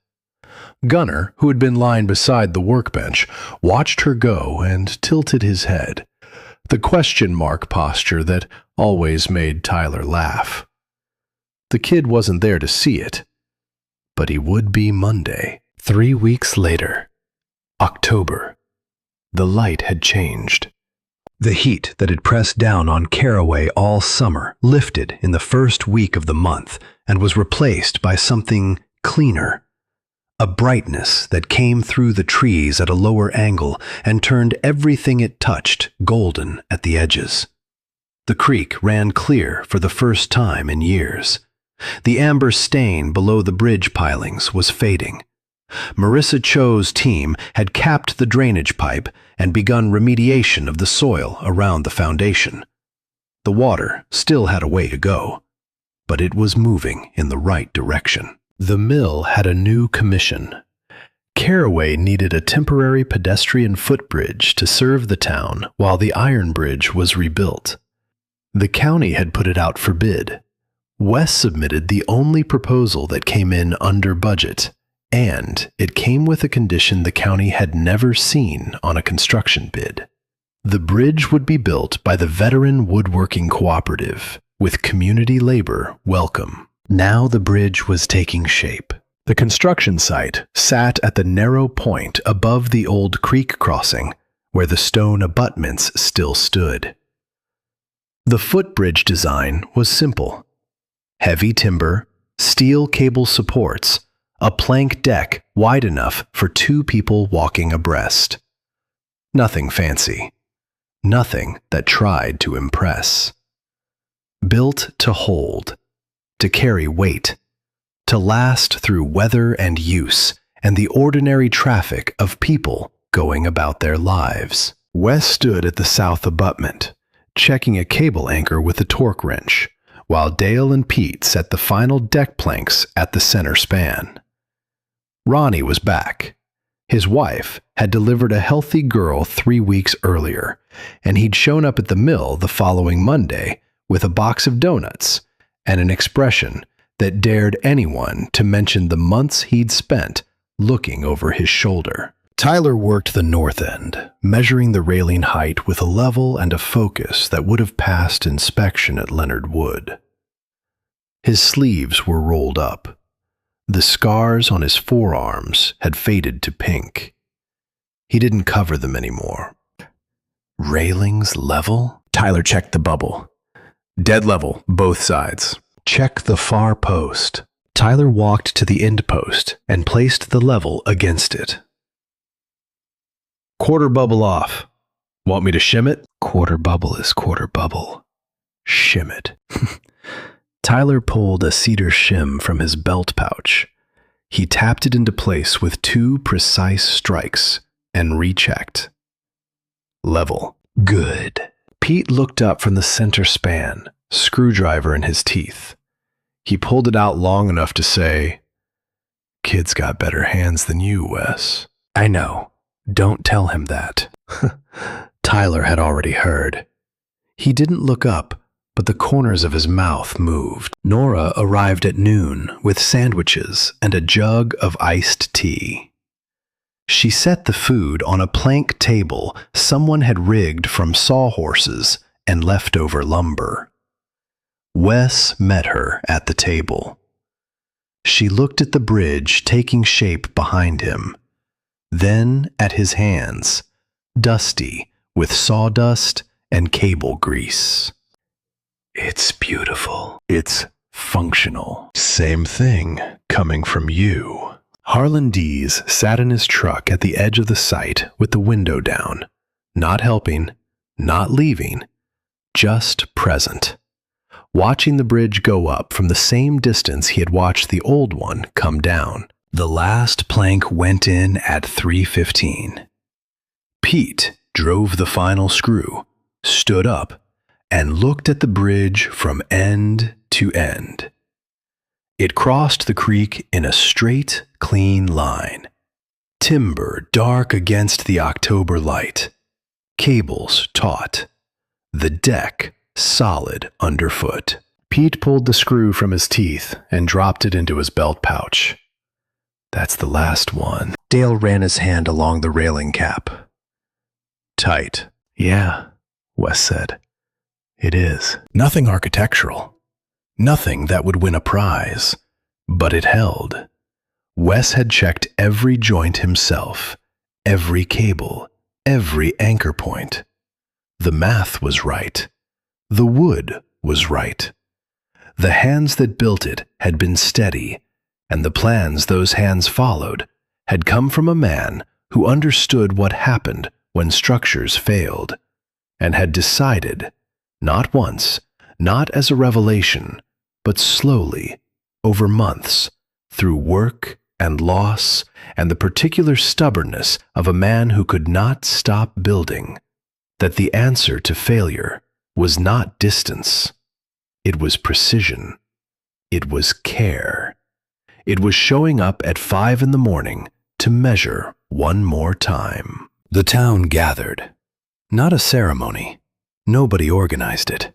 Gunnar, who had been lying beside the workbench, watched her go and tilted his head, the question mark posture that always made Tyler laugh. The kid wasn't there to see it, but he would be Monday. 3 weeks later, October. The light had changed. The heat that had pressed down on Caraway all summer lifted in the first week of the month and was replaced by something cleaner. A brightness that came through the trees at a lower angle and turned everything it touched golden at the edges. The creek ran clear for the first time in years. The amber stain below the bridge pilings was fading. Marissa Cho's team had capped the drainage pipe and begun remediation of the soil around the foundation. The water still had a way to go, but it was moving in the right direction. The mill had a new commission. Caraway needed a temporary pedestrian footbridge to serve the town while the iron bridge was rebuilt. The county had put it out for bid. Wes submitted the only proposal that came in under budget, and it came with a condition the county had never seen on a construction bid. The bridge would be built by the Veteran Woodworking Cooperative, with community labor welcome. Now the bridge was taking shape. The construction site sat at the narrow point above the old creek crossing, where the stone abutments still stood. The footbridge design was simple. Heavy timber, steel cable supports, a plank deck wide enough for 2 people walking abreast. Nothing fancy. Nothing that tried to impress. Built to hold, to carry weight, to last through weather and use and the ordinary traffic of people going about their lives. Wes stood at the south abutment, checking a cable anchor with a torque wrench, while Dale and Pete set the final deck planks at the center span. Ronnie was back. His wife had delivered a healthy girl 3 weeks earlier, and he'd shown up at the mill the following Monday with a box of donuts and an expression that dared anyone to mention the months he'd spent looking over his shoulder. Tyler worked the north end, measuring the railing height with a level and a focus that would have passed inspection at Leonard Wood. His sleeves were rolled up. The scars on his forearms had faded to pink. He didn't cover them anymore. Railings level? Tyler checked the bubble. Dead level, both sides. Check the far post. Tyler walked to the end post and placed the level against it. Quarter bubble off. Want me to shim it? Quarter bubble is quarter bubble. Shim it. Tyler pulled a cedar shim from his belt pouch. He tapped it into place with 2 precise strikes and rechecked. Level. Good. Pete looked up from the center span, screwdriver in his teeth. He pulled it out long enough to say, "Kid's got better hands than you, Wes." I know. Don't tell him that. Tyler had already heard. He didn't look up, but the corners of his mouth moved. Nora arrived at noon with sandwiches and a jug of iced tea. She set the food on a plank table someone had rigged from sawhorses and leftover lumber. Wes met her at the table. She looked at the bridge taking shape behind him. then at his hands, dusty with sawdust and cable grease. It's beautiful. It's functional. Same thing coming from you. Harlan Dees sat in his truck at the edge of the site with the window down, not helping, not leaving, just present, watching the bridge go up from the same distance he had watched the old one come down. The last plank went in at 3:15. Pete drove the final screw, stood up, and looked at the bridge from end to end. It crossed the creek in a straight, clean line. Timber dark against the October light. Cables taut. The deck solid underfoot. Pete pulled the screw from his teeth and dropped it into his belt pouch. That's the last one. Dale ran his hand along the railing cap. Tight. Yeah, Wes said. It is. Nothing architectural. Nothing that would win a prize. But it held. Wes had checked every joint himself, every cable, every anchor point. The math was right. The wood was right. The hands that built it had been steady, and the plans those hands followed had come from a man who understood what happened when structures failed, and had decided, not once, not as a revelation, but slowly, over months, through work and loss and the particular stubbornness of a man who could not stop building, that the answer to failure was not distance. It was precision. It was care. It was showing up at 5 a.m. to measure one more time. The town gathered. Not a ceremony. Nobody organized it.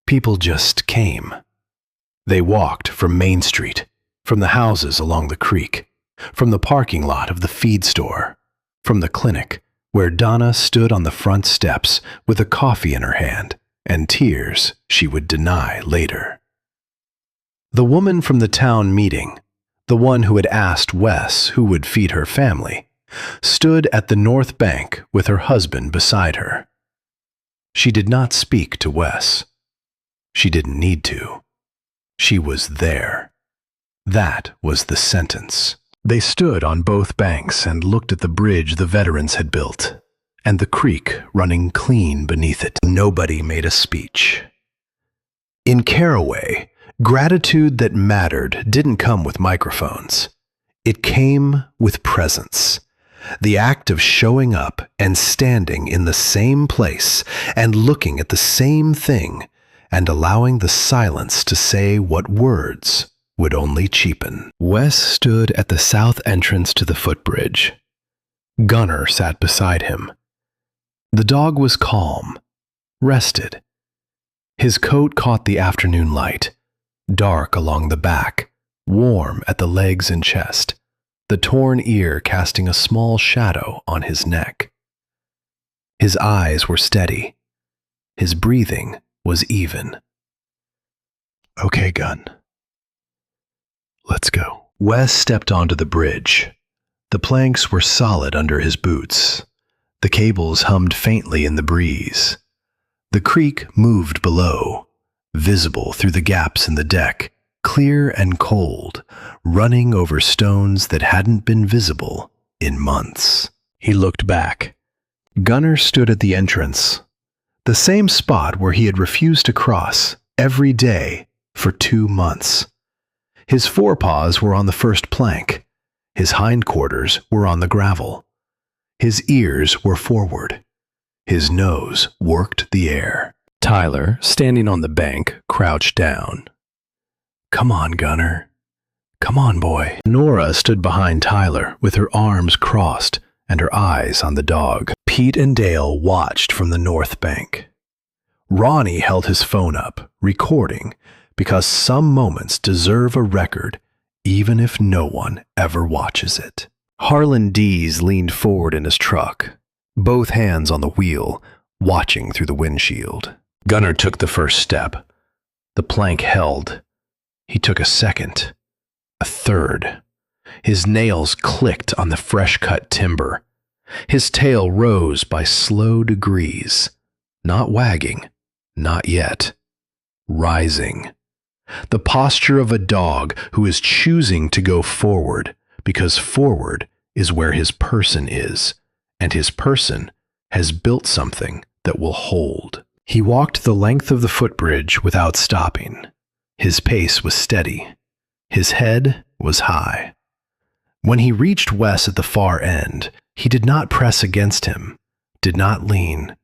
People just came. They walked from Main Street, from the houses along the creek, from the parking lot of the feed store, from the clinic where Donna stood on the front steps with a coffee in her hand and tears she would deny later. The woman from the town meeting, the one who had asked Wes who would feed her family, stood at the north bank with her husband beside her. She did not speak to Wes. She didn't need to. She was there. That was the sentence. They stood on both banks and looked at the bridge the veterans had built, and the creek running clean beneath it. Nobody made a speech. In Caraway, gratitude that mattered didn't come with microphones. It came with presence. The act of showing up and standing in the same place and looking at the same thing and allowing the silence to say what words would only cheapen. Wes stood at the south entrance to the footbridge. Gunnar sat beside him. The dog was calm, rested. His coat caught the afternoon light, dark along the back, warm at the legs and chest, the torn ear casting a small shadow on his neck. His eyes were steady. His breathing was even. Okay, Gun. Let's go. Wes stepped onto the bridge. The planks were solid under his boots. The cables hummed faintly in the breeze. The creek moved below, visible through the gaps in the deck, clear and cold, running over stones that hadn't been visible in months. He looked back. Gunnar stood at the entrance, the same spot where he had refused to cross every day for 2 months. His forepaws were on the first plank. His hindquarters were on the gravel. His ears were forward. His nose worked the air. Tyler, standing on the bank, crouched down. Come on, Gunnar. Come on, boy. Nora stood behind Tyler with her arms crossed and her eyes on the dog. Pete and Dale watched from the north bank. Ronnie held his phone up, recording, because some moments deserve a record, even if no one ever watches it. Harlan Dees leaned forward in his truck, both hands on the wheel, watching through the windshield. Gunnar took the first step. The plank held. He took a second, a third. His nails clicked on the fresh-cut timber. His tail rose by slow degrees, not wagging, not yet, rising. The posture of a dog who is choosing to go forward, because forward is where his person is, and his person has built something that will hold. He walked the length of the footbridge without stopping. His pace was steady. His head was high. When he reached Wes at the far end, he did not press against him, did not lean,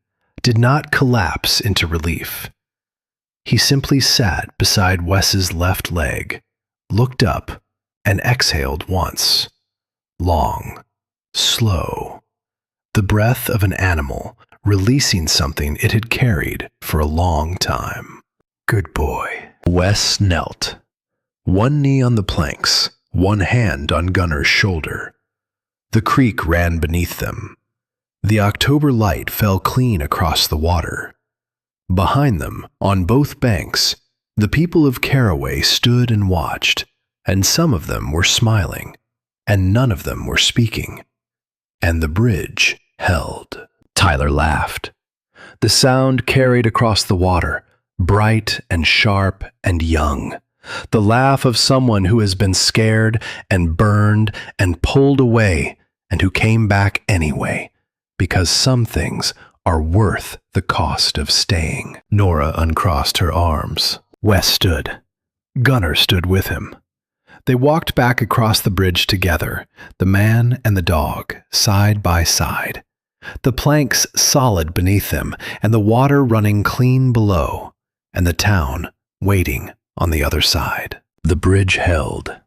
did not collapse into relief. He simply sat beside Wes's left leg, looked up, and exhaled once. Long, slow. The breath of an animal releasing something it had carried for a long time. Good boy. Wes knelt, one knee on the planks, one hand on Gunner's shoulder. The creek ran beneath them. The October light fell clean across the water. Behind them, on both banks, the people of Caraway stood and watched, and some of them were smiling, and none of them were speaking. And the bridge held. Tyler laughed. The sound carried across the water, bright and sharp and young. The laugh of someone who has been scared and burned and pulled away, and who came back anyway, because some things are worth the cost of staying. Nora uncrossed her arms. Wes stood. Gunner stood with him. They walked back across the bridge together, the man and the dog, side by side. The planks solid beneath them, and the water running clean below, and the town waiting on the other side. The bridge held.